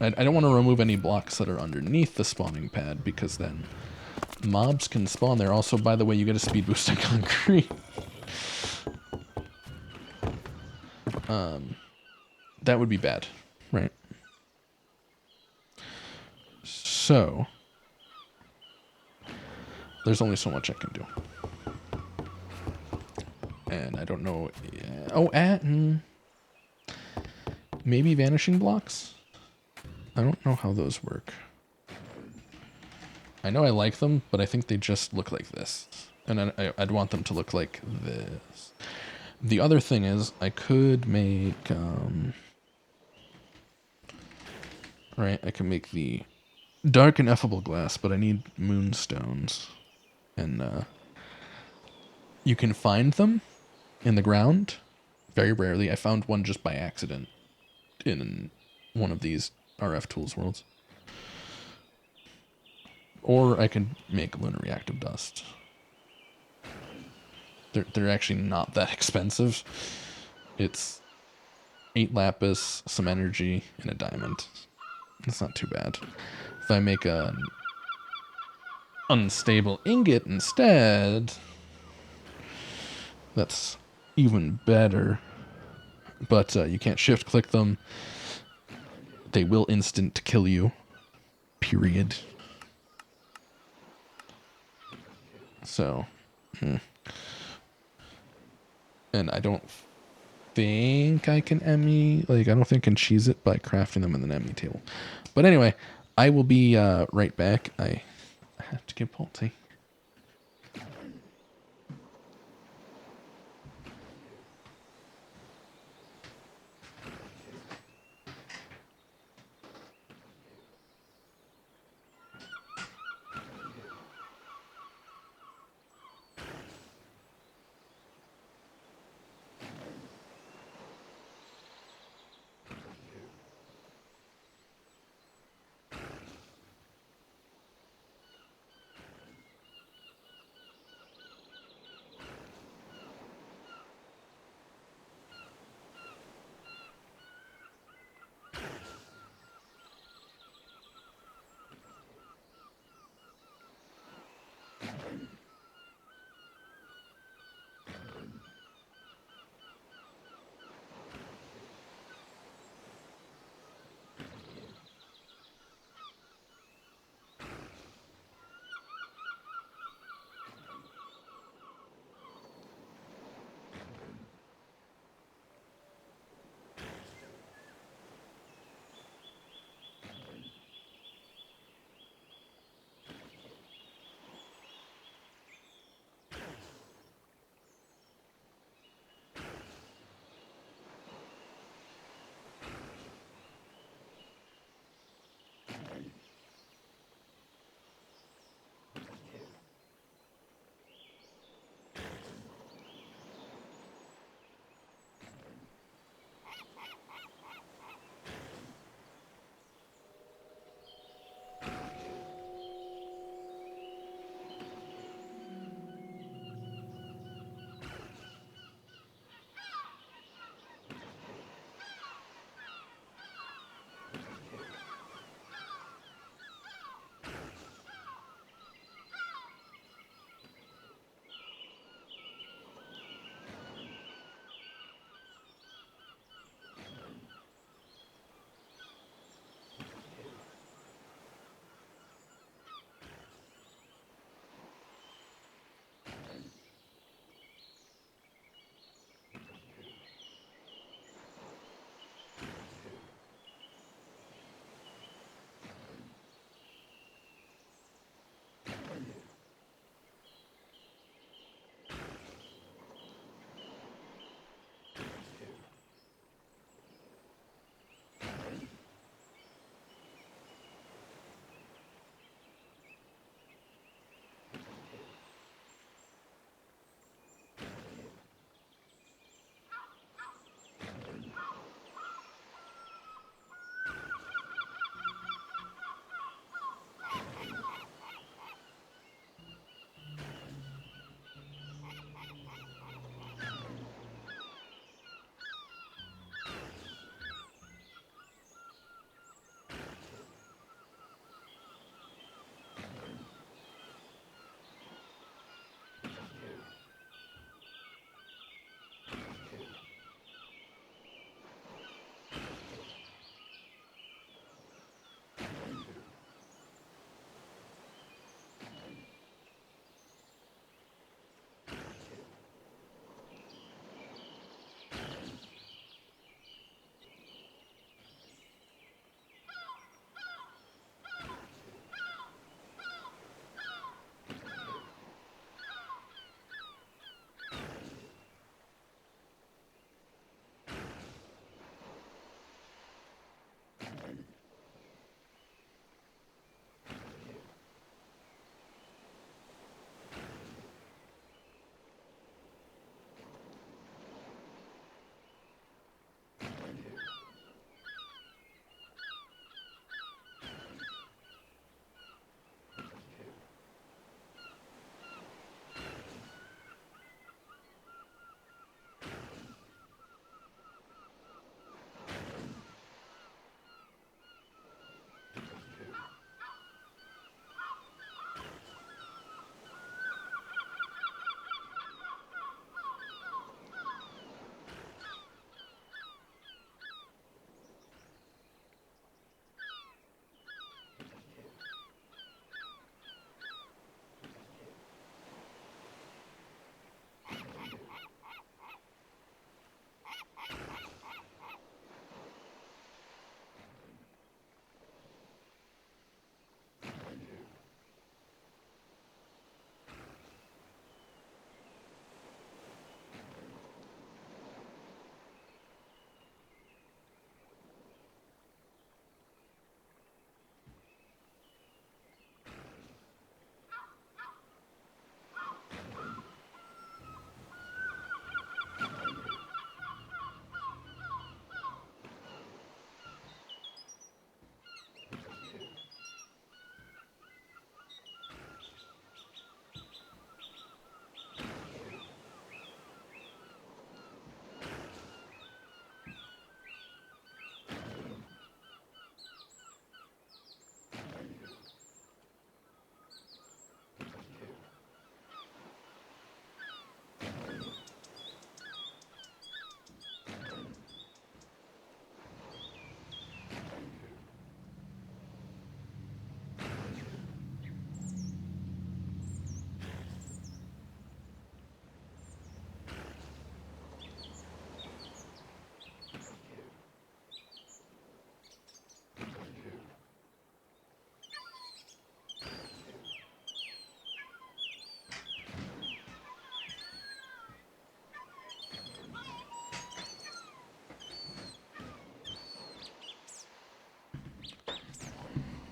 I don't want to remove any blocks that are underneath the spawning pad, because then mobs can spawn there. Also, by the way, you get a speed boost on concrete. That would be bad, right? So there's only so much I can do. And I don't know... Oh, maybe vanishing blocks? I don't know how those work. I know I like them, but I think they just look like this. And I'd want them to look like this. The other thing is, I could make, right, I can make the dark ineffable glass, but I need moonstones. And you can find them in the ground. Very rarely. I found one just by accident in one of these RF Tools worlds. Or I could make lunar reactive dust. They're actually not that expensive. It's 8 lapis, some energy, and a diamond. It's not too bad. If I make an unstable ingot instead, that's even better. But you can't shift click them. They will instant kill you. Period. So, and I don't think I can Emmy, like, I don't think I can cheese it by crafting them in the Emmy table. But anyway, I will be right back. I have to get Polty.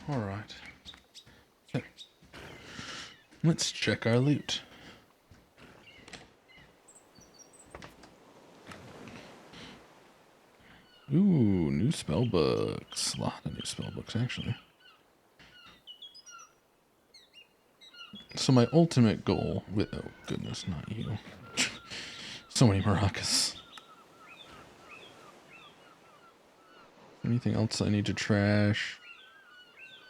Alright. So, let's check our loot. Ooh, new spell books. A lot of new spell books, actually. So my ultimate goal with... Oh, goodness, not you. So many maracas. Anything else I need to trash?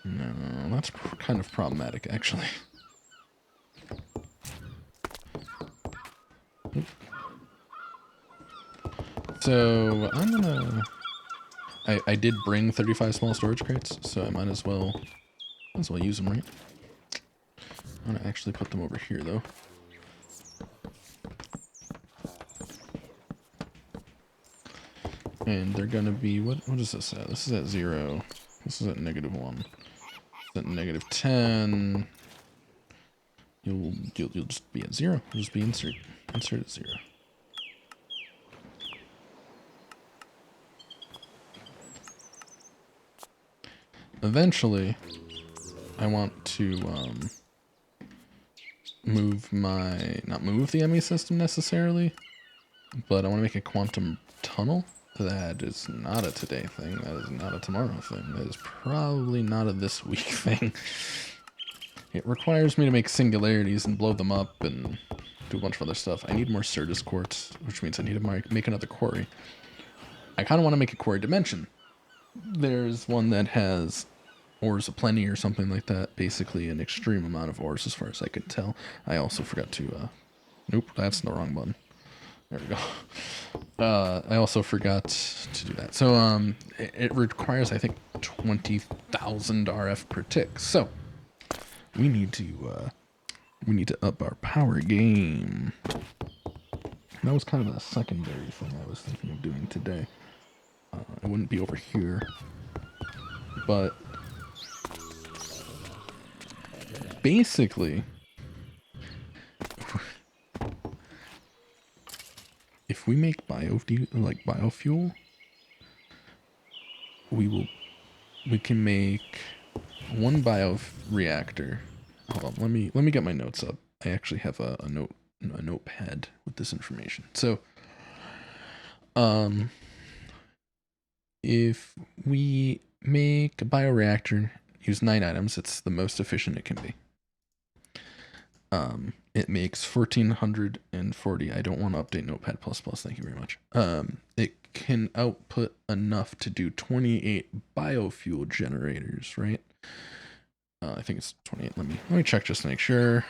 No, that's kind of problematic, actually. Oop. So, I'm gonna... I did bring 35 small storage crates, so I might as well use them, right? I'm gonna actually put them over here, though. And they're gonna be... What is this at? This is at 0. This is at -1. It's at -10. You'll just be at 0. You'll just be insert at 0. Eventually, I want to not move the ME system necessarily, but I want to make a quantum tunnel. That is not a today thing. That is not a tomorrow thing. That is probably not a this week thing. It requires me to make singularities and blow them up and do a bunch of other stuff. I need more Certus quartz, which means I need to make another quarry. I kind of want to make a quarry dimension. There's one that has ores aplenty or something like that. Basically an extreme amount of ores as far as I could tell. I also forgot to... Nope, that's the wrong button. There we go. I also forgot to do that. So it requires, I think, 20,000 RF per tick. So we need to up our power game. That was kind of a secondary thing I was thinking of doing today. It wouldn't be over here, but basically, if we make biofuel, we can make one bioreactor. Hold on, let me get my notes up. I actually have a notepad with this information. So, if we make a bioreactor, use 9 items, it's the most efficient it can be. It makes 1440. I don't want to update Notepad++. Thank you very much. It can output enough to do 28 biofuel generators, right? I think it's 28. Let me check just to make sure.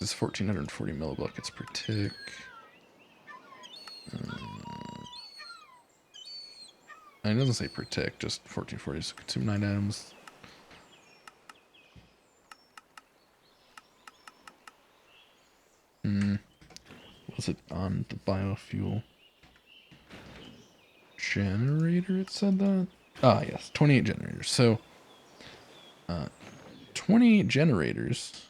This is 1440 millibuckets per tick. And it doesn't say per tick, just 1440. So consume 9 items. Was it on the biofuel generator? It said that. Ah, yes, 28 generators. So, 28 generators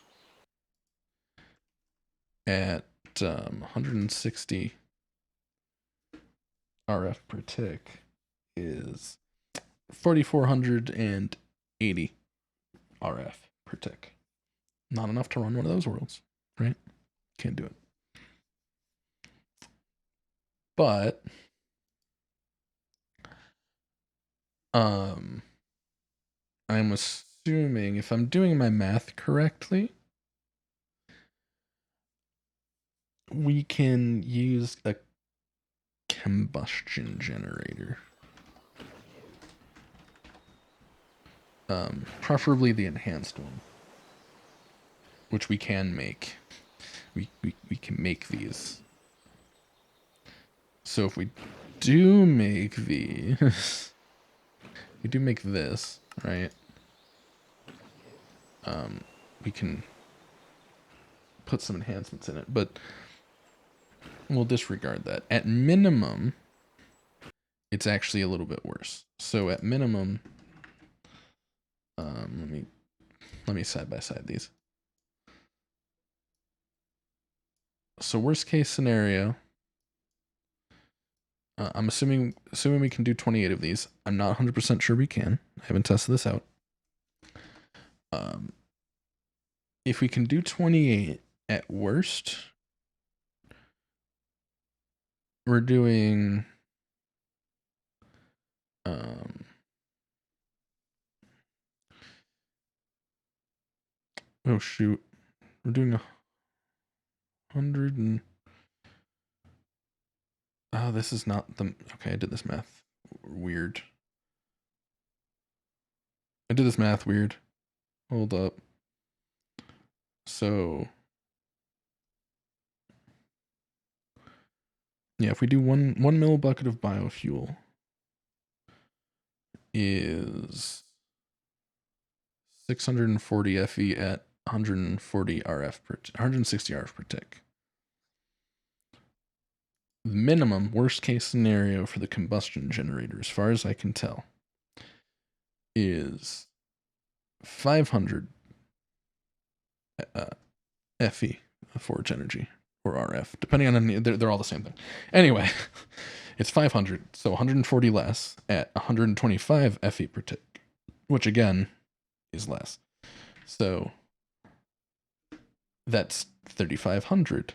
at 160 RF per tick is 4,480 RF per tick. Not enough to run one of those worlds, right? Can't do it. But I'm assuming, if I'm doing my math correctly, we can use a combustion generator. Preferably the enhanced one, which we can make. We can make these. So if we do make these, we do make this, right? We can put some enhancements in it, but we'll disregard that. At minimum, it's actually a little bit worse. So at minimum, let me side by side these. So worst case scenario, I'm assuming we can do 28 of these. I'm not 100% sure we can. I haven't tested this out. If we can do 28 at worst, we're doing oh shoot, we're doing 100 and oh, this is not the okay. I did this math weird. Hold up. So yeah, if we do one millibucket of biofuel is 640 FE at 140 RF per 160 RF per tick. The minimum worst case scenario for the combustion generator, as far as I can tell, is 500 FE forge energy or RF, depending on they're all the same thing. Anyway, it's 500, so 140 less at 125 FE per tick, which again is less. So that's 3,500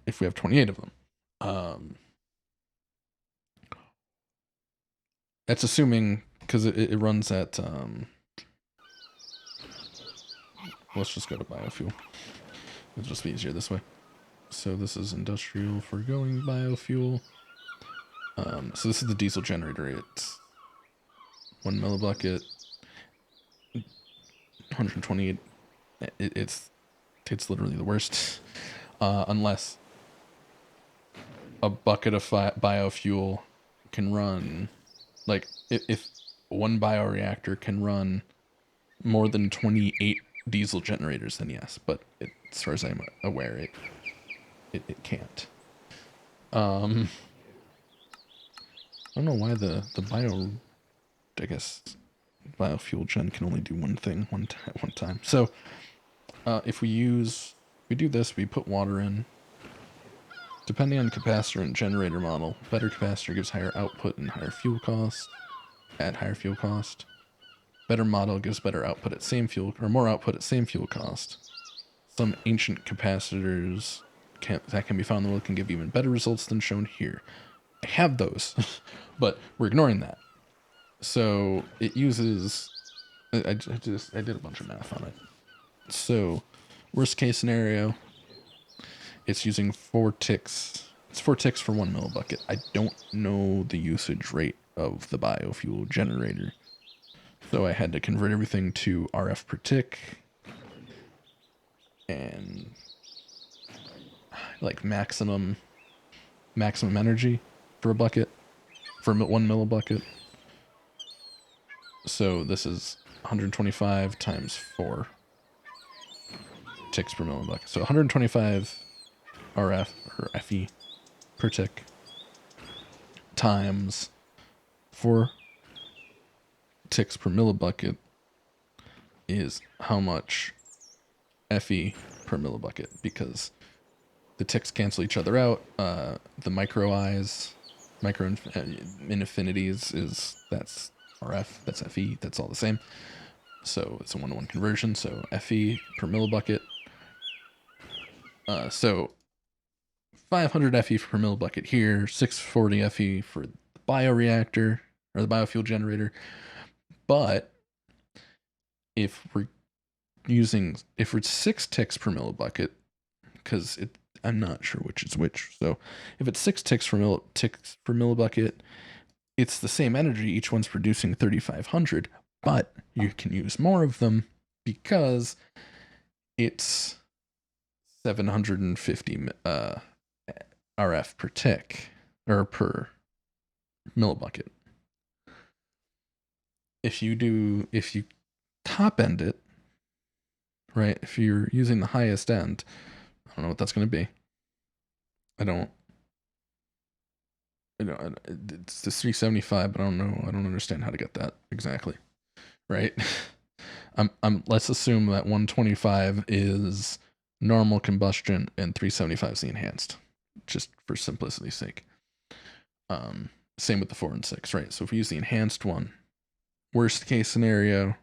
if we have 28 of them. That's assuming, because it runs at let's just go to biofuel. It'll just be easier this way. So this is industrial foregoing biofuel. So this is the diesel generator. It's 1 millibucket, 128. It's literally the worst, unless a bucket of biofuel can run, like if one bioreactor can run more than 28 diesel generators, then yes. But as far as I'm aware, it can't. I don't know why the I guess biofuel gen can only do one thing one time. So if we do this, we put water in. Depending on capacitor and generator model, better capacitor gives higher output and higher fuel cost at higher fuel cost. Better model gives better output at same fuel, or more output at same fuel cost. Some ancient capacitors that can be found in the world can give even better results than shown here. I have those, but we're ignoring that. So it uses, I did a bunch of math on it. So worst case scenario, it's using 4 ticks. It's 4 ticks for 1 millibucket. I don't know the usage rate of the biofuel generator, so I had to convert everything to RF per tick and like maximum energy for a bucket for 1 millibucket. So this is 125 times 4 ticks per millibucket. So 125 RF or FE per tick times 4 ticks per millibucket is how much FE per millibucket, because the ticks cancel each other out. The micro infinities that's RF, that's FE, that's all the same. So it's a 1-to-1 conversion. So FE per millibucket. So 500 FE per millibucket here, 640 FE for the bioreactor or the biofuel generator. But if we're 6 ticks per millibucket, because I'm not sure which is which. So if it's 6 ticks per millibucket, it's the same energy. Each one's producing 3,500, but you can use more of them because it's 750 RF per tick or per millibucket. If you top end it, right? If you're using the highest end, I don't know what that's going to be. It's the 375, but I don't know. I don't understand how to get that exactly, right? Let's assume that 125 is normal combustion and 375 is the enhanced. just for simplicity's sake. Same with the 4 and 6, right? So if we use the enhanced one, worst case scenario,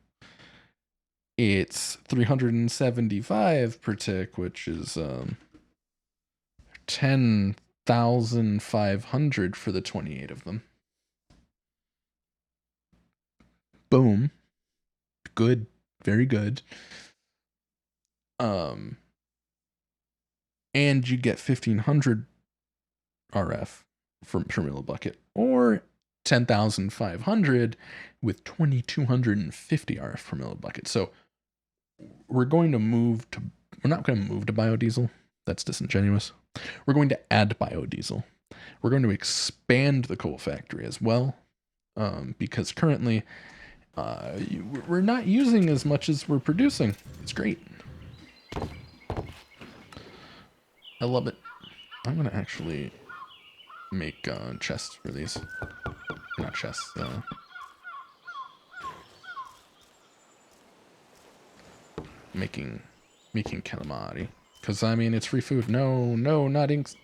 it's 375 per tick, which is 10,500 for the 28 of them. Boom. Good. Very good. And you get 1,500 RF per millibucket, or 10,500 with 2,250 RF per millibucket. So we're not going to move to biodiesel. That's disingenuous. We're going to add biodiesel. We're going to expand the coal factory as well, because currently we're not using as much as we're producing. It's great. I love it. I'm going to actually make chests for these. Not chests. Making calamari. Because, I mean, it's free food. No, not inks.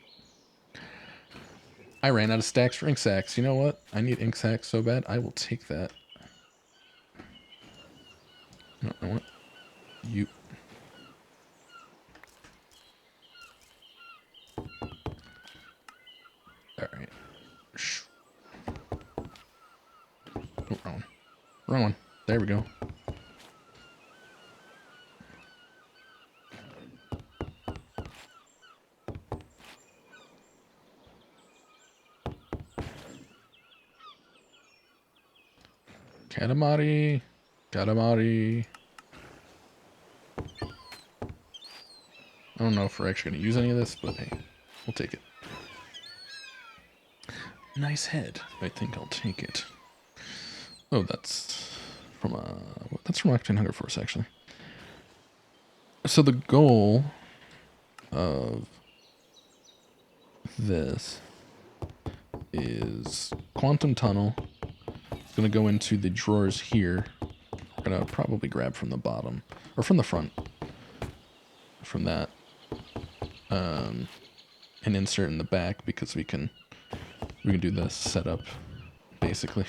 I ran out of stacks for ink sacks. You know what? I need ink sacks so bad. I will take that. No, I want you. Alright. Oh, wrong one. Wrong one. There we go. Katamari. Katamari. I don't know if we're actually going to use any of this, but hey, we'll take it. Nice head. I think I'll take it. Oh, that's from Octane Hunger Force, actually. So the goal of this is Quantum Tunnel. It's going to go into the drawers here. We're going to probably grab from the bottom, or from the front. From that. And insert in the back, because we can do this setup basically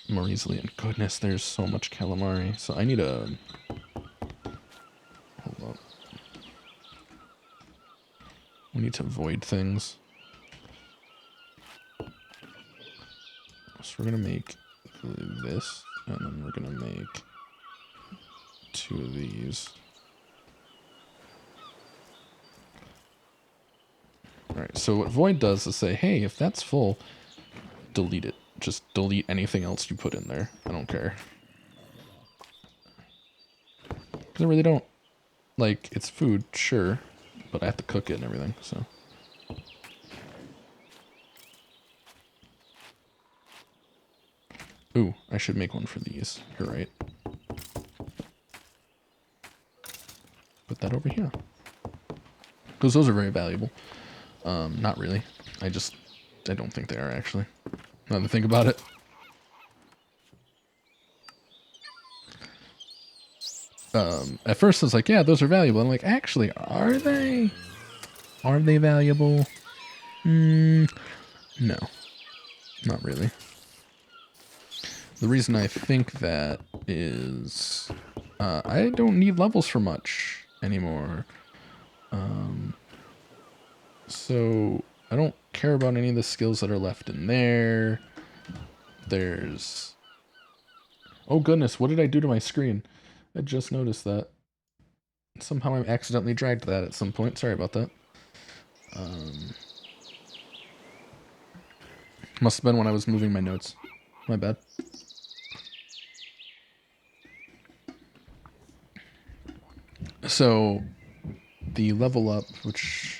more easily. And goodness, there's so much calamari. So I need a hold on. We need to void things. So we're gonna make this, and then we're gonna make 2 of these. Alright, so what void does is say, hey, if that's full, delete it. Just delete anything else you put in there. I don't care. Because I really don't, like, it's food, sure, but I have to cook it and everything, so. Ooh, I should make one for these. You're right. Put that over here. Because those are very valuable. Not really. I don't think they are, actually. Now to think about it. At first I was like, yeah, those are valuable. I'm like, actually, are they? Are they valuable? No. Not really. The reason I think that is I don't need levels for much anymore. So I don't care about any of the skills that are left in there. There's... Oh goodness, what did I do to my screen? I just noticed that. Somehow I accidentally dragged that at some point. Sorry about that. Must have been when I was moving my notes. My bad. So, the level up, which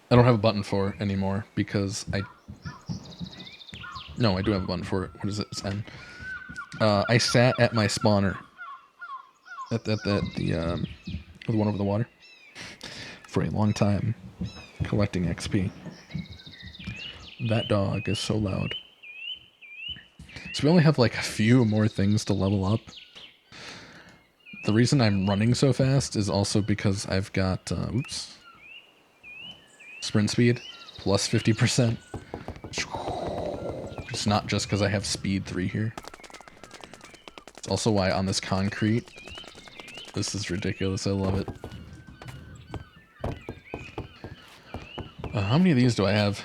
I don't have a button for anymore because No, I do have a button for it. What is it? It's N. I sat at my spawner at the one over the water for a long time, collecting XP. That dog is so loud. So we only have like a few more things to level up. The reason I'm running so fast is also because I've got, oops, sprint speed plus 50%. It's not just because I have speed 3 here. It's also why on this concrete, this is ridiculous. I love it. How many of these do I have?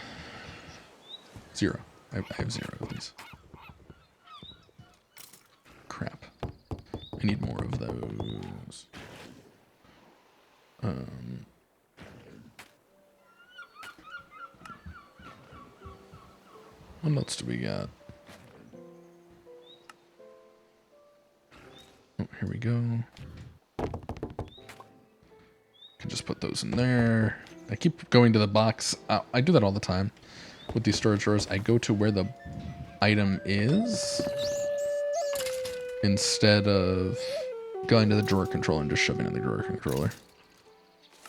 0. I have 0 of these. Crap. I need more of those. What else do we got? Oh, here we go. Can just put those in there. I keep going to the box. I do that all the time with these storage drawers. I go to where the item is instead of going to the drawer controller and just shoving in the drawer controller.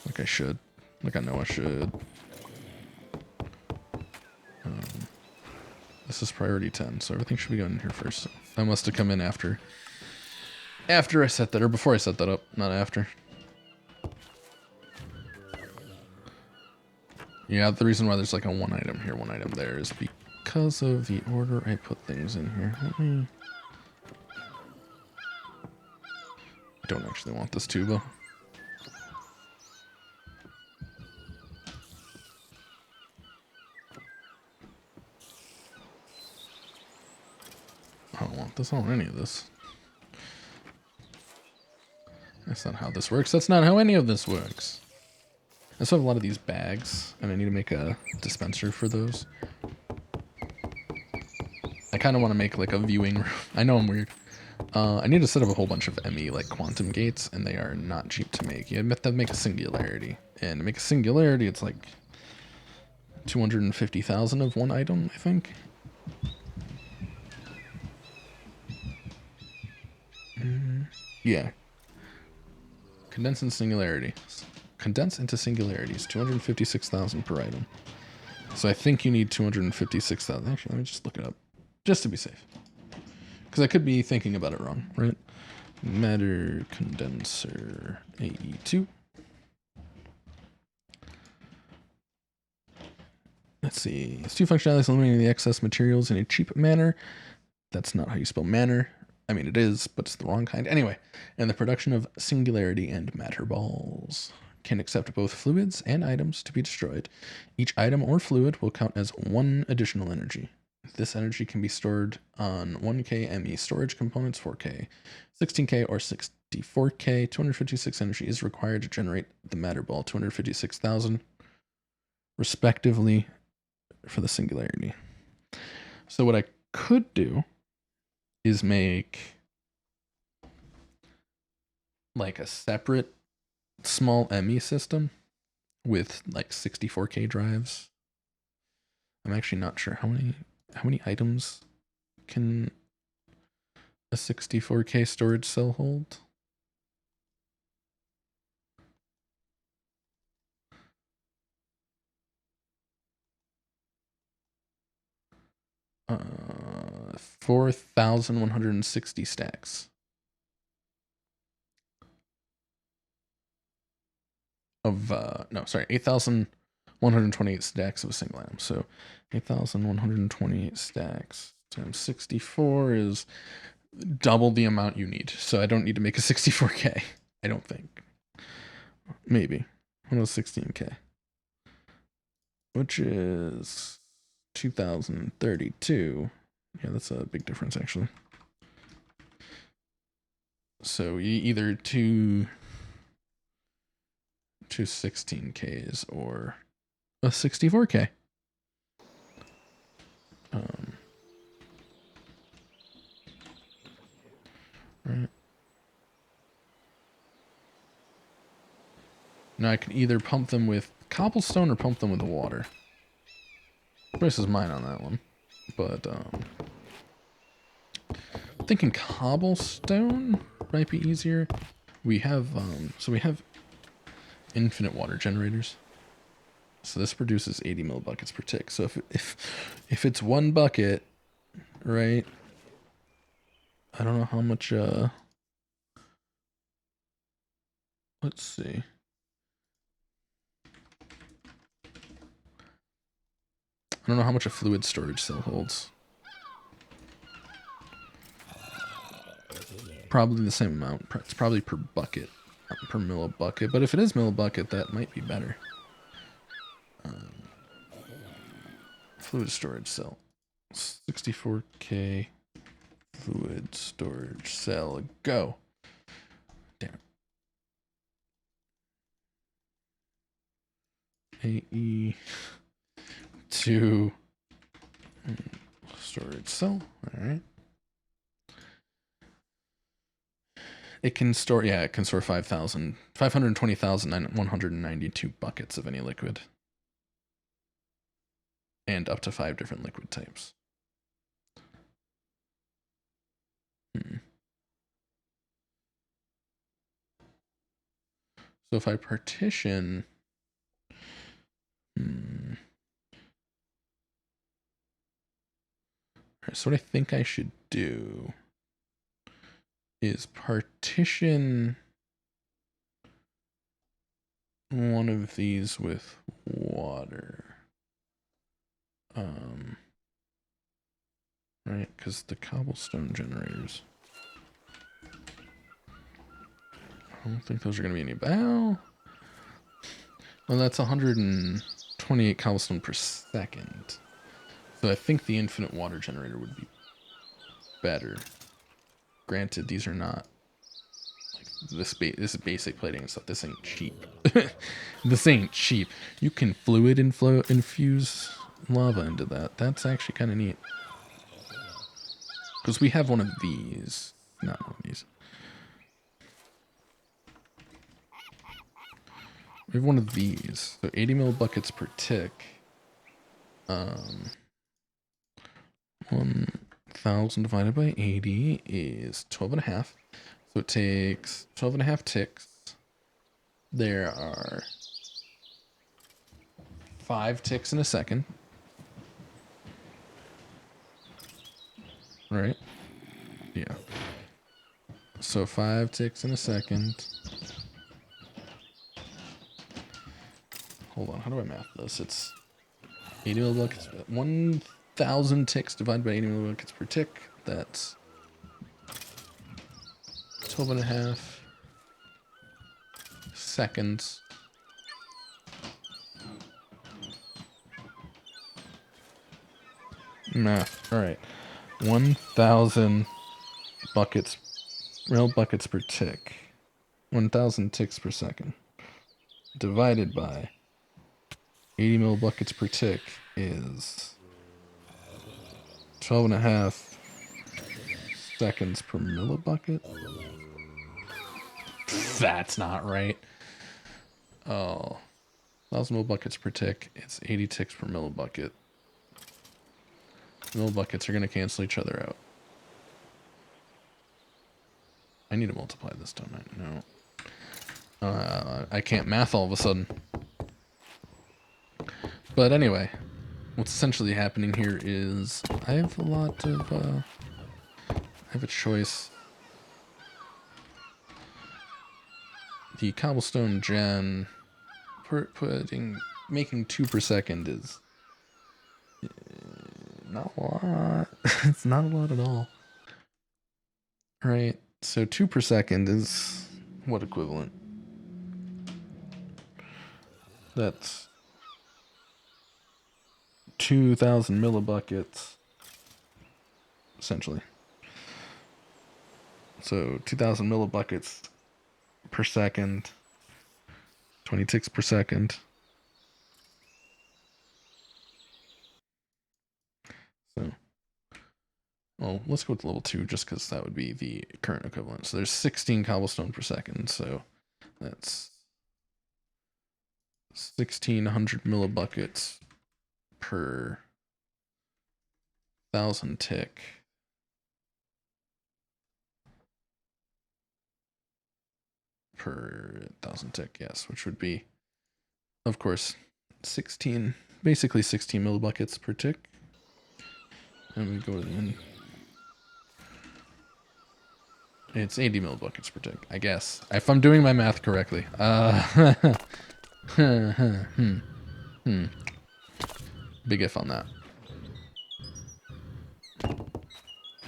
Like I should. Like I know I should. This is priority 10, so everything should be going in here first. So I must have come in after I set that, or before I set that up, not after. Yeah, the reason why there's like a 1 item here, 1 item there is because of the order I put things in here. I don't actually want this tube, though. I don't want this. I don't want any of this. That's not how this works. That's not how any of this works. I also have a lot of these bags, and I need to make a dispenser for those. I kind of want to make like a viewing room. I know I'm weird. I need to set up a whole bunch of ME like quantum gates, and they are not cheap to make. You have to make a singularity, and to make a singularity, it's like 250,000 of 1 item, I think. Yeah. Condense into singularities. Condense into singularities. 256,000 per item. So I think you need 256,000. Actually, let me just look it up, just to be safe, because I could be thinking about it wrong, right? Matter condenser AE2. Let's see. It's 2 functionalities eliminating the excess materials in a cheap manner. That's not how you spell manner. I mean, it is, but it's the wrong kind. Anyway, and the production of singularity and matter balls can accept both fluids and items to be destroyed. Each item or fluid will count as 1 additional energy. This energy can be stored on 1K ME storage components, 4K, 16K, or 64K. 256 energy is required to generate the matter ball, 256,000 respectively for the singularity. So what I could do is make like a separate small ME system with like 64K drives. I'm actually not sure how many items can a 64K storage cell hold. Uh, 4,160 stacks of no, sorry, 8,128 stacks of a single item. So 8,128 stacks times 64 is double the amount you need. So I don't need to make a 64K. I don't think. Maybe. What was 16K? Which is 2,032. Yeah, that's a big difference actually. So you either two 16Ks or a 64K. Right. Now I can either pump them with cobblestone or pump them with the water. Choice is mine on that one. But thinking cobblestone might be easier. We have so we have infinite water generators. So this produces 80 millibuckets per tick. So if it's 1 bucket, right? I don't know how much let's see. I don't know how much a fluid storage cell holds. Probably the same amount. It's probably per bucket, not per millibucket. But if it is millibucket, that might be better. Fluid storage cell. 64K fluid storage cell. Go. Damn it. AE to storage cell. All right. It can store, yeah, it can store 520,192 buckets of any liquid. And up to 5 different liquid types. So if I partition, Alright, so what I think I should do is partition one of these with water. Right, because the cobblestone generators, I don't think those are going to be any well, that's 128 cobblestone per second. So I think the infinite water generator would be better. Granted, these are not like this is basic plating and stuff. This ain't cheap. This ain't cheap. You can fluid infuse lava into that. That's actually kind of neat. Because we have one of these. Not one of these. We have one of these. So 80 millibuckets per tick. 1,000 divided by 80 is 12.5. So it takes 12.5 ticks. There are 5 ticks in a second. Right? Yeah. So 5 ticks in a second. Hold on, how do I math this? It's 80 millibuckets. 1,000 ticks divided by 80 millibuckets per tick. That's 12.5 seconds. Math. All right. 1,000 buckets, real buckets per tick. 1,000 ticks per second. Divided by 80 millibuckets per tick is 12.5 seconds per millibucket. That's not right. Oh, 1,000 millibuckets per tick. It's 80 ticks per millibucket. Millibuckets are going to cancel each other out. I need to multiply this, don't I? No. I can't math all of a sudden. But anyway, what's essentially happening here is I have a lot of, I have a choice. The cobblestone gen, making 2 per second is not a lot. It's not a lot at all. Right, so 2 per second is what equivalent? That's 2,000 millibuckets, essentially. So 2,000 millibuckets per second, 20 ticks per second. So, well, let's go with level 2 just because that would be the current equivalent. So there's 16 cobblestone per second. So that's 1,600 millibuckets per 1,000 tick. Per 1,000 tick, yes, which would be, of course, 16, basically 16 millibuckets per tick. And we go to the end. It's 80 millibuckets per tick, I guess. If I'm doing my math correctly. Big if on that.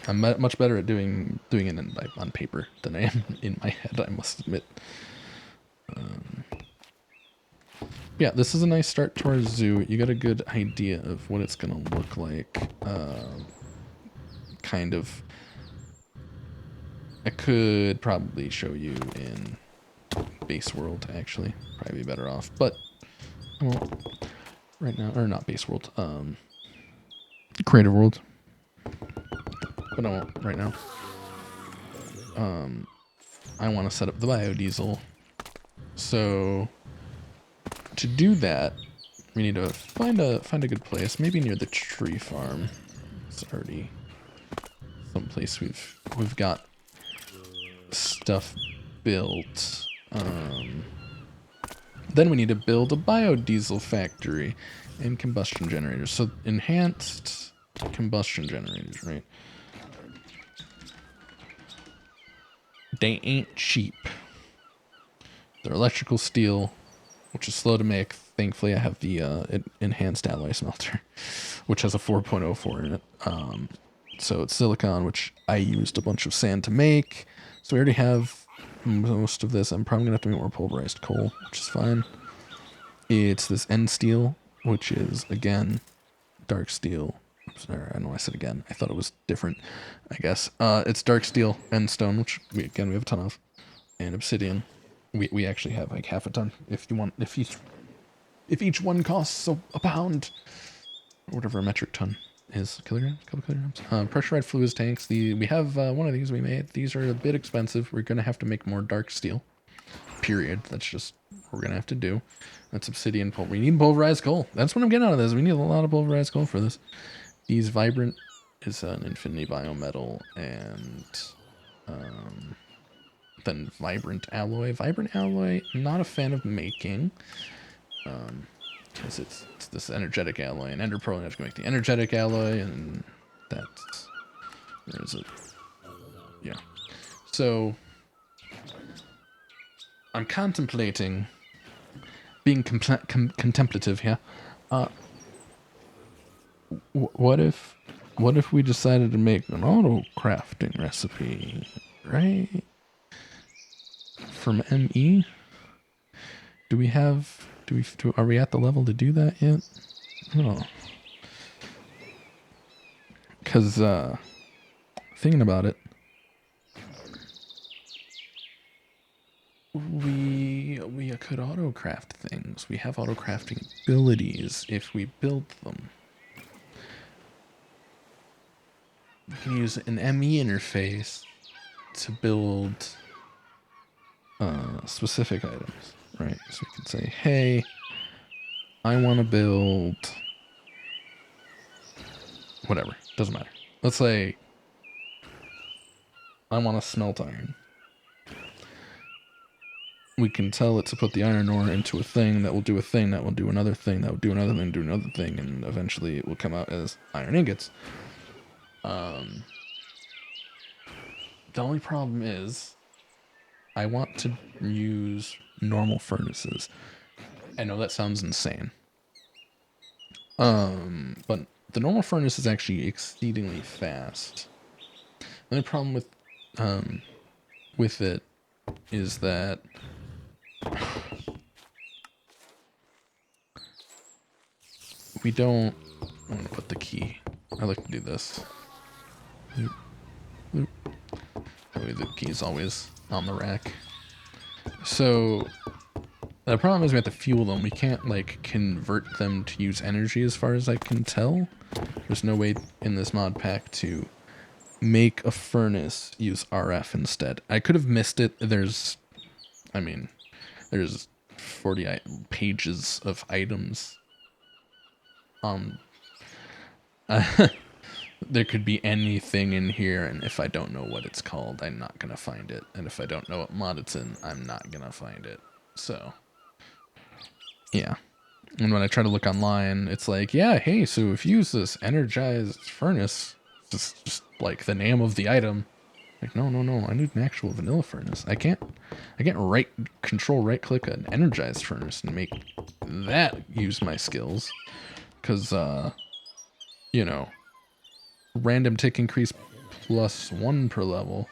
I'm much better at doing it on paper than I am in my head, I must admit. Yeah, this is a nice start to our zoo. You got a good idea of what it's gonna look like. Kind of. I could probably show you in base world, actually. Probably be better off, but I won't right now. Or not base world. Creative world. But I won't right now. I want to set up the biodiesel. So to do that, we need to find a good place, maybe near the tree farm. It's already someplace we've got stuff built. Then we need to build a biodiesel factory and combustion generators. So enhanced combustion generators, right? They ain't cheap. They're electrical steel, which is slow to make. Thankfully, I have the enhanced alloy smelter, which has a 4.04 in it. So it's silicon, which I used a bunch of sand to make. So we already have most of this. I'm probably gonna have to make more pulverized coal, which is fine. It's this end steel, which is again dark steel. Oops, I know I said again. I thought it was different. I guess it's dark steel and stone, which we have a ton of, and obsidian. We actually have like half a ton. If you want, if each one costs a pound, or whatever a metric ton is, kilograms, couple kilograms. Pressurized fluids tanks. We have one of these we made. These are a bit expensive. We're gonna have to make more dark steel. Period. That's just what we're gonna have to do. That's obsidian pulp. We need pulverized coal. That's what I'm getting out of this. We need a lot of pulverized coal for this. These vibrant is an infinity biometal, and then vibrant alloy. Vibrant alloy, not a fan of making, because it's this energetic alloy, and ender pearl. I have to make the energetic alloy, and that's where is it? Yeah. So I'm contemplating being contemplative here. What if we decided to make an auto crafting recipe, right? From ME? Are we at the level to do that yet? Oh. Cause thinking about it, we could auto craft things. We have auto crafting abilities if we build them. We can use an ME interface to build specific items, right? So we can say, hey, I want to build whatever, doesn't matter. Let's say I want to smelt iron. We can tell it to put the iron ore into a thing that will do a thing that will do another thing that will do another thing, do another thing, and eventually it will come out as iron ingots. The only problem is I want to use normal furnaces. I know that sounds insane. But the normal furnace is actually exceedingly fast. The only problem with it is that we don't. I'm gonna put the key. I like to do this. Loop, loop. That way the key is always on the rack. So the problem is we have to fuel them. We can't like convert them to use energy as far as I can tell. There's no way in this mod pack to make a furnace use RF instead. I could have missed it. There's 40 pages of items. There could be anything in here, and if I don't know what it's called, I'm not gonna find it. And if I don't know what mod it's in, I'm not gonna find it. So, yeah. And when I try to look online, it's like, yeah, hey, so if you use this energized furnace, just like the name of the item. Like, no, I need an actual vanilla furnace. I can't control right click an energized furnace and make that use my skills. because, you know, random tick increase +1 per level.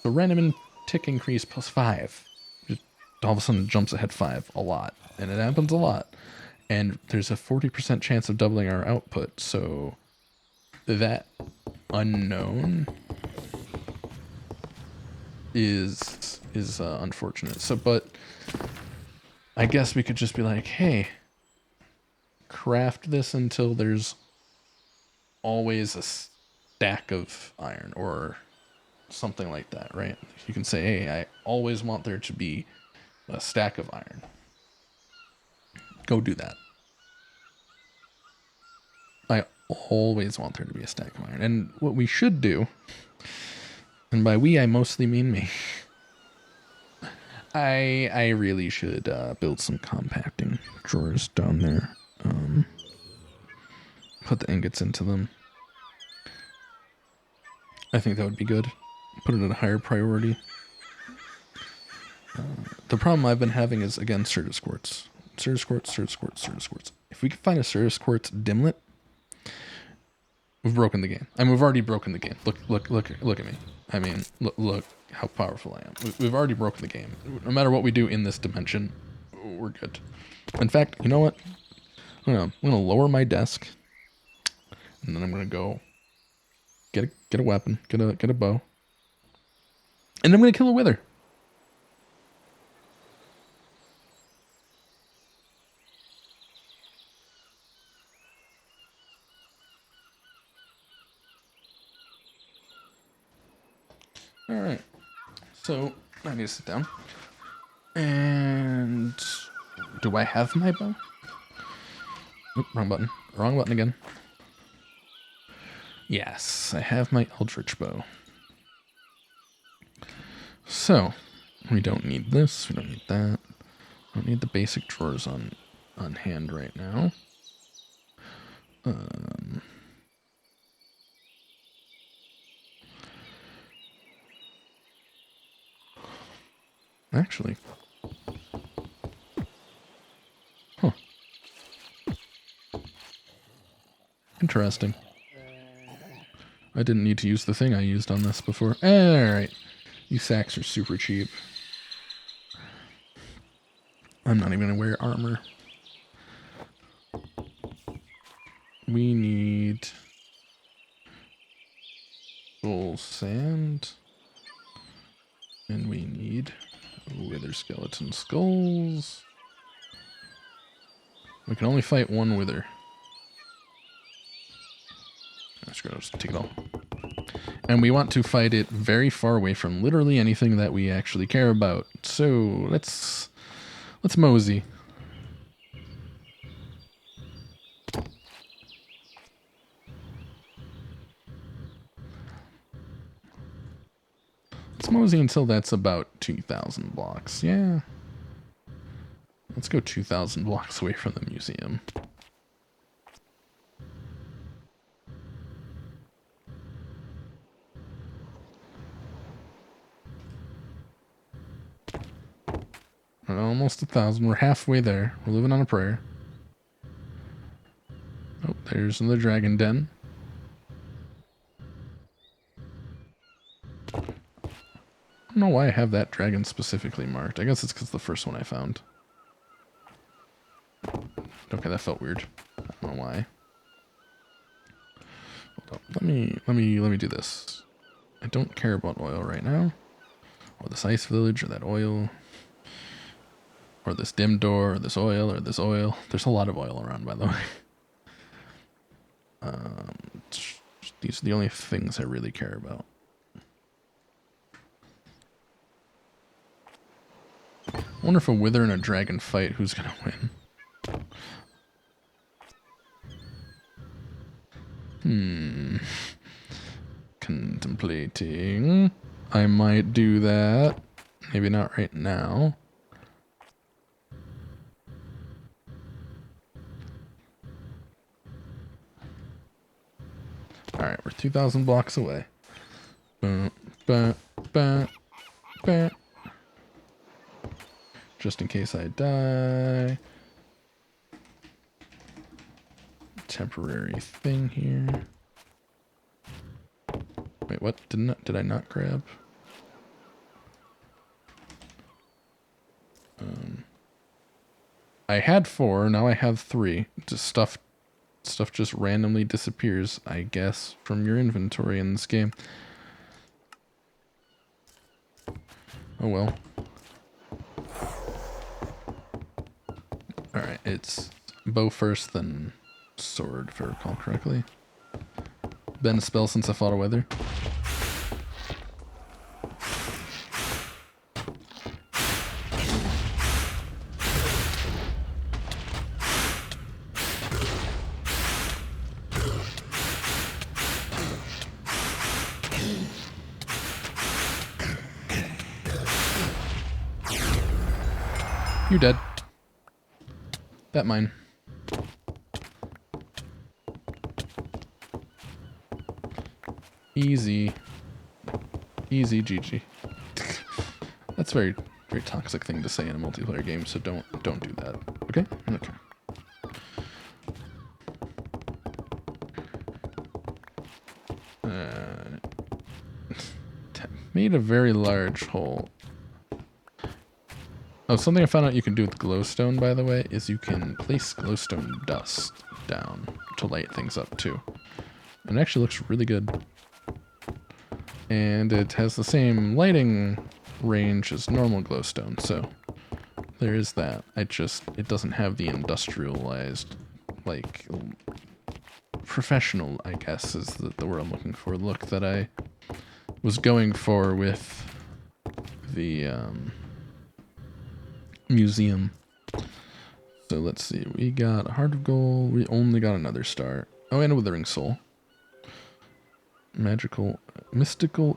So random tick increase +5. Just all of a sudden jumps ahead 5 a lot. And it happens a lot. And there's a 40% chance of doubling our output. So that unknown is unfortunate. So, but I guess we could just be like, hey, craft this until there's always a stack of iron or something like that, right? You can say, hey, I always want there to be a stack of iron. Go do that. I always want there to be a stack of iron. And what we should do, and by we I mostly mean me, I really should build some compacting drawers down there. Put the ingots into them. I think that would be good. Put it at a higher priority. The problem I've been having is, again, Certus Quartz. Certus Quartz, Certus Quartz, Certus Quartz. If we could find a Certus Quartz dimlet, we've broken the game. I mean, we've already broken the game. Look at me. I mean, look how powerful I am. We've already broken the game. No matter what we do in this dimension, we're good. In fact, you know what? I'm gonna lower my desk, and then I'm gonna go get a weapon, get a bow, and I'm gonna kill a wither. All right, so I need to sit down. And do I have my bow? Oop, wrong button. Wrong button again. Yes, I have my Eldritch bow. So, we don't need this. We don't need that. We don't need the basic drawers on hand right now. Actually. Huh. Interesting. I didn't need to use the thing I used on this before. Alright. These sacks are super cheap. I'm not even gonna wear armor. We need soul sand. And we need wither skeleton skulls. We can only fight one wither. Screw it, I'll just take it all. And we want to fight it very far away from literally anything that we actually care about. So let's mosey. Let's mosey until that's about 2,000 blocks. Yeah. Let's go 2,000 blocks away from the museum. Almost 1,000. We're halfway there. We're living on a prayer. Oh, there's another dragon den. I don't know why I have that dragon specifically marked. I guess it's because the first one I found. Okay, that felt weird. I don't know why. Hold up. Let me do this. I don't care about oil right now. Or this ice village, or that oil. Or this dim door, or this oil, or this oil. There's a lot of oil around, by the way. These are the only things I really care about. I wonder if a wither and a dragon fight, who's gonna win? Contemplating. I might do that. Maybe not right now. Alright, we're 2,000 blocks away. Just in case I die. temporary thing here. Wait, what? Did I not grab? I had 4, now I have 3. Just stuff just randomly disappears, I guess, from your inventory in this game. Oh well. Alright, it's bow first, then sword, if I recall correctly. Been a spell since I fought a weather. You're dead. That mine. Easy. Easy GG. That's very toxic thing to say in a multiplayer game, so don't do that. Okay? Okay. Made a very large hole. Oh, something I found out you can do with glowstone, by the way, is you can place glowstone dust down to light things up, too. And it actually looks really good. And it has the same lighting range as normal glowstone, so there is that. It doesn't have the industrialized, like, professional, I guess, is the word I'm looking for, look that I was going for with the, museum. So let's see, we got a Heart of Gold, we only got another star. Oh, and a Withering Soul. Mystical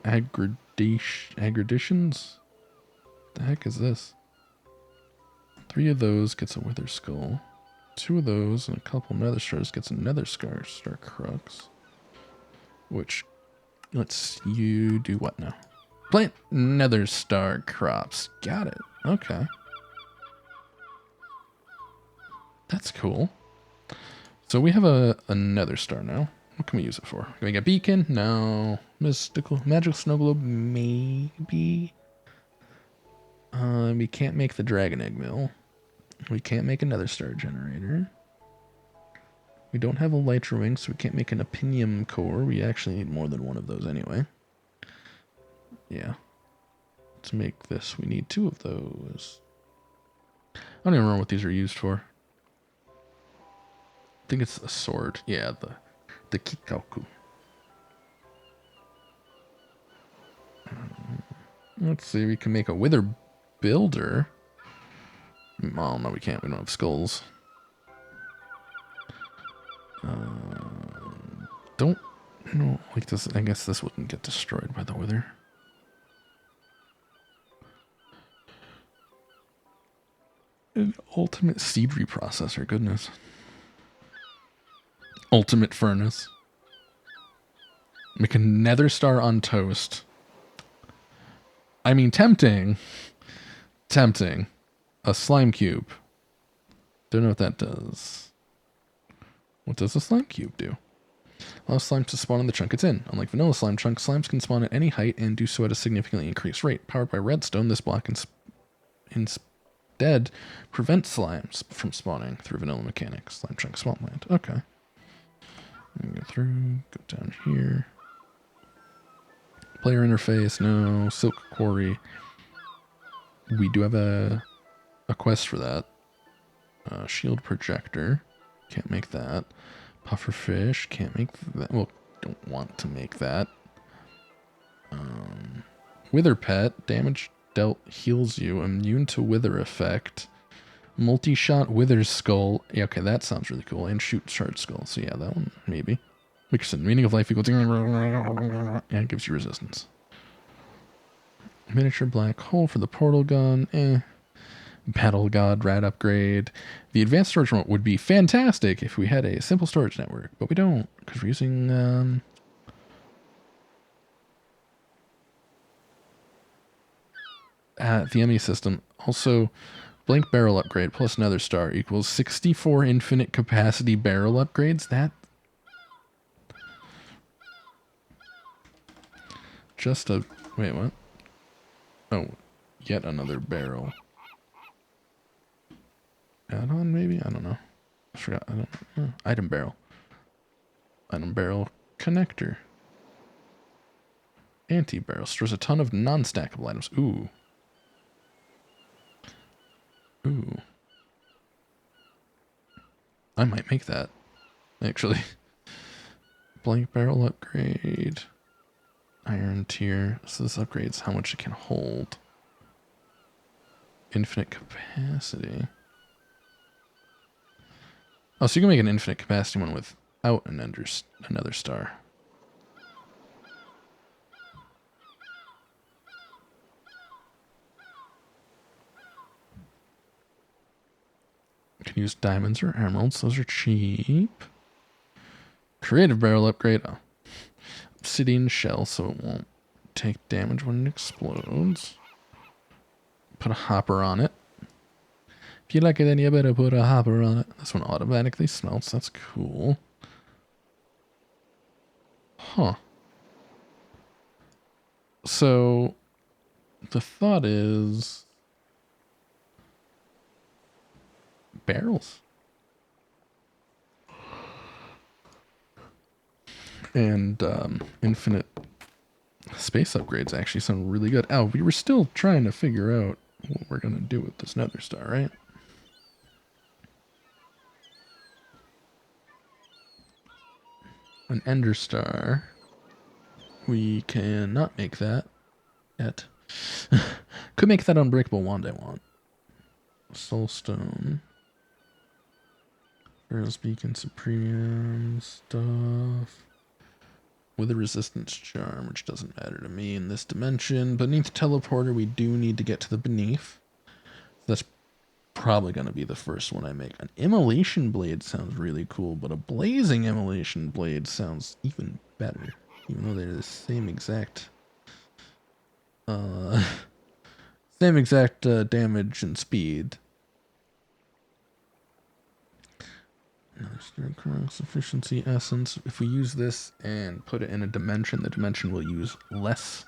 aggradations? The heck is this? 3 of those gets a Wither Skull. 2 of those and a couple Nether Stars gets another Star Crux. Which lets you do what now? Plant Nether Star crops. Got it. Okay. That's cool. So we have a Nether Star now. What can we use it for? Can we get a beacon? No. Magical snow globe? Maybe. We can't make the dragon egg mill. We can't make another star generator. We don't have a Elytra wing, so we can't make an Opinium core. We actually need more than one of those anyway. Yeah. To make this, we need 2 of those. I don't even remember what these are used for. I think it's a sword. Yeah, the Kikaku. Let's see, we can make a Wither Builder. Oh, no, we can't. We don't have skulls. Don't know, like this. I guess this wouldn't get destroyed by the Wither. An ultimate seed reprocessor, goodness. Ultimate furnace. Make a Nether Star on toast. I mean, tempting. Tempting. A slime cube. Don't know what that does. What does a slime cube do? Allows slime to spawn in the chunk it's in. Unlike vanilla slime chunks, slimes can spawn at any height and do so at a significantly increased rate. Powered by redstone, this block instead prevents slimes from spawning through vanilla mechanics. Slime chunk swampland. Okay. Go through, go down here. Player interface, no. Silk quarry. We do have a quest for that. Shield projector. Can't make that. Pufferfish. Can't make that. Well, don't want to make that. Wither pet. Damage dealt heals you. Immune to wither effect. Multi-shot wither skull. Yeah, okay, that sounds really cool. And shoot shard skull. So yeah, that one, maybe. Wickerson. Meaning of life equals... Yeah, it gives you resistance. Miniature black hole for the portal gun. Battle God rat upgrade. The advanced storage remote would be fantastic if we had a simple storage network, but we don't because we're using the ME system. Also, Blank barrel upgrade plus nether star equals 64 infinite capacity barrel upgrades. That just a wait, what? Oh, yet another barrel. Add-on maybe? I don't know. I forgot. I don't know. Item barrel. Item barrel connector. Anti-barrel stores a ton of non-stackable items. Ooh. Ooh. I might make that, actually. Blank barrel upgrade. Iron tier. So this upgrades how much it can hold. Infinite capacity. Oh, so you can make an infinite capacity one without another star. You can use diamonds or emeralds. Those are cheap. Creative barrel upgrade. Oh. Obsidian shell so it won't take damage when it explodes. Put a hopper on it. If you like it, then you better put a hopper on it. This one automatically smelts. That's cool. Huh. So, the thought is... barrels. And infinite space upgrades actually sound really good. Oh, we were still trying to figure out what we're going to do with this nether star, right? An ender star. We cannot make that yet. Could make that unbreakable wand I want. Soulstone. Barrels beacon supreme stuff. With a resistance charm, which doesn't matter to me in this dimension. Beneath teleporter, we do need to get to the beneath. That's probably going to be the first one I make. An immolation blade sounds really cool, but a blazing immolation blade sounds even better. Even though they're the same exact... damage and speed. Sufficiency essence. If we use this and put it in a dimension, the dimension will use less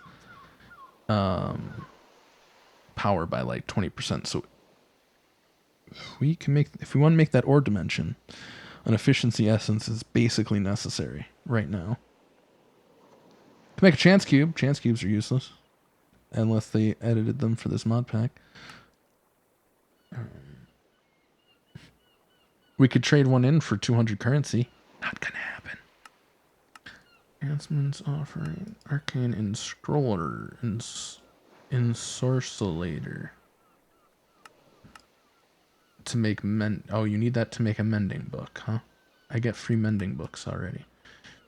power by like 20%. So if we want to make that ore dimension, an efficiency essence is basically necessary right now. To make a chance cube. Chance cubes are useless unless they edited them for this mod pack. We could trade one in for 200 currency. Not gonna happen. Enhancements offering arcane inscroller ensorcelator. To make oh, you need that to make a mending book, huh? I get free mending books already.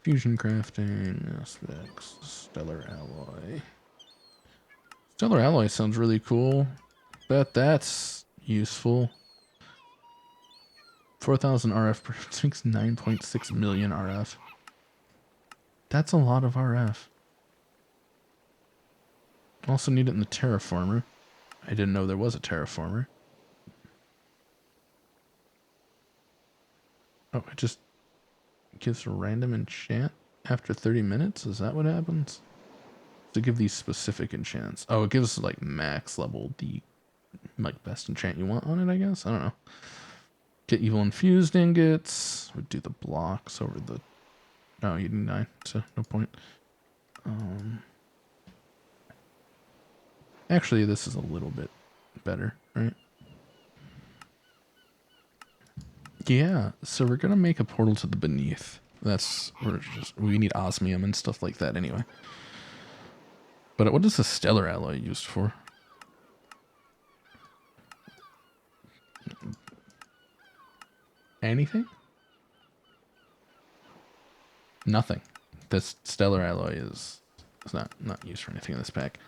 Fusion crafting aspects, stellar alloy. Stellar alloy sounds really cool. Bet that's useful. 4,000 RF makes 9.6 million RF. That's a lot of RF. Also need it in the terraformer. I didn't know there was a terraformer. Oh, it just gives a random enchant after 30 minutes? Is that what happens? To give these specific enchants. Oh, it gives like max level the like best enchant you want on it, I guess. I don't know. Get evil infused ingots. Would do the blocks over the... Oh, you need 9, so no point. Actually, this is a little bit better, right? Yeah, so we're gonna make a portal to the beneath. We need osmium and stuff like that anyway. But what is the stellar alloy used for? Anything? Nothing. This stellar alloy is not used for anything in this pack.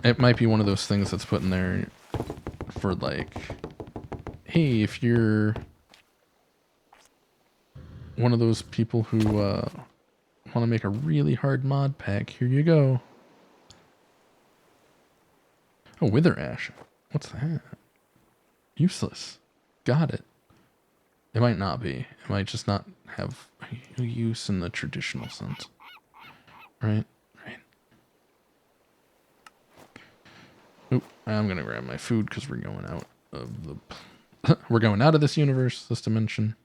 It might be one of those things that's put in there for like, hey, if you're one of those people who want to make a really hard mod pack, here you go. Oh, wither ash. What's that? Useless. Got it. It might not be. It might just not have a use in the traditional sense. Right? Right. Oop, I'm gonna grab my food because we're going out of the we're going out of this universe, this dimension.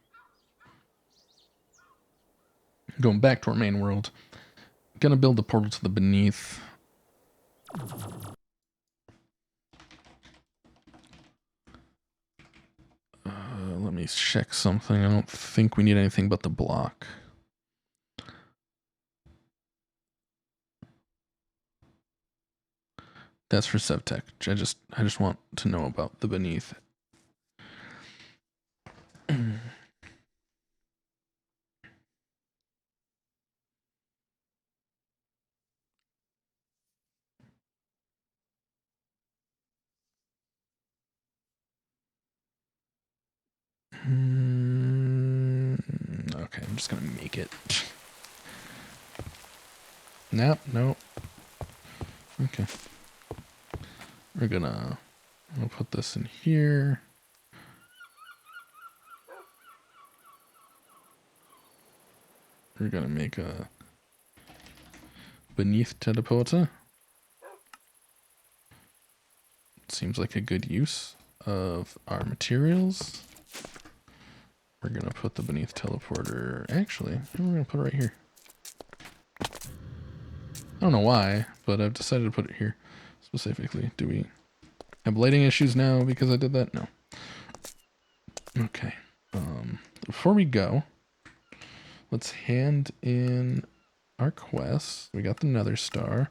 Going back to our main world. Gonna build a portal to the beneath. Let me check something. I don't think we need anything but the block. That's for Sevtech. I just want to know about the beneath. Okay, I'm just gonna make it. Nope, nope. Okay. I'll put this in here. We're gonna make a beneath teleporter. Seems like a good use of our materials. We're gonna put the beneath teleporter. Actually, we're gonna put it right here. I don't know why, but I've decided to put it here specifically. Do we have lighting issues now because I did that? No. Okay. Before we go, let's hand in our quests. We got the Nether Star.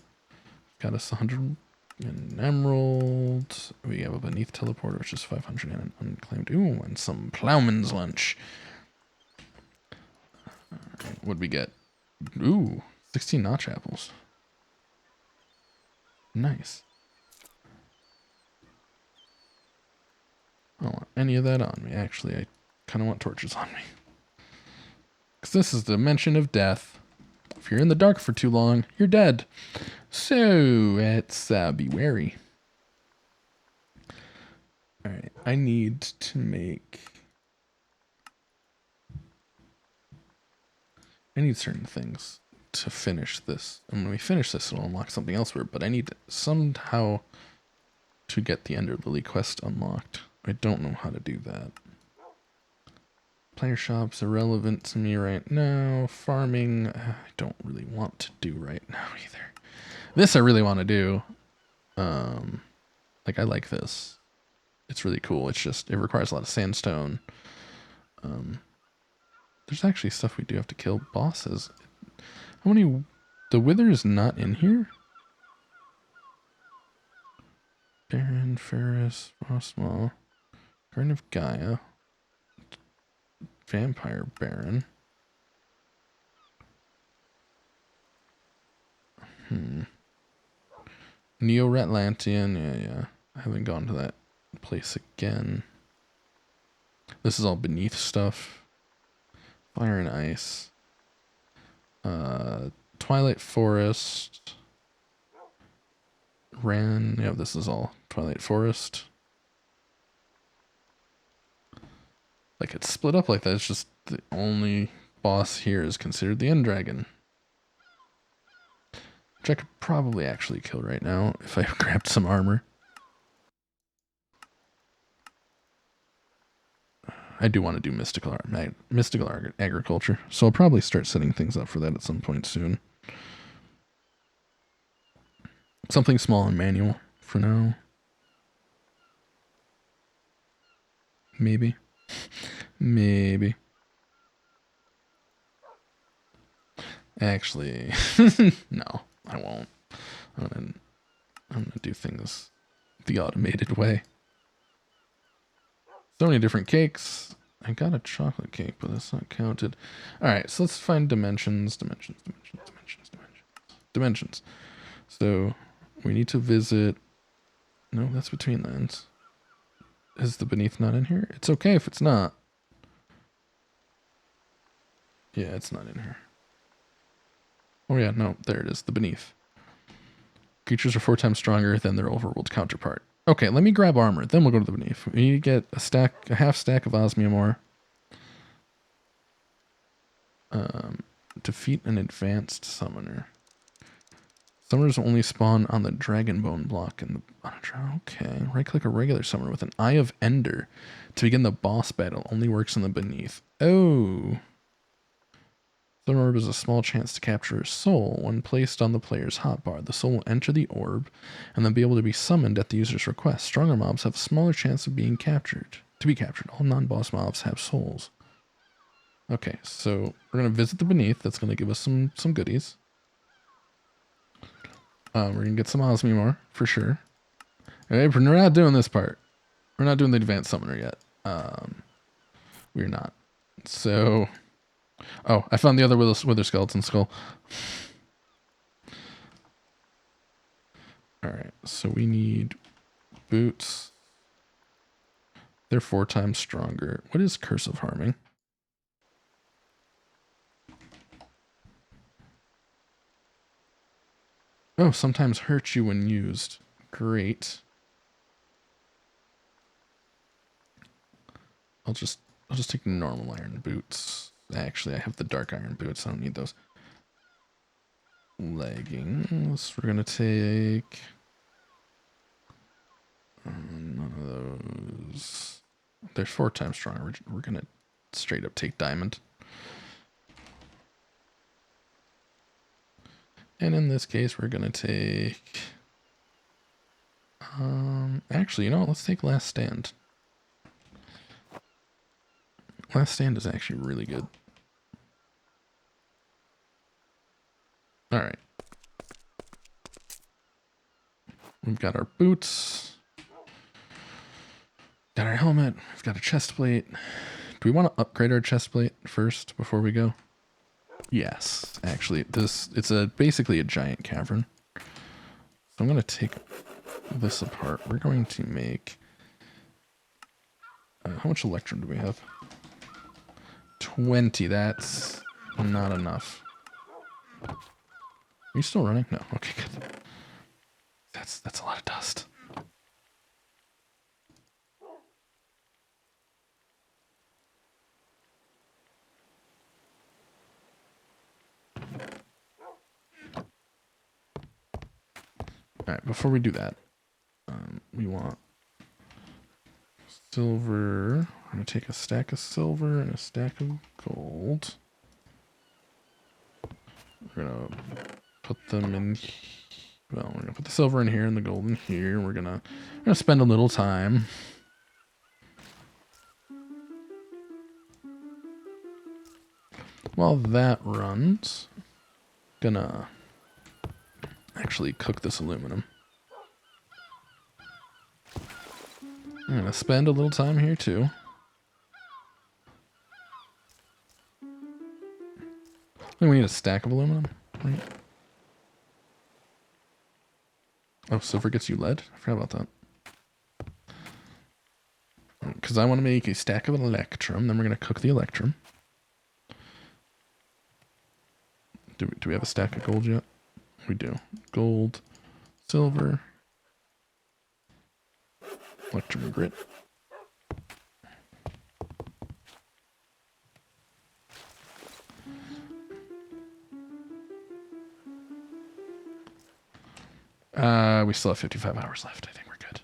Got us 100 an emerald. We have a beneath teleporter, which is 500 and an unclaimed. Ooh, and some plowman's lunch. What'd we get? Ooh, 16 notch apples. Nice. I don't want any of that on me. Actually, I kind of want torches on me. Because this is the dimension of death. If you're in the dark for too long, you're dead. So, let's be wary. Alright, I need to make... I need certain things to finish this. And when we finish this, it'll unlock something else weird. But I need somehow to get the Ender Lily quest unlocked. I don't know how to do that. Player shop's irrelevant to me right now. Farming, I don't really want to do right now either. This I really want to do. Like I like this. It's really cool. It's just, it requires a lot of sandstone. There's actually stuff we do have to kill. Bosses. How many? The Wither is not in here? Baron, Ferris, Frostmaw, Garden of Gaia, Vampire Baron. Neo-Ratlantian, yeah. I haven't gone to that place again. This is all beneath stuff. Fire and Ice. Twilight Forest. Ran. Yeah, this is all Twilight Forest. Like it's split up like that. It's just the only boss here is considered the End Dragon. Which I could probably actually kill right now if I grabbed some armor. I do want to do mystical agriculture, so I'll probably start setting things up for that at some point soon. Something small and manual for now. Maybe. Maybe. Actually, no, I won't. I'm gonna do things the automated way. So many different cakes. I got a chocolate cake, but that's not counted. All right, so let's find dimensions. So we need to visit. No, that's between lands. Is the beneath not in here? It's okay if it's not. Yeah, it's not in here. Oh yeah, no, there it is. The beneath. Creatures are 4 times stronger than their overworld counterpart. Okay, let me grab armor. Then we'll go to the beneath. We get a half stack of osmium ore. Defeat an advanced summoner. Summoners only spawn on the Dragonbone block in the. Okay, right click a regular summoner with an Eye of Ender to begin the boss battle. Only works in the beneath. Oh. The orb is a small chance to capture a soul. When placed on the player's hotbar, the soul will enter the orb and then be able to be summoned at the user's request. Stronger mobs have a smaller chance of being captured. To be captured, all non-boss mobs have souls. Okay, so we're gonna visit the beneath. That's gonna give us some goodies. We're gonna get some osmium ore for sure. Okay, we're not doing this part. We're not doing the advanced summoner yet. We're not. So. Oh, I found the other wither skeleton skull. Alright, so we need boots. They're 4 times stronger. What is Curse of Harming? Oh, sometimes hurt you when used. Great. I'll just take normal iron boots. Actually, I have the dark iron boots. I don't need those. Leggings. We're gonna take none of those. They're 4 times stronger. We're gonna straight up take diamond. And in this case, we're gonna take. Actually, you know what? Let's take Last Stand. Last Stand is actually really good. Alright. We've got our boots. Got our helmet. We've got a chest plate. Do we want to upgrade our chest plate first before we go? Yes, actually. It's basically a giant cavern. So I'm going to take this apart. We're going to make... how much electrum do we have? 20. That's not enough. Are you still running? No. Okay, good. That's a lot of dust. Alright, before we do that, we want silver. I'm going to take a stack of silver and a stack of gold. We're going to put them in. Well, we're going to put the silver in here and the gold in here. We're going to spend a little time. While that runs, gonna actually cook this aluminum. I'm gonna spend a little time here too. I think we need a stack of aluminum, right? Oh, silver gets you lead? I forgot about that. Because I want to make a stack of electrum, then we're gonna cook the electrum. Do we have a stack of gold yet? We do. Gold, silver, electrum grit. We still have 55 hours left. I think we're good.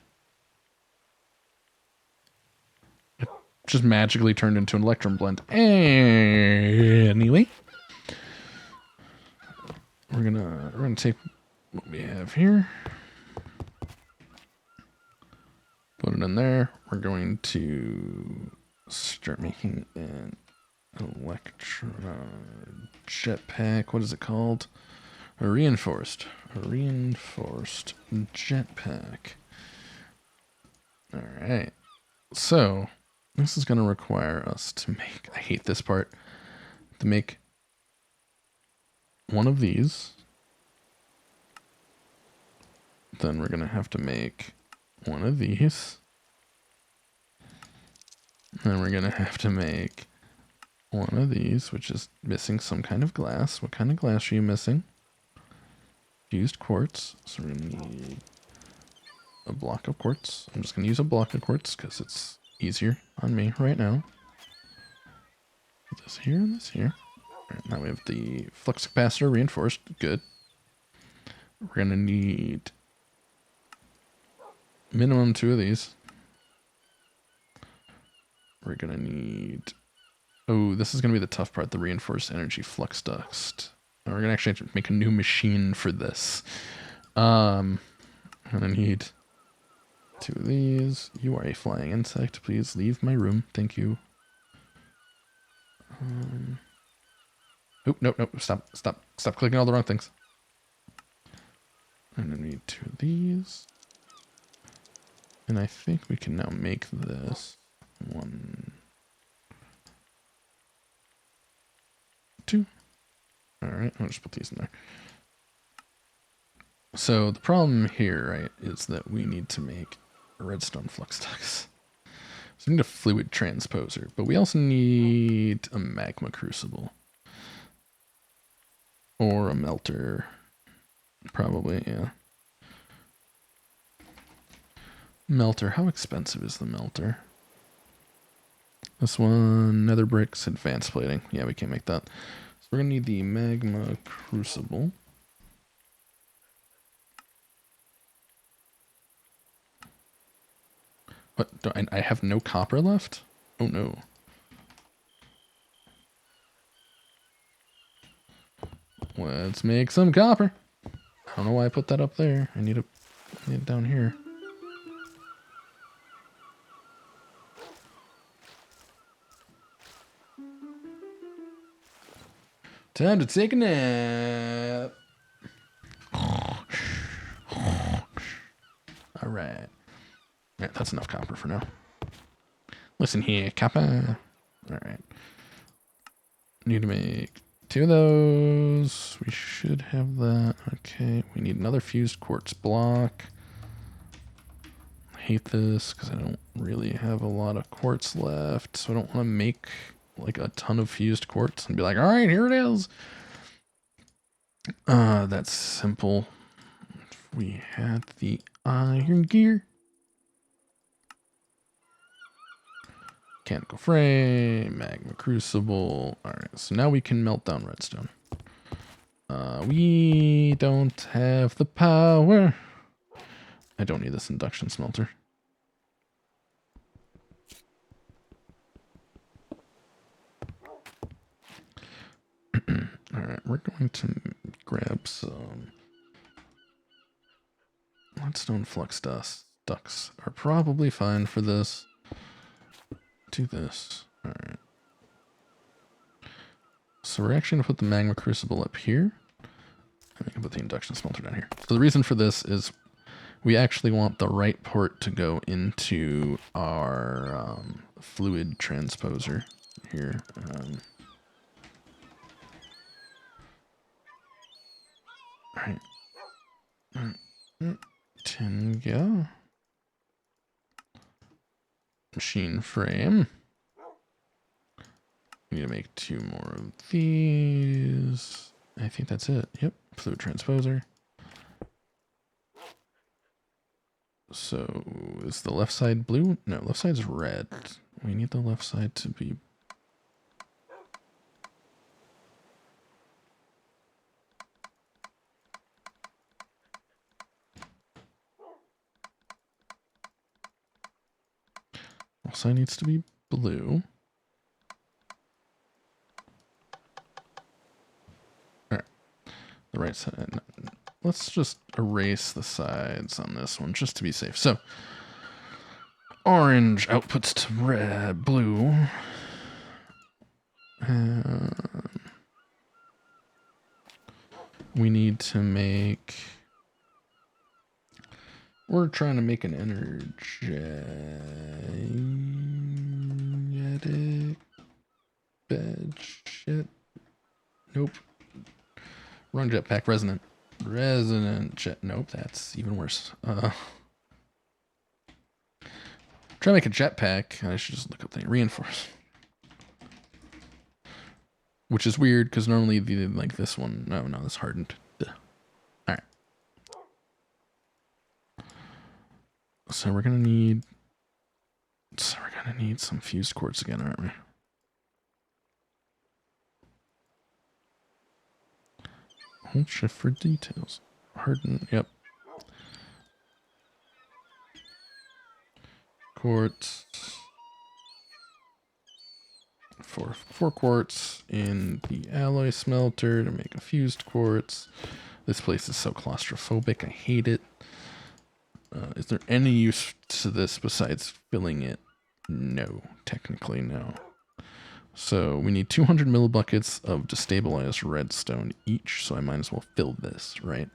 It just magically turned into an electrum blend. Anyway. We're gonna take what we have here, put it in there. We're going to start making an jetpack. What is it called? A reinforced jetpack. All right. So this is gonna require us to make. I hate this part. To make one of these, then we're gonna have to make one of these, then we're gonna have to make one of these, which is missing some kind of glass. What kind of glass are you missing? Fused quartz. So we're gonna need a block of quartz. I'm just going to use a block of quartz because it's easier on me right now. Put this here and this here. All right, now we have the flux capacitor reinforced. Good. We're going to need minimum 2 of these. We're going to need... Oh, this is going to be the tough part, the reinforced energy flux dust. And we're going to actually have to make a new machine for this. I'm going to need 2 of these. You are a flying insect. Please leave my room. Thank you. Oh, nope. Stop clicking all the wrong things. I'm going to need 2 of these. And I think we can now make this 1, 2. All right, I'll just put these in there. So the problem here, right, is that we need to make a redstone flux ducts. So we need a fluid transposer, but we also need a magma crucible. Or a melter. Probably, yeah. Melter, how expensive is the melter? This one, nether bricks, advanced plating. Yeah, we can't make that. So we're gonna need the magma crucible. What? I have no copper left? Oh no. Let's make some copper. I don't know why I put that up there. I need it down here. Time to take a nap. All right. Yeah, that's enough copper for now. Listen here, copper. All right. Need to make 2 of those. We should have that. Okay. We need another fused quartz block. I hate this because I don't really have a lot of quartz left. So I don't want to make like a ton of fused quartz and be like, all right, here it is. That's simple. If we had the iron gear. Mechanical frame, magma crucible. All right, so now we can melt down redstone. We don't have the power. I don't need this induction smelter. All right, we're going to grab some redstone flux dust. Ducts are probably fine for this. Do this. All right. So we're actually going to put the magma crucible up here. And we can put the induction smelter down here. So the reason for this is we actually want the right port to go into our fluid transposer here. All right. 10 go. Machine frame. We need to make 2 more of these. I think that's it. Yep. Fluid transposer. So is the left side blue? No, left side's red. We need the left side to be... Left side needs to be blue. Alright. The right side. Let's just erase the sides on this one just to be safe. So, orange outputs to red, blue. We need to make... We're trying to make an energetic bed shit. Nope. Wrong jetpack. Resonant jet. Nope, that's even worse. Try to make a jetpack. I should just look up the reinforce. Which is weird because normally the like this one. No, this hardened. Ugh. All right. So we're gonna need some fused quartz again, aren't we? Hold shift for details. Harden, yep. Quartz. Four quartz in the alloy smelter to make a fused quartz. This place is so claustrophobic. I hate it. Is there any use to this besides filling it? No, technically no. So we need 200 millibuckets of destabilized redstone each, so I might as well fill this, right?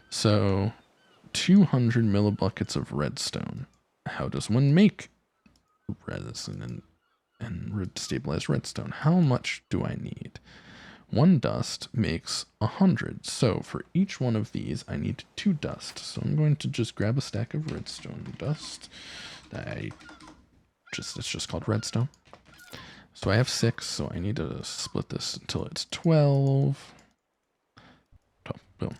So 200 millibuckets of redstone. How does one make resin and destabilized redstone? How much do I need? 1 dust makes 100. So for each one of these, I need 2 dust. So I'm going to just grab a stack of redstone dust. It's just called redstone. So I have 6, so I need to split this until it's 12. Oh, boom.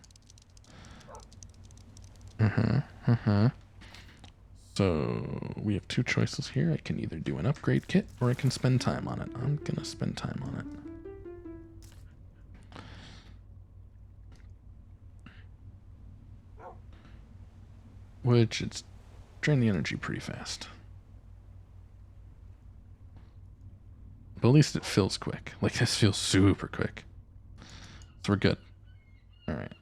So we have 2 choices here. I can either do an upgrade kit or I can spend time on it. I'm gonna spend time on it. Which it's drain the energy pretty fast. But at least it fills quick. Like this feels super quick. So we're good. Alright.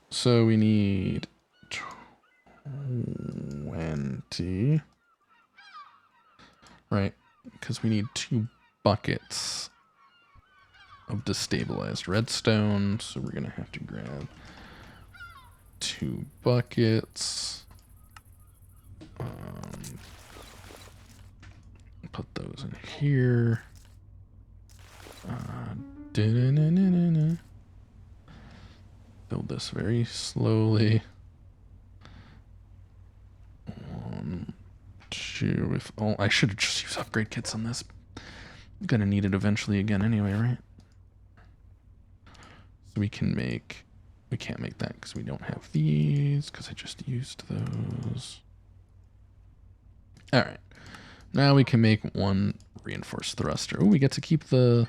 So we need 20. Right? Because we need 2 buckets of destabilized redstone. So we're going to have to grab 2 buckets. Put those in here. Build this very slowly. 1, 2. If I should have just used upgrade kits on this. I'm gonna need it eventually again anyway, right? So we can't make that because we don't have these because I just used those. All right. Now we can make 1 reinforced thruster. Oh, we get to keep I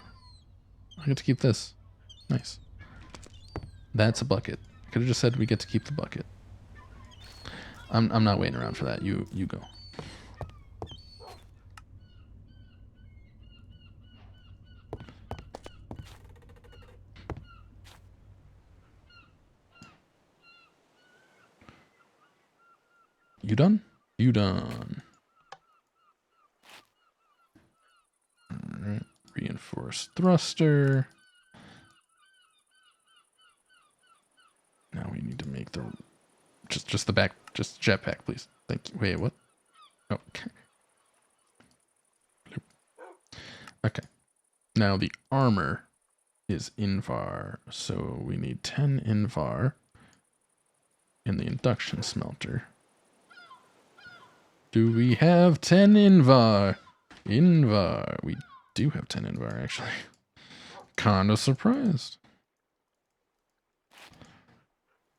get to keep this. Nice. That's a bucket. I could have just said we get to keep the bucket. I'm not waiting around for that. You go. You done? You done. Alright. Reinforced thruster. Now we need to make the just the back, just jetpack, please. Thank you. Wait, what? Oh, okay. Okay. Now the armor is Invar, so we need 10 Invar in the induction smelter. Do we have 10 Invar? Invar. We do have 10 Invar, actually. Kinda surprised.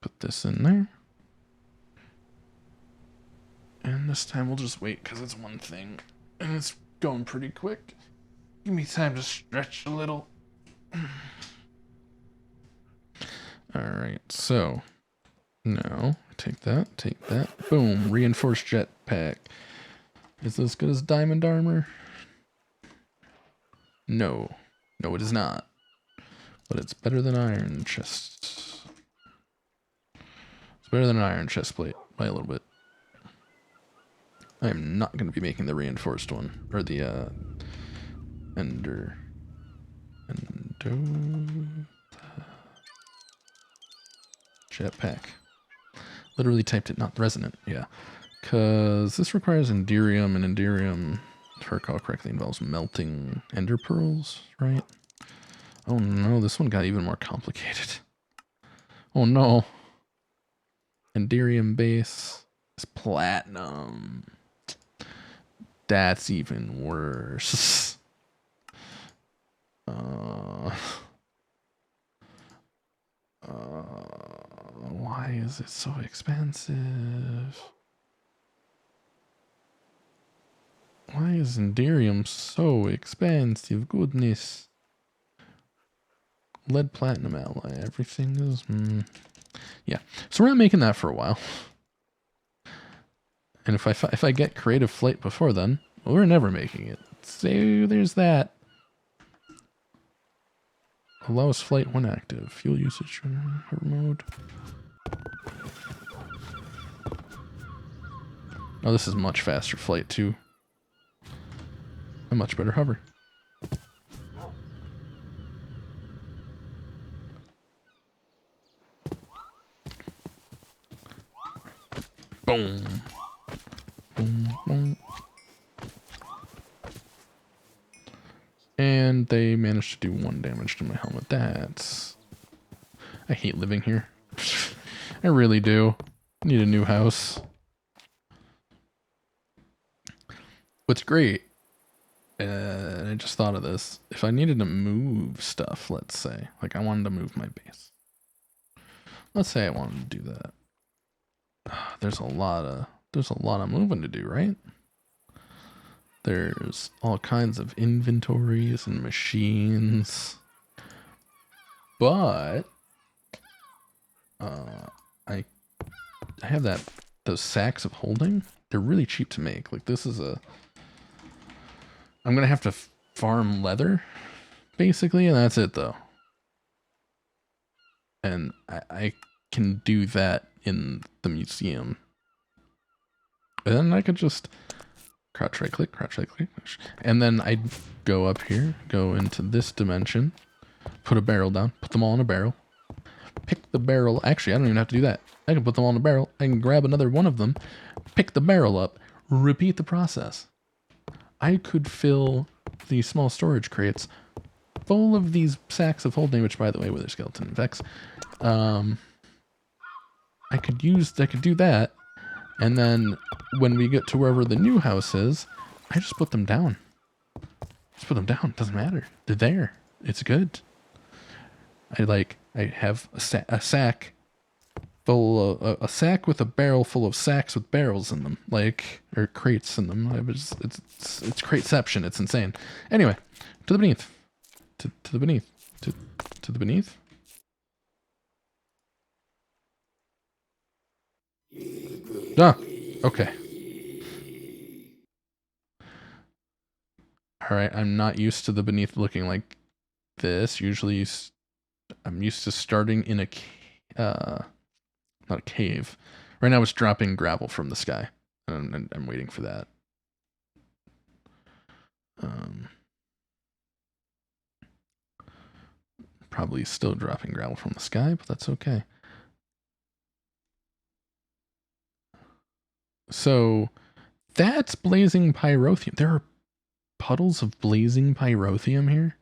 Put this in there. And this time we'll just wait because it's one thing. And it's going pretty quick. Give me time to stretch a little. Alright, so now take that. Boom, reinforced jetpack. Is this as good as diamond armor? No. No, it is not. But it's better than iron chest. It's better than an iron chest plate by a little bit. I am not going to be making the reinforced one. Or the, Ender. Jetpack. Literally typed it, not resonant. Yeah. Because this requires Enderium, and Enderium, if I recall correctly, involves melting ender pearls, right? Oh no, this one got even more complicated. Oh no. Enderium base is platinum. That's even worse. is it so expensive? Why is Enderium so expensive? Goodness. Lead platinum alloy. Everything is... Yeah. So we're not making that for a while. And if I get creative flight before then, well, we're never making it. So there's that. Allows flight when active. Fuel usage hover mode. Oh, this is much faster flight too. A much better hover. Boom. Boom, boom. And they managed to do 1 damage to my helmet. That's... I hate living here. I really do. I need a new house. What's great, I just thought of this. If I needed to move stuff, let's say, like I wanted to move my base. Let's say I wanted to do that. There's a lot of moving to do, right? There's all kinds of inventories and machines. But I have those sacks of holding. They're really cheap to make. Like this is I'm gonna have to farm leather, basically, and that's it though. And I can do that in the museum. And then I could just crouch right click, and then I'd go up here, go into this dimension, put a barrel down, put them all in a barrel, pick the barrel. Actually, I don't even have to do that. I can put them all in a barrel. I can grab another one of them, pick the barrel up, repeat the process. I could fill these small storage crates full of these sacks of holding, which by the way, wither skeleton infects. I could do that. And then when we get to wherever the new house is, I just put them down. Just put them down. Doesn't matter. They're there. It's good. I have a sack full of a sack with a barrel full of sacks with barrels in them, or crates in them. It's crateception. It's insane. Anyway, to the beneath, to the beneath, to the beneath. Ah, okay. All right, I'm not used to the beneath looking like this. Usually, I'm used to starting in not a cave. Right now, it's dropping gravel from the sky, and I'm waiting for that. Probably still dropping gravel from the sky, but that's okay. So that's blazing pyrotheum. There are puddles of blazing pyrotheum here.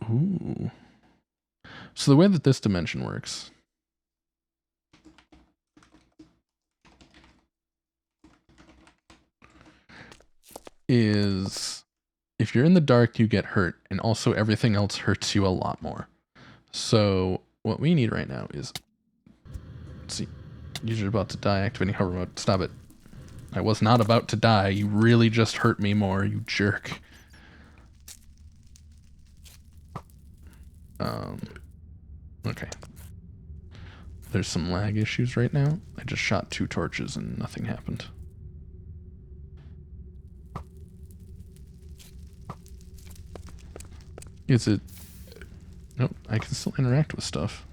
Ooh. So the way that this dimension works is if you're in the dark, you get hurt, and also everything else hurts you a lot more. So what we need right now is, let's see, you're about to die, activating hover mode. Stop it. I was not about to die. You really just hurt me more, you jerk. Okay. There's some lag issues right now. I just shot 2 torches and nothing happened. Is it... Nope, I can still interact with stuff.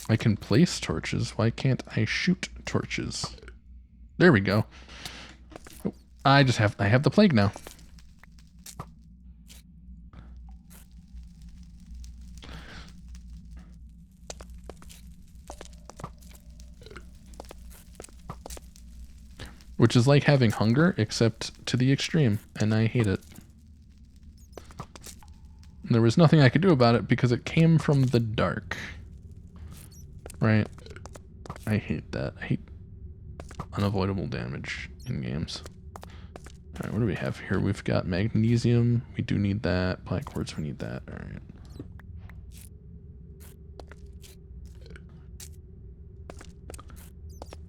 I can place torches. Why can't I shoot torches? There we go. Oh, I have the plague now. Which is like having hunger, except to the extreme, and I hate it. And there was nothing I could do about it because it came from the dark. Right? I hate that. I hate unavoidable damage in games. All right, what do we have here? We've got magnesium. We do need that. Black quartz, we need that. All right.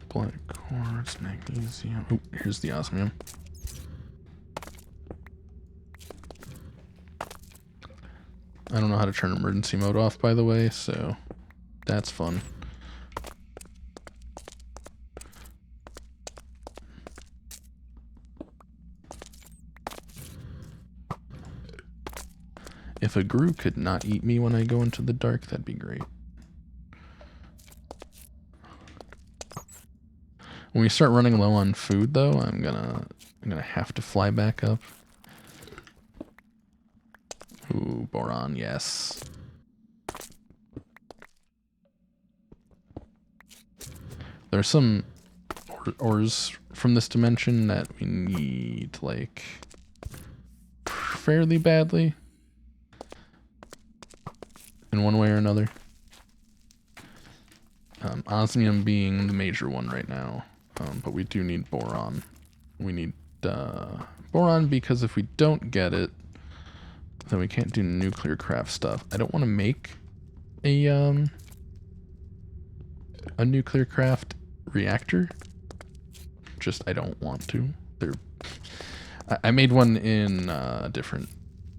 Black quartz, magnesium. Oh, here's the osmium. I don't know how to turn emergency mode off, by the way, so that's fun. If a Gru could not eat me when I go into the dark, that'd be great. When we start running low on food, though, I'm gonna have to fly back up. Ooh, boron, yes. There's some ores from this dimension that we need, like, fairly badly. In one way or another. Osmium being the major one right now. But we do need boron. We need boron because if we don't get it, then we can't do nuclear craft stuff. I don't want to make a nuclear craft reactor. Just I don't want to. I made one in a different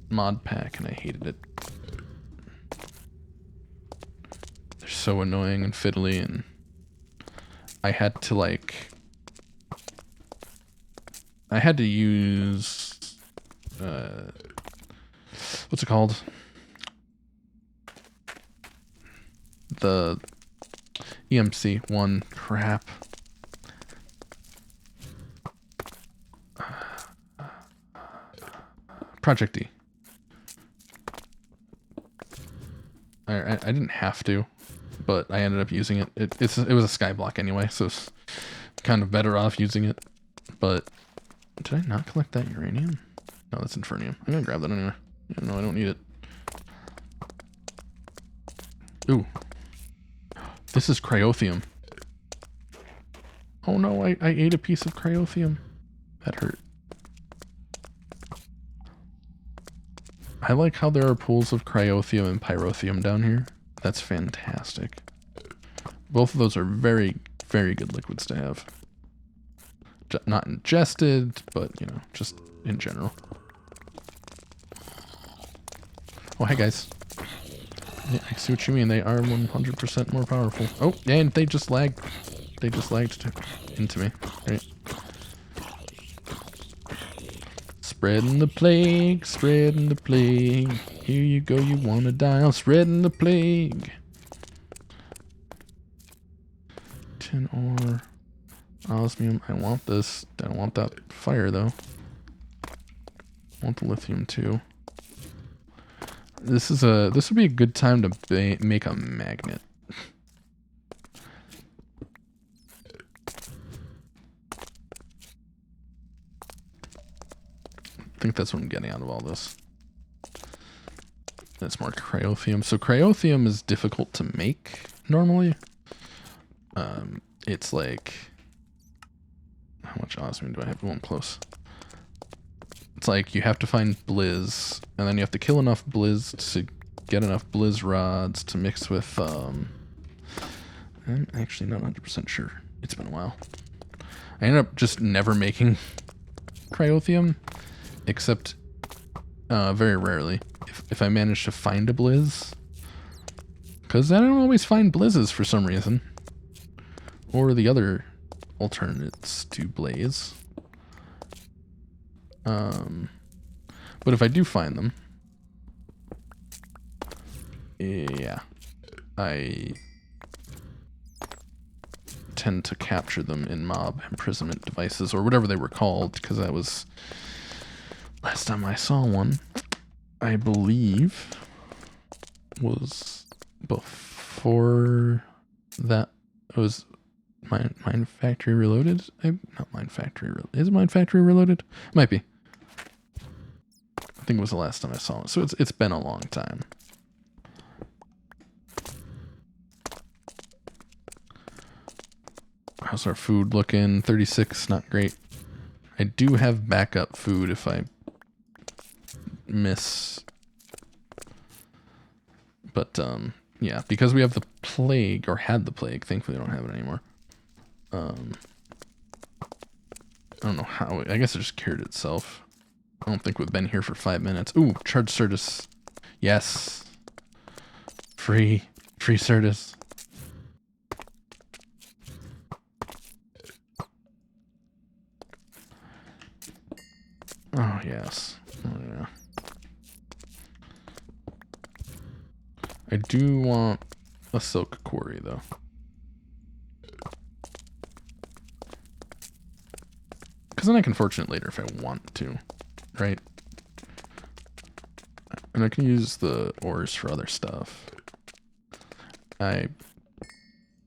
mod pack and I hated it. They're so annoying and fiddly, and I had to use what's it called? The EMC one. Crap. Project D. I didn't have to, but I ended up using it. It was a skyblock anyway, so it's kind of better off using it. But did I not collect that uranium? No, that's infernium. I'm gonna grab that anyway. Yeah, no, I don't need it. Ooh. This is cryothium. Oh no, I ate a piece of cryothium. That hurt. I like how there are pools of cryothium and pyrotheum down here. That's fantastic. Both of those are very, very good liquids to have. Not ingested, but, you know, just in general. Oh, hey guys. Yeah, I see what you mean. They are 100% more powerful. Oh, and they just lagged. They just lagged into me. Right. Spreading the plague, spreading the plague. Here you go, you wanna die. I'm spreading the plague. Tin ore, osmium. I want this. I don't want that fire though. I want the lithium too. This would be a good time to make a magnet. I think that's what I'm getting out of all this. That's more cryothium. So cryothium is difficult to make normally. It's like, how much osmium do I have? Oh, I'm close. It's like you have to find blizz, and then you have to kill enough blizz to get enough blizz rods to mix with, I'm actually not 100% sure. It's been a while. I ended up just never making cryothium, except very rarely. If I manage to find a blizz. Because I don't always find blizzes for some reason. Or the other alternates to blaze. But if I do find them, yeah, I tend to capture them in mob imprisonment devices or whatever they were called, because that was last time I saw one, I believe, was before that. It was Mine Factory Reloaded. Not Mine Factory. Is it Mine Factory Reloaded? Might be. I think it was the last time I saw it. So it's been a long time. How's our food looking? 36, not great. I do have backup food if I miss. But, yeah, because we have the plague, or had the plague, thankfully I don't have it anymore. I don't know how, I guess it just cured itself. I don't think we've been here for 5 minutes. Ooh, charged Certus. Yes. Free Certus. Oh, yes. Oh, yeah. I do want a silk quarry, though. Because then I can fortune it later if I want to, right? And I can use the ores for other stuff. I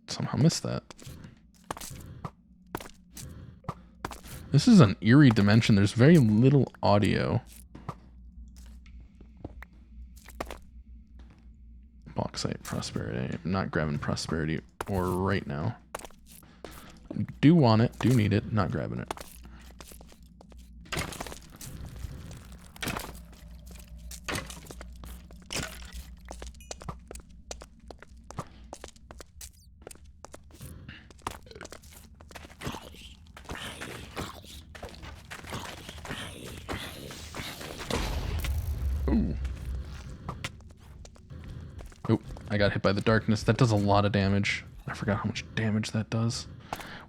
somehow missed that. This is an eerie dimension. There's very little audio. Bauxite prosperity. I'm not grabbing prosperity ore right now. Do want it. Do need it. Not grabbing it. Ooh. Oh, I got hit by the darkness. That does a lot of damage. I forgot how much damage that does.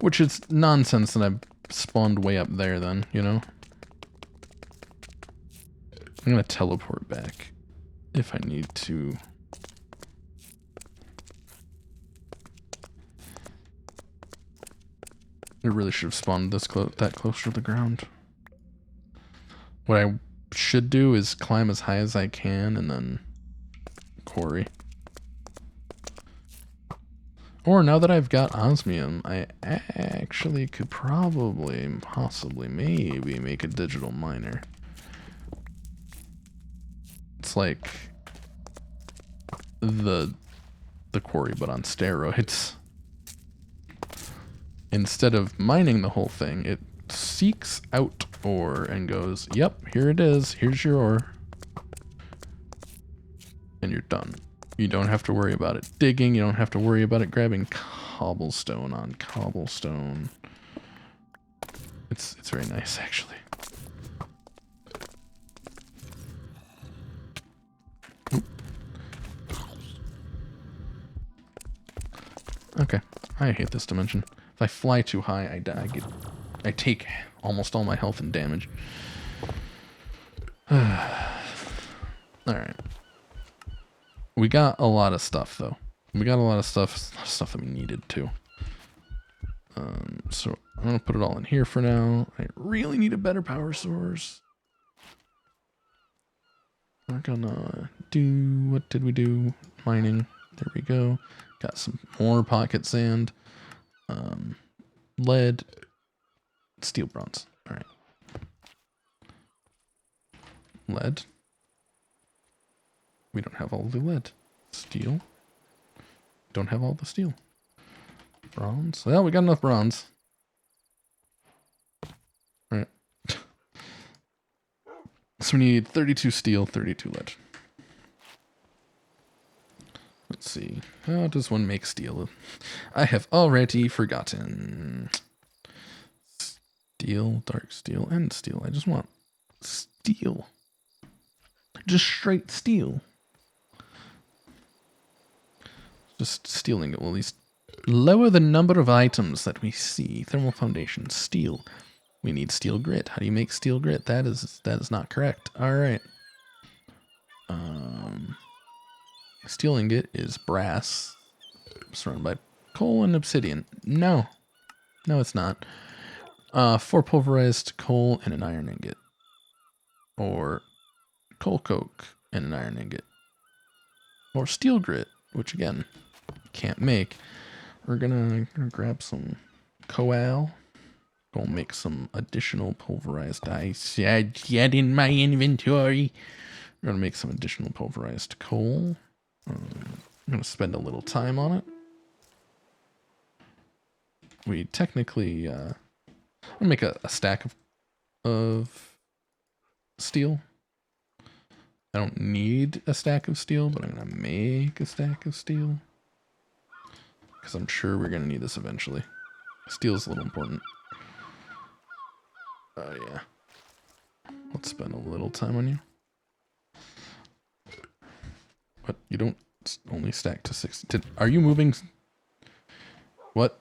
Which is nonsense that I spawned way up there then, you know? I'm gonna teleport back if I need to. I really should have spawned this that close to the ground. What I should do is climb as high as I can and then quarry. Or now that I've got osmium, I actually could probably, possibly, maybe make a digital miner. It's like the quarry, but on steroids. Instead of mining the whole thing, it seeks out ore and goes, yep, here it is, here's your ore. And you're done. You don't have to worry about it digging, you don't have to worry about it grabbing cobblestone on cobblestone. It's very nice, actually. Oop. Okay, I hate this dimension. If I fly too high, I die. I take almost all my health and damage. Alright. We got a lot of stuff, though. We got a lot of stuff that we needed to. So I'm gonna put it all in here for now. I really need a better power source. We're gonna do, what did we do? Mining. There we go. Got some more pocket sand. Lead. Steel, bronze. All right. Lead. We don't have all the lead. Steel. Don't have all the steel. Bronze. Well, we got enough bronze. All right. So we need 32 steel, 32 lead. Let's see. How does one make steel? I have already forgotten. Steel, dark steel, and steel. I just want steel. Just straight steel. Just stealing it will at least lower the number of items that we see. Thermal foundation, steel. We need steel grit. How do you make steel grit? That is not correct. All right. Steel ingot is brass, surrounded by coal and obsidian. No, it's not. 4 pulverized coal and an iron ingot, or coal coke and an iron ingot, or steel grit, which again can't make. We're gonna grab some coal. Go make some additional pulverized ice yet in my inventory. We're gonna make some additional pulverized coal. I'm gonna spend a little time on it. We technically, I'm gonna make a stack of of steel. I don't need a stack of steel, but I'm going to make a stack of steel. Because I'm sure we're going to need this eventually. Steel is a little important. Oh, yeah. Let's spend a little time on you. What? You don't only stack to 60. Are you moving? What?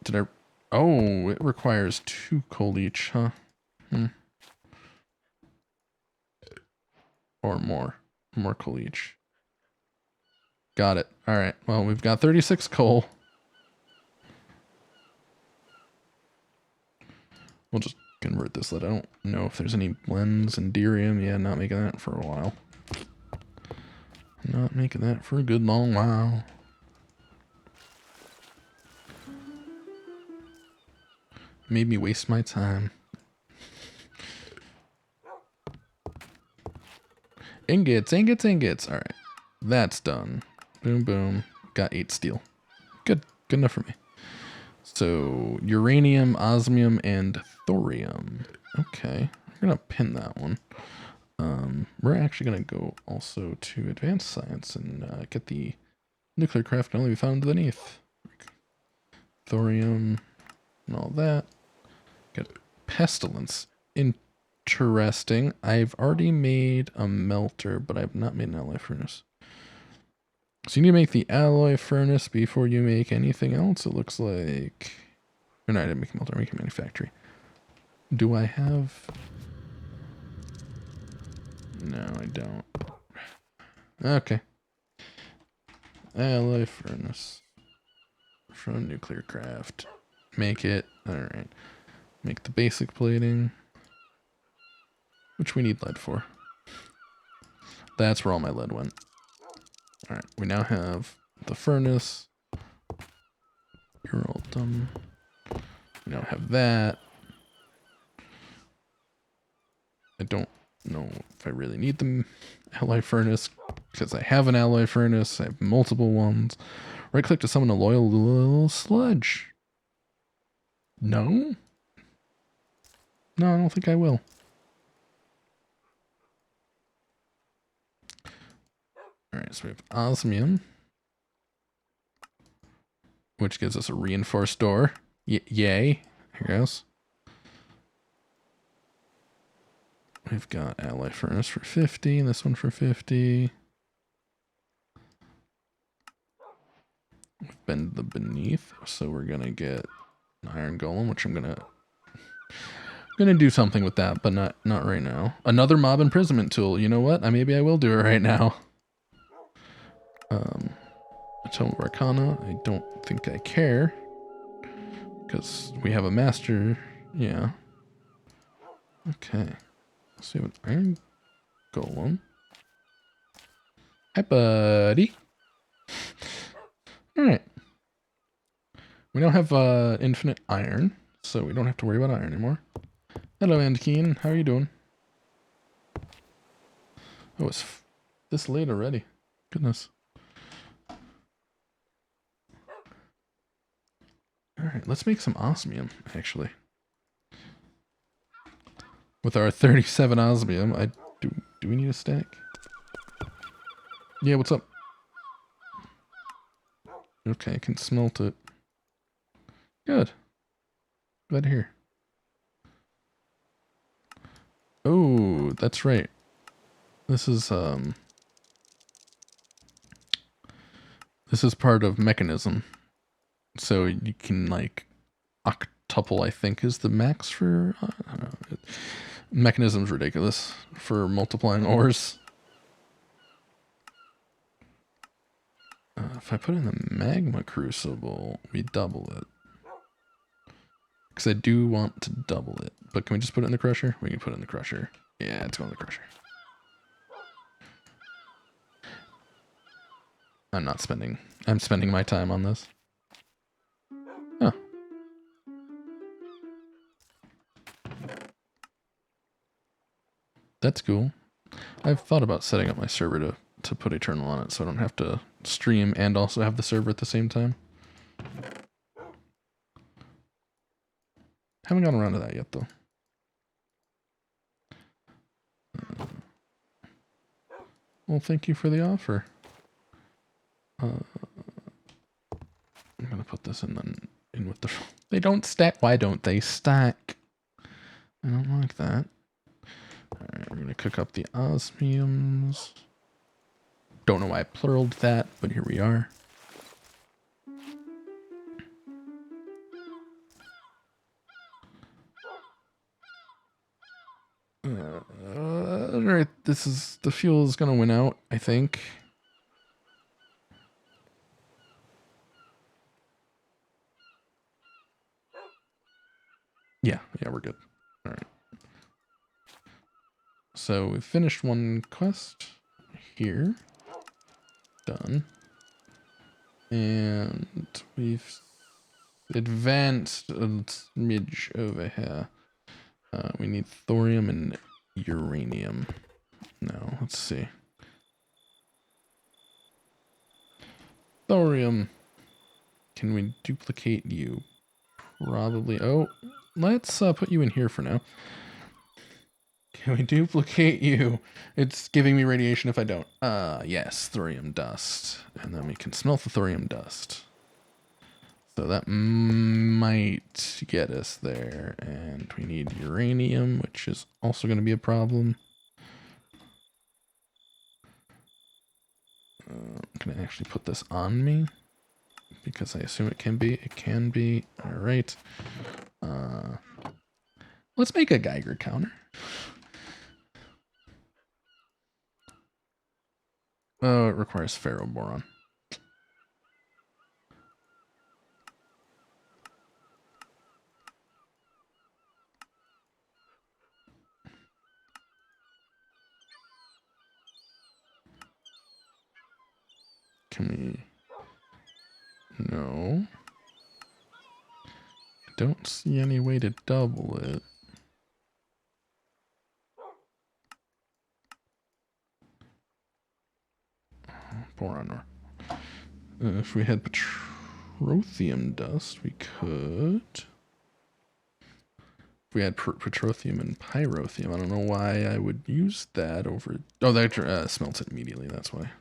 Did I? Oh, it requires 2 coal each, huh? Or more. More coal each. Got it. All right. Well, we've got 36 coal. We'll just convert this. I don't know if there's any blends and derium. Yeah, not making that for a while. Not making that for a good long while. Made me waste my time. Ingots, ingots, ingots. All right. That's done. Boom, boom. Got 8 steel. Good. Good enough for me. So, uranium, osmium, and thorium. Okay. We're going to pin that one. We're actually going to go also to advanced science and get the nuclear craft can only be found beneath. Thorium and all that. Get pestilence. Interesting. I've already made a melter, but I've not made an alloy furnace. So you need to make the alloy furnace before you make anything else, it looks like. Or no, I didn't make a melter, I make a manufactory. Do I have... No, I don't. Okay. Alloy furnace. From nuclear craft. Make it. Alright. Make the basic plating. Which we need lead for. That's where all my lead went. Alright, we now have the furnace. You're all done. We now have that. I don't know if I really need the alloy furnace because I have an alloy furnace. I have multiple ones. Right click to summon a loyal sludge. No? No, I don't think I will. Alright, so we have osmium, which gives us a reinforced door. Yay. Here goes. We've got alloy furnace for 50, and this one for 50. We've been the beneath, so we're gonna get an iron golem, which I'm gonna do something with that, but not right now. Another mob imprisonment tool. You know what? Maybe I will do it right now. Tome of Arcana. I don't think I care because we have a master. Yeah. Okay. So we have an iron golem. Hi, buddy. All right. We now have infinite iron, so we don't have to worry about iron anymore. Hello, Andkeen. How are you doing? Oh, it's this late already. Goodness. Alright, let's make some osmium, actually. With our 37 osmium, do we need a stack? Yeah, what's up? Okay, I can smelt it. Good. Glad to hear. Oh, that's right. This is part of mechanism. So you can like octuple, I think, is the max for I don't know. Mechanism's ridiculous for multiplying ores. If I put in the magma crucible, we double it. Because I do want to double it. But can we just put it in the crusher? We can put it in the crusher. Yeah, it's going in the crusher. I'm spending my time on this. Oh. That's cool. I've thought about setting up my server to put Eternal on it so I don't have to stream and also have the server at the same time. Haven't gotten around to that yet though. Well, thank you for the offer. I'm gonna put this in with the. They don't stack. Why don't they stack? I don't like that. All right, we're gonna cook up the osmiums. Don't know why I pluraled that, but here we are. All right, the fuel is gonna win out, I think. Yeah, we're good. All right. So we finished one quest here. Done. And we've advanced a smidge over here. We need thorium and uranium. Now, let's see. Thorium. Can we duplicate you? Probably. Oh, let's put you in here for now. Can we duplicate you? It's giving me radiation if I don't. Yes, thorium dust. And then we can smelt the thorium dust. So that might get us there. And we need uranium, which is also going to be a problem. Can I actually put this on me? Because I assume it can be. It can be. All right. Let's make a Geiger counter. Oh, it requires ferroboron. Can we... No. Don't see any way to double it. Boron ore. If we had petrothium dust, we could. If we had petrothium and pyrothium, I don't know why I would use that over... Oh, that smelts it immediately, that's why.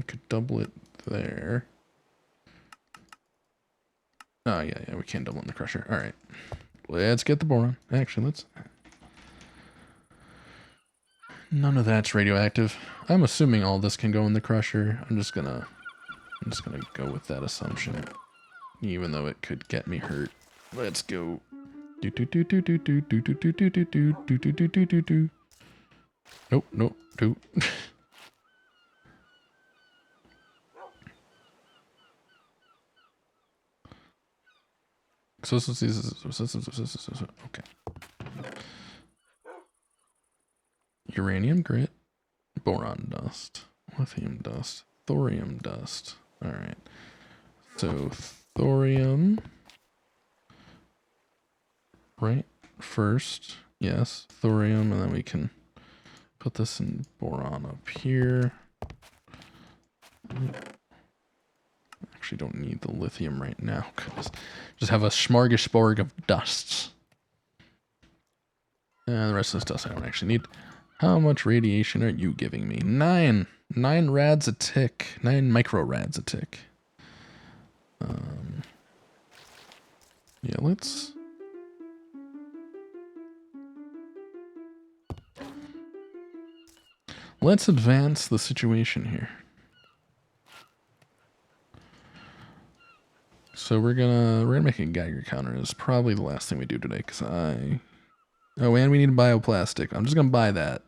Could double it there. Oh, yeah, we can double it in the crusher. All right. Let's get the boron. Actually, let's... None of that's radioactive. I'm assuming all this can go in the crusher. I'm just gonna go with that assumption. Even though it could get me hurt. Let's go. Nope, nope, do. Okay. Uranium grit, boron dust, lithium dust, thorium dust. All right. So thorium, right? First, yes, thorium, and then we can put this in boron up here. Actually don't need the lithium right now because just have a smorgasbord of dusts. And the rest of this dust I don't actually need. How much radiation are you giving me? 9 rads a tick. 9 microrads a tick. Yeah, let's advance the situation here. So we're gonna make a Geiger counter. Is probably the last thing we do today because oh, and we need bioplastic. I'm just gonna buy that.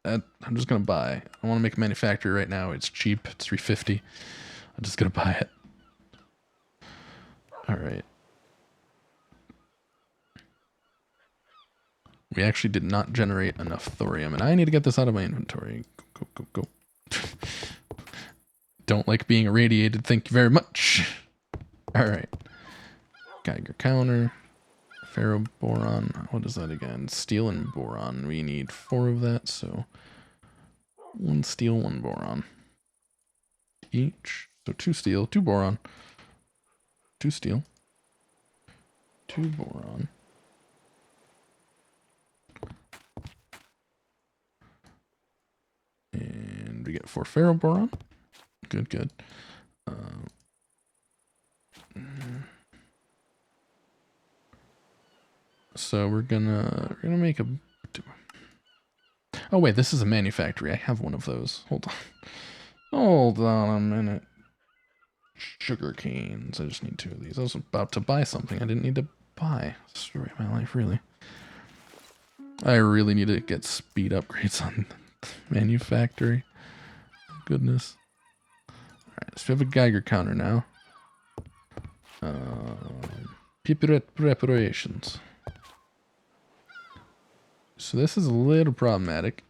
I'm just gonna buy. I want to make a manufacturer right now. It's cheap. It's $350. I'm just gonna buy it. All right. We actually did not generate enough thorium, and I need to get this out of my inventory. Go. Don't like being irradiated. Thank you very much. All right. Geiger counter. Ferroboron. What is that again? Steel and boron. We need 4 of that, so 1 steel, 1 boron. Each. So 2 steel, 2 boron. 2 steel. 2 boron. to get 4 ferroboron. Good, good. So we're gonna make a. Oh wait, this is a manufactory. I have one of those. Hold on. Hold on a minute. Sugar canes. I just need 2 of these. I was about to buy something I didn't need to buy. Story of my life, really. I really need to get speed upgrades on the manufactory. Goodness. Alright, so we have a Geiger counter now. Preparations. So this is a little problematic.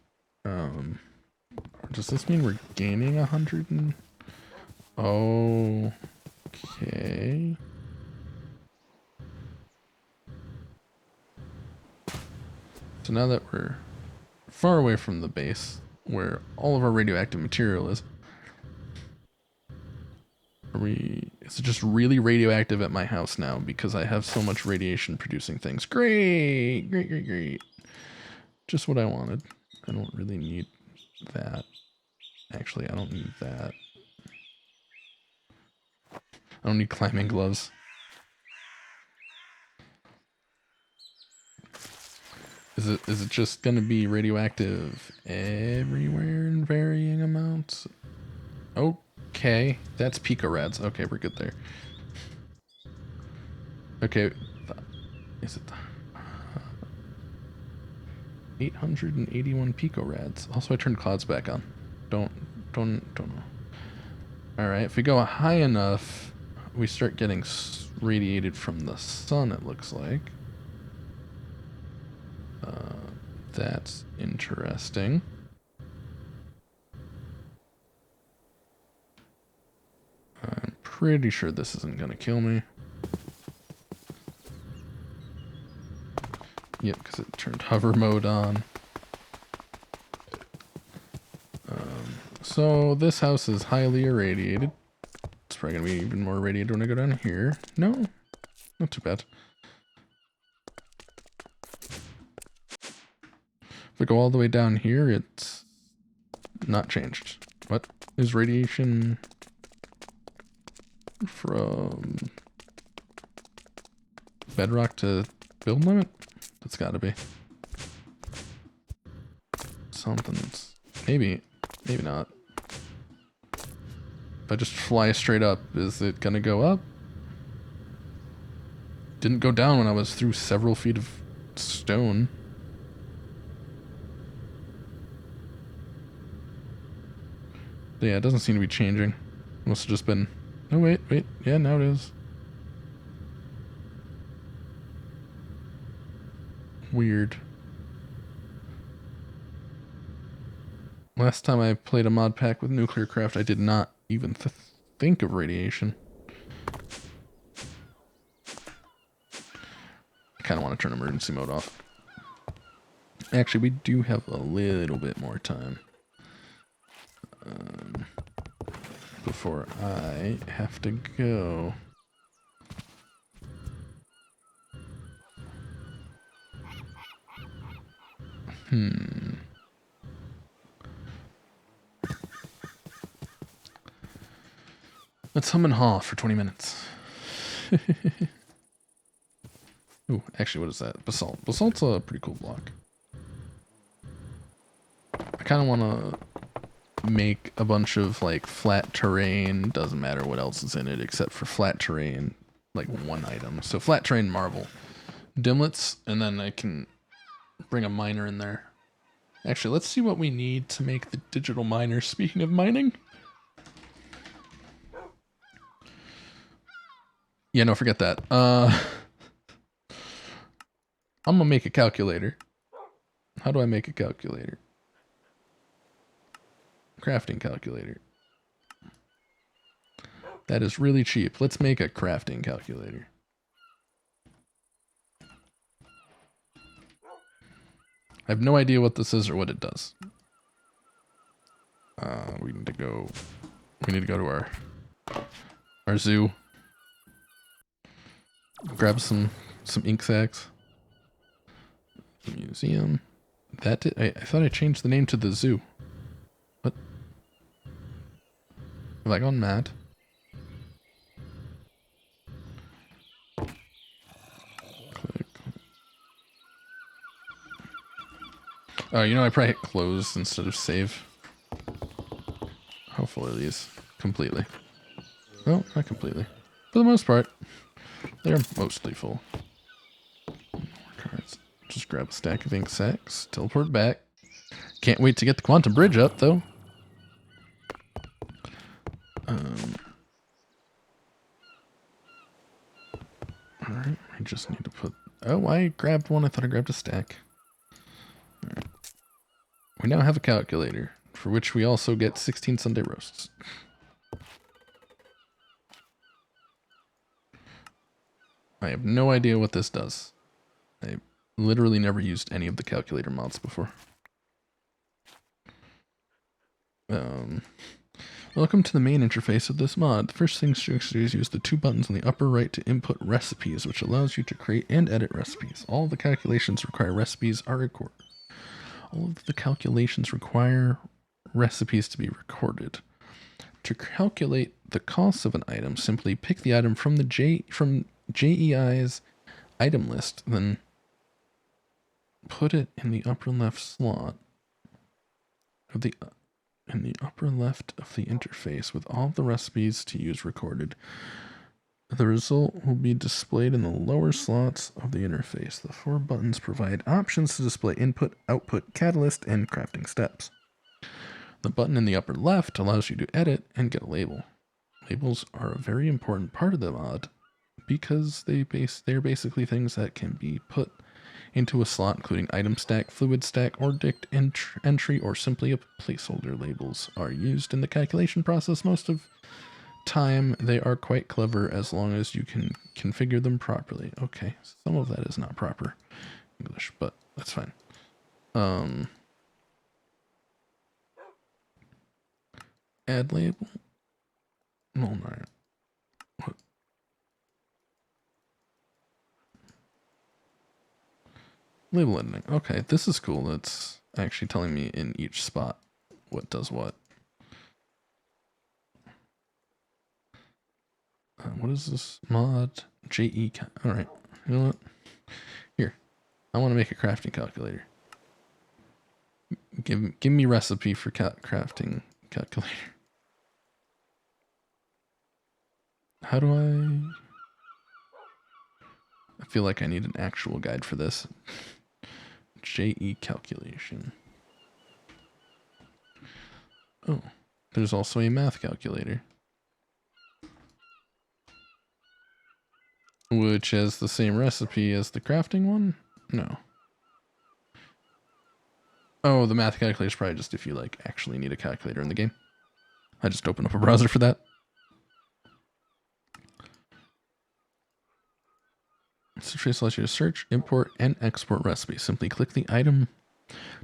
Does this mean we're gaining 100 and... Okay. So now that we're far away from the base, where all of our radioactive material is, is it just really radioactive at my house now because I have so much radiation producing things? Great, great, great, great. Just what I wanted. I don't really need that. Actually, I don't need that. I don't need climbing gloves. Is it just gonna be radioactive everywhere in varying amounts? Okay, that's picораds. Okay, we're good there. Okay, is it 881 picorads? Also, I turned clouds back on. Don't know. All right, if we go high enough, we start getting radiated from the sun. It looks like. That's interesting. I'm pretty sure this isn't gonna kill me. Yep, because it turned hover mode on. So this house is highly irradiated. It's probably gonna be even more irradiated when I go down here. No, not too bad. If I go all the way down here, it's not changed. What is radiation from bedrock to build limit? That's gotta be. Something's... Maybe not. If I just fly straight up, is it gonna go up? Didn't go down when I was through several feet of stone. Yeah, it doesn't seem to be changing. Must have just been... Oh, wait. Yeah, now it is. Weird. Last time I played a mod pack with Nuclear Craft, I did not even think of radiation. I kind of want to turn emergency mode off. Actually, we do have a little bit more time. Before I have to go. Let's hum and haw for 20 minutes. Ooh, actually, what is that? Basalt. Basalt's a pretty cool block. I kind of want to make a bunch of like flat terrain. Doesn't matter what else is in it except for flat terrain, like one item. So flat terrain marble, dimlets, and then I can bring a miner in there. Actually, let's see what we need to make the digital miner. Speaking of mining. Yeah, no, forget that. I'm gonna make a calculator. How do I make a calculator? Crafting calculator. That is really cheap. Let's make a crafting calculator. I have no idea what this is or what it does. We need to go to our zoo. Grab some ink sacs. Museum. That did, I thought I changed the name to the zoo. What? Have I gone mad? Click. Oh, you know, I probably hit close instead of save. How full are these? Completely. No, not completely. For the most part, they're mostly full. More cards. Just grab a stack of ink sacks, teleport back. Can't wait to get the quantum bridge up, though. Alright, I just need to put... Oh, I grabbed one. I thought I grabbed a stack. Alright. We now have a calculator, for which we also get 16 Sunday roasts. I have no idea what this does. I literally never used any of the calculator mods before. Welcome to the main interface of this mod. The first thing to do is use the two buttons on the upper right to input recipes, which allows you to create and edit recipes. All of the calculations require recipes are recorded. All of the calculations require recipes to be recorded. To calculate the cost of an item, simply pick the item from JEI's item list, then put it in the upper left slot of the upper left of the interface with all the recipes to use recorded. The result will be displayed in the lower slots of the interface. The four buttons provide options to display input, output, catalyst, and crafting steps. The button in the upper left allows you to edit and get a label. Labels are a very important part of the mod because they're basically things that can be put into a slot, including item stack, fluid stack, or dict entry, or simply a placeholder. Labels are used in the calculation process most of time. They are quite clever as long as you can configure them properly. Okay, some of that is not proper English, but that's fine. Add label. No, no. What? Label editing. Okay, this is cool. It's actually telling me in each spot what does what. What is this mod? JE. All right. You know what? Here, I want to make a crafting calculator. Give me recipe for crafting calculator. How do I feel like I need an actual guide for this. JE calculation. Oh, there's also a math calculator, which has the same recipe as the crafting one? No. Oh, the math calculator is probably just if you like actually need a calculator in the game. I just opened up a browser for that. This interface allows you to search, import, and export recipes. Simply click the item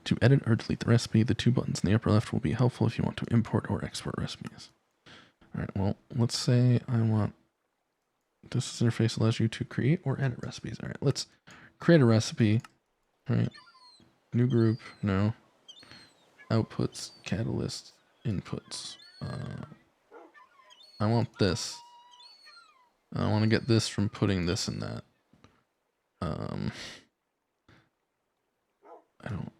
to edit or delete the recipe. The two buttons in the upper left will be helpful if you want to import or export recipes. Alright, well, let's say I want... This interface allows you to create or edit recipes. Alright, let's create a recipe. Alright, new group, no. Outputs, catalyst, inputs. I want this. I want to get this from putting this in that. I don't.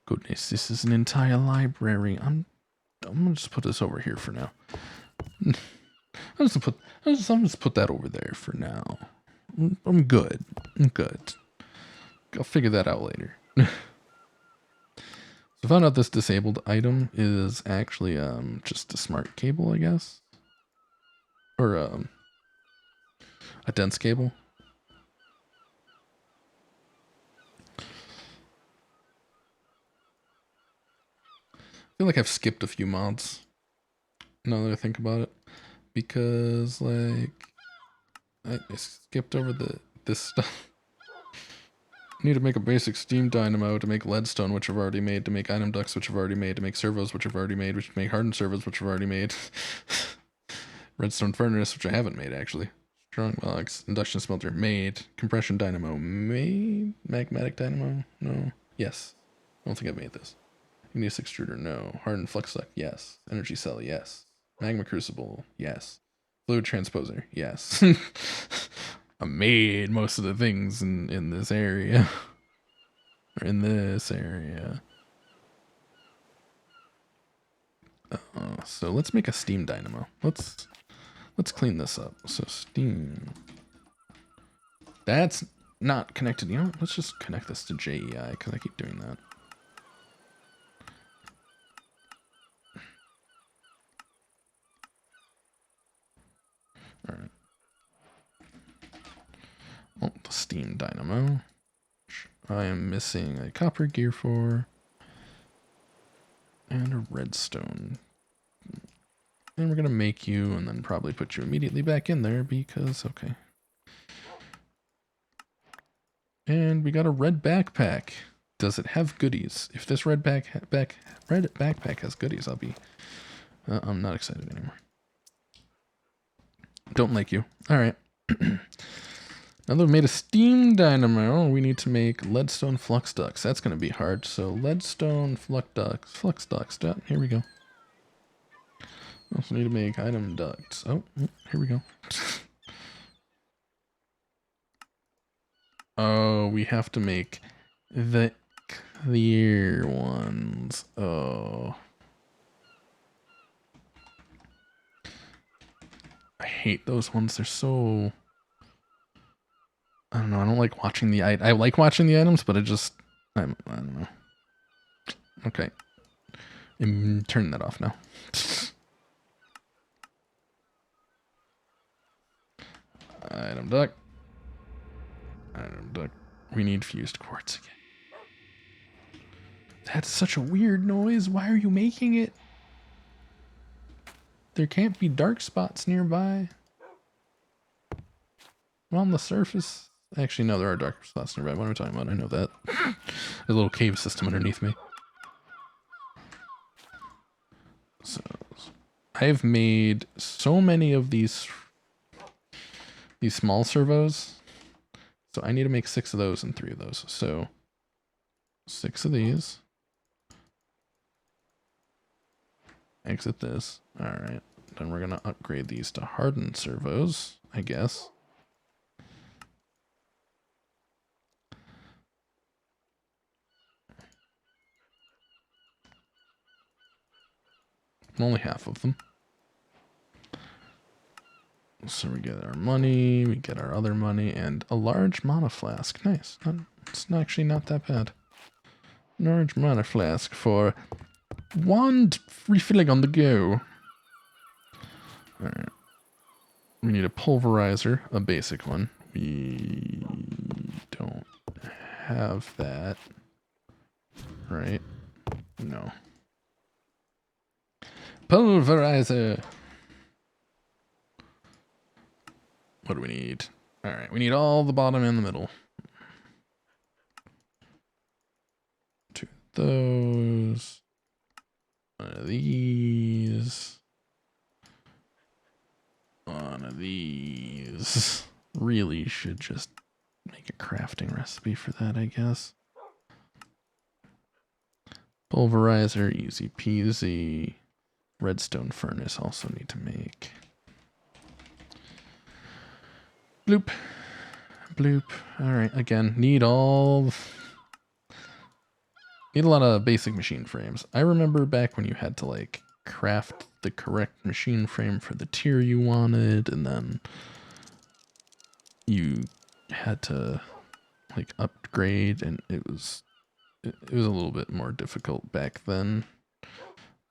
Goodness, this is an entire library. I'm gonna just put this over here for now. I'm just put that over there for now. I'm good. I'm good. I'll figure that out later. So I found out this disabled item is actually just a smart cable, I guess. Or a dense cable. I feel like I've skipped a few mods now that I think about it, because like I skipped over this stuff. I need to make a basic steam dynamo to make leadstone, which I've already made, to make item ducts, which I've already made, to make servos, which I've already made, which make hardened servos, which I've already made. Redstone furnace, which I haven't made actually. Strong box, induction smelter, made. Compression dynamo, made. Magmatic dynamo, no. Yes. don't think I made this. Igneous extruder, no. Hardened flux duct, yes. Energy cell, yes. Magma crucible, yes. Fluid transposer, yes. I made most of the things in this area. Or in this area. So let's make a steam dynamo. Let's clean this up. So steam. That's not connected. You know, let's just connect this to JEI because I keep doing that. All right. Oh, the steam dynamo. I am missing a copper gear for and a redstone. And we're going to make you and then probably put you immediately back in there because, okay. And we got a red backpack. Does it have goodies? If this red backpack has goodies, I'll be... I'm not excited anymore. Don't like you. All right. Now that we've made a steam dynamo, we need to make leadstone flux ducts. That's going to be hard. So leadstone flux ducts. Here we go. Also need to make item ducts. Oh, here we go. Oh, we have to make the clear ones. Oh. I hate those ones. They're so... I don't know. I don't like watching the... I like watching the items, but I don't know. Okay. Turn that off now. Item duct. Item duct. We need fused quartz again. That's such a weird noise. Why are you making it? There can't be dark spots nearby. On the surface. Actually, no, there are dark spots nearby. What am I talking about? I know that. There's a little cave system underneath me. So, I've made so many of these small servos. So I need to make 6 of those and 3 of those. So 6 of these. Exit this. All right. Then we're going to upgrade these to hardened servos, I guess. Only half of them. So we get our money, we get our other money, and a large mana flask. Nice. It's actually not that bad. Large mana flask for wand refilling on the go. Alright. We need a pulverizer, a basic one. We don't have that. Right? No. Pulverizer! What do we need? Alright, we need all the bottom and the middle. 2 of those. 1 of these. 1 of these. Really should just make a crafting recipe for that, I guess. Pulverizer, easy peasy. Redstone furnace also need to make. Bloop. Bloop. Alright, again, need a lot of basic machine frames. I remember back when you had to like craft the correct machine frame for the tier you wanted, and then you had to like upgrade, and it was a little bit more difficult back then.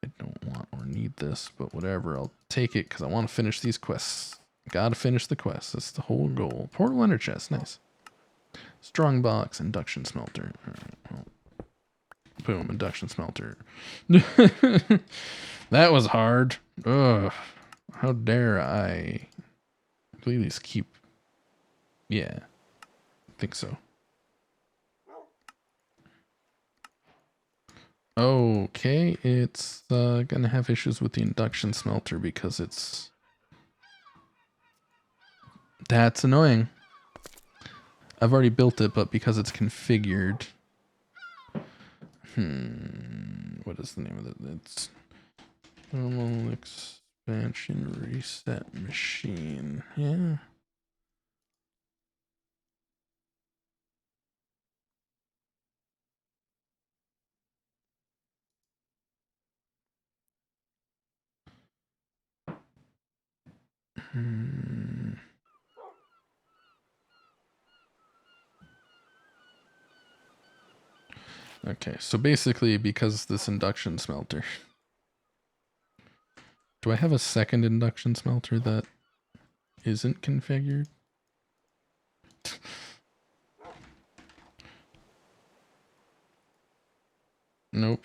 I don't want or need this, but whatever, I'll take it because I want to finish these quests. Gotta finish the quest. That's the whole goal. Portal ender chest. Nice. Strong box. Induction smelter. Alright, well. Boom. Induction smelter. That was hard. Ugh. How dare I? Please keep... Yeah. I think so. Okay. It's gonna have issues with the induction smelter because it's... That's annoying. I've already built it, but because it's configured, What is the name of it? It's thermal expansion reset machine. Yeah. Okay, so basically, because this induction smelter. Do I have a second induction smelter that isn't configured? Nope.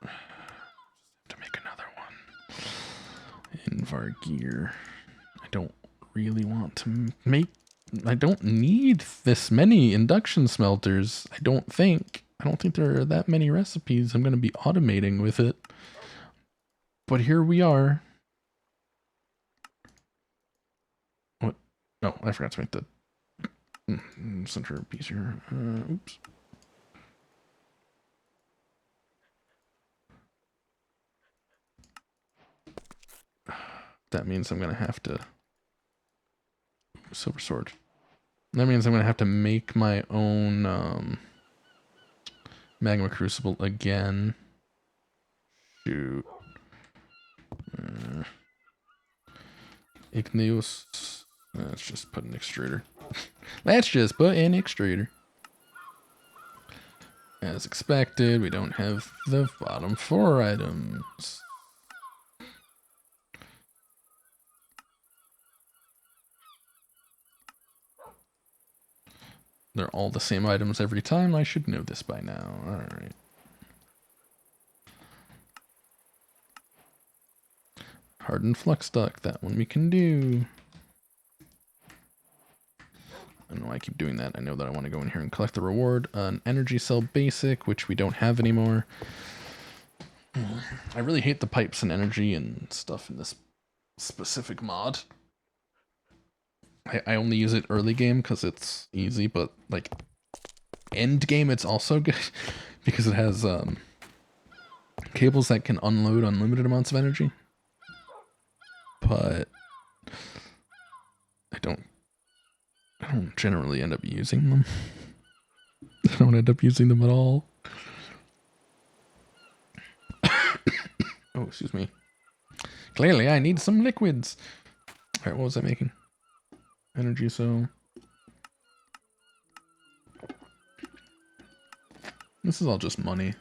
To make another one. Invar gear. I don't really want to make. I don't need this many induction smelters. I don't think there are that many recipes I'm going to be automating with it. But here we are. What? Oh, I forgot to make the center piece here. Oops. That means I'm going to have to... Silver sword. That means I'm going to have to make my own magma crucible again. Shoot. Igneous. Let's just put an extruder. Let's just put an extruder. As expected, we don't have the bottom 4 items. They're all the same items every time. I should know this by now. Alright. Hardened flux duct. That one we can do. I don't know why I keep doing that. I know that I want to go in here and collect the reward. An energy cell basic, which we don't have anymore. I really hate the pipes and energy and stuff in this specific mod. I only use it early game because it's easy, but like end game it's also good because it has cables that can unload unlimited amounts of energy. But I don't generally end up using them. I don't end up using them at all. Oh, excuse me. Clearly I need some liquids. Alright, what was I making? Energy cell. This is all just money.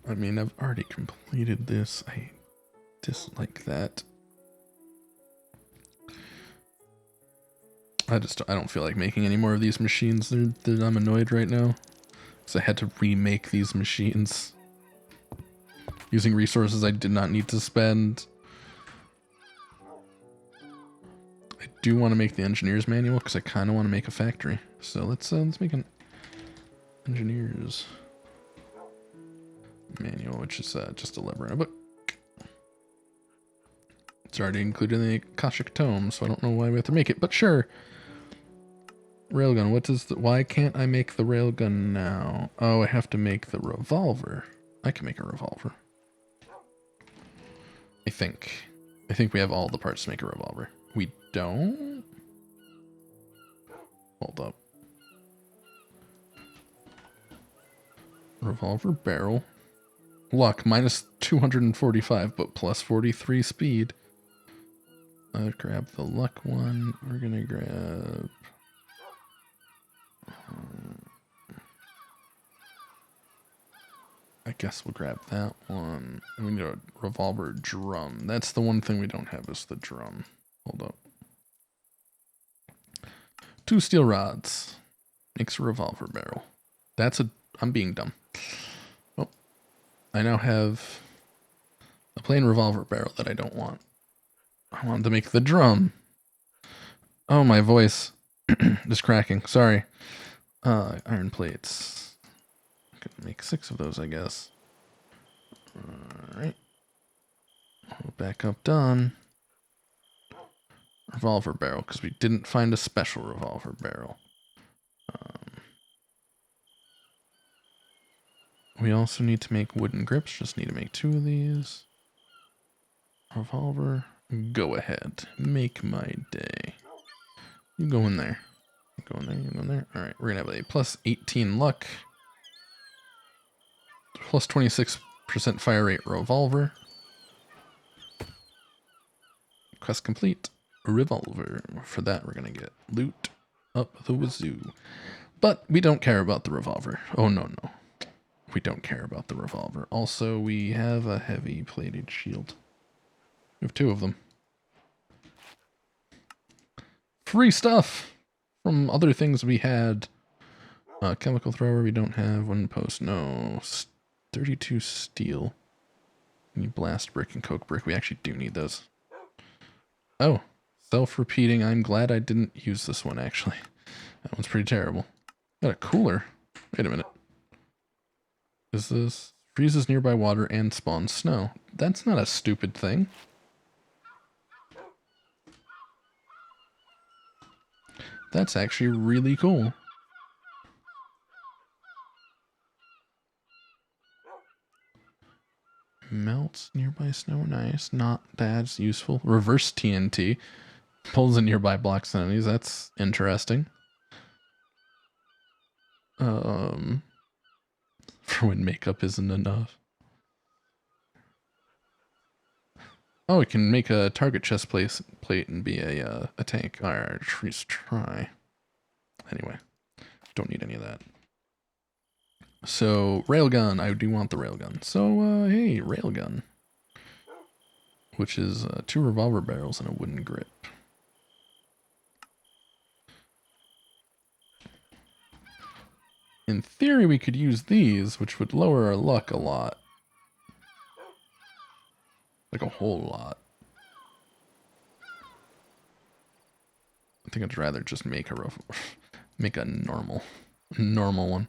I mean, I've already completed this. I dislike that. I don't feel like making any more of these machines. I'm annoyed right now. Because I had to remake these machines. Using resources I did not need to spend. I do want to make the engineer's manual because I kind of want to make a factory. So let's make an engineer's manual, which is just a lever in a book. It's already included in the Akashic Tome, so I don't know why we have to make it, but sure. Railgun, why can't I make the railgun now? Oh, I have to make the revolver. I can make a revolver. I think we have all the parts to make a revolver. We don't? Hold up. Revolver barrel. Luck, minus 245, but plus 43 speed. I'll grab the luck one. We're gonna grab... I guess we'll grab that one. And we need a revolver drum. That's the one thing we don't have is the drum. Hold up. 2 steel rods. Makes a revolver barrel. I'm being dumb. Oh. I now have a plain revolver barrel that I don't want. I wanted to make the drum. Oh, my voice is cracking. Sorry. Iron plates. Gonna make 6 of those, I guess. Alright. Back up done. revolver barrel because we didn't find a special revolver barrel. We also need to make wooden grips. Just need to make 2 of these. Revolver. Go ahead. Make my day. You go in there. You go in there. You go in there. All right. We're going to have a plus 18 luck. Plus 26% fire rate revolver. Quest complete. Revolver. For that, we're going to get loot up the wazoo. But we don't care about the revolver. Oh, no. We don't care about the revolver. Also, we have a heavy plated shield. We have 2 of them. Free stuff from other things we had. Chemical thrower we don't have. One post, no. 32 steel. We need blast brick and coke brick. We actually do need those. Oh, self-repeating. I'm glad I didn't use this one, actually. That one's pretty terrible. Got a cooler. Wait a minute. Is this freezes nearby water and spawns snow? That's not a stupid thing. That's actually really cool. Melts nearby snow, nice. Not bad, it's useful. Reverse TNT. Pulls in nearby blocks and enemies, that's interesting. For when makeup isn't enough. Oh, it can make a target chest plate and be a tank. Alright, let's try. Anyway, don't need any of that. So, railgun. I do want the railgun. So, hey, railgun. Which is 2 revolver barrels and a wooden grip. In theory, we could use these, which would lower our luck a lot. Like a whole lot. I think I'd rather just make a normal one.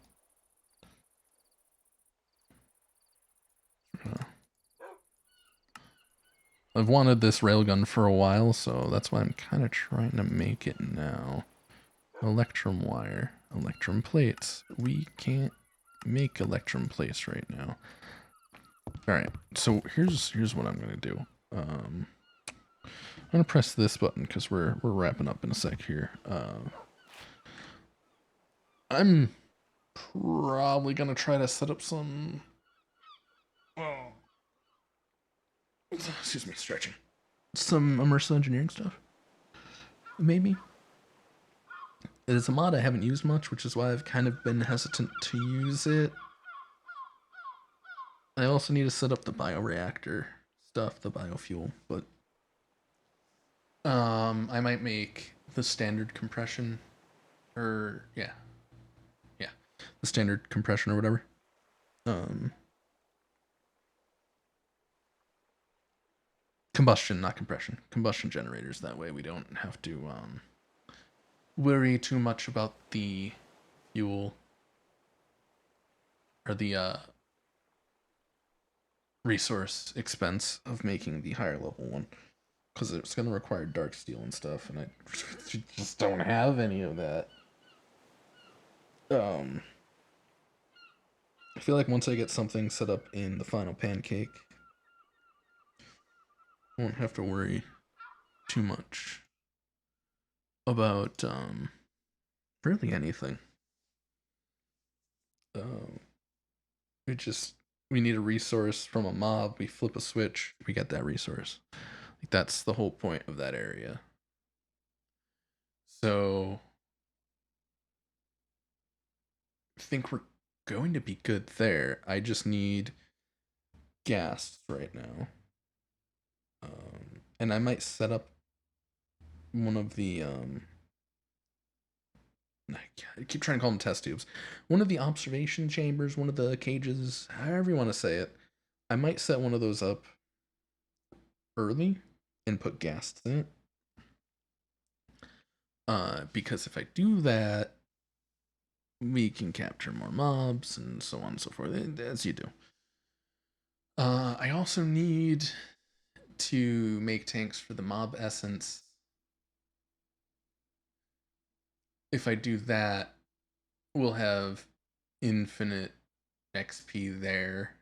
I've wanted this railgun for a while, so that's why I'm kind of trying to make it now. Electrum wire, electrum plates. We can't make electrum plates right now. All right, so here's what I'm gonna do. I'm gonna press this button because we're wrapping up in a sec here. I'm probably gonna try to set up some. Excuse me, stretching. Some immersive engineering stuff. Maybe. It is a mod I haven't used much, which is why I've kind of been hesitant to use it. I also need to set up the bioreactor stuff, the biofuel, but I might make the standard compression, or yeah, the standard compression or whatever. Combustion, not compression. Combustion generators. That way we don't have to worry too much about the fuel or the resource expense of making the higher level one, because it's going to require dark steel and stuff, and I just don't have any of that. I feel like once I get something set up in the final pancake, I won't have to worry too much about really anything. We need a resource from a mob, we flip a switch, we get that resource. Like, that's the whole point of that area. So I think we're going to be good there. I just need gas right now. And I might set up one of the I keep trying to call them test tubes. One of the observation chambers, one of the cages, however you want to say it. I might set one of those up early and put gas in it. Because if I do that, we can capture more mobs and so on and so forth, as you do. I also need to make tanks for the mob essence if I do that, we'll have infinite XP there.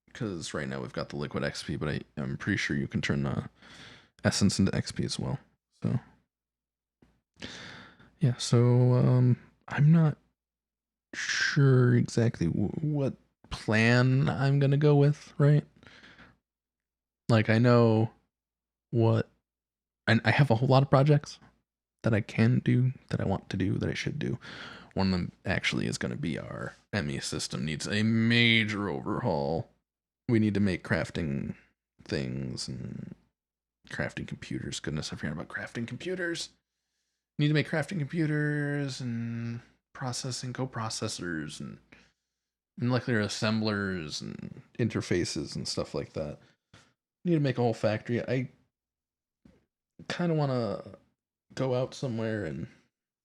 Because right now we've got the liquid XP, but I'm pretty sure you can turn the essence into XP as well. So yeah, so I'm not sure exactly what plan I'm gonna go with, right? Like I know what, and I have a whole lot of projects that I can do, that I want to do, that I should do. One of them actually is going to be our ME system needs a major overhaul. We need to make crafting things and crafting computers. Goodness, I forgot about crafting computers. Need to make crafting computers and processing coprocessors and molecular assemblers and interfaces and stuff like that. Need to make a whole factory. I kind of want to go out somewhere and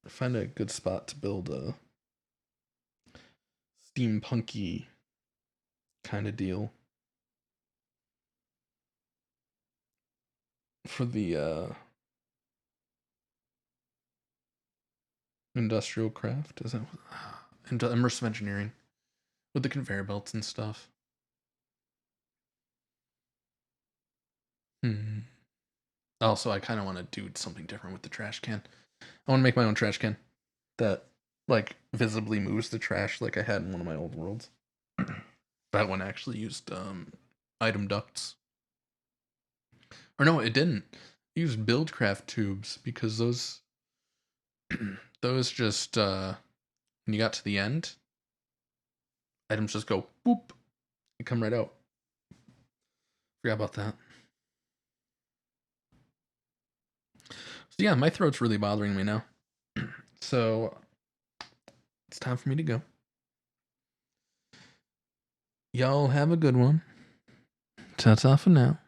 find a good spot to build a steampunky kind of deal for the industrial craft. Is that into immersive engineering with the conveyor belts and stuff? Also, I kind of want to do something different with the trash can. I want to make my own trash can that like visibly moves the trash like I had in one of my old worlds. That one actually used item ducts. Or no, it didn't. It used Buildcraft tubes because those those just when you got to the end, items just go boop and come right out. Forgot about that. So yeah, my throat's really bothering me now. So it's time for me to go. Y'all have a good one. Ta-ta for now.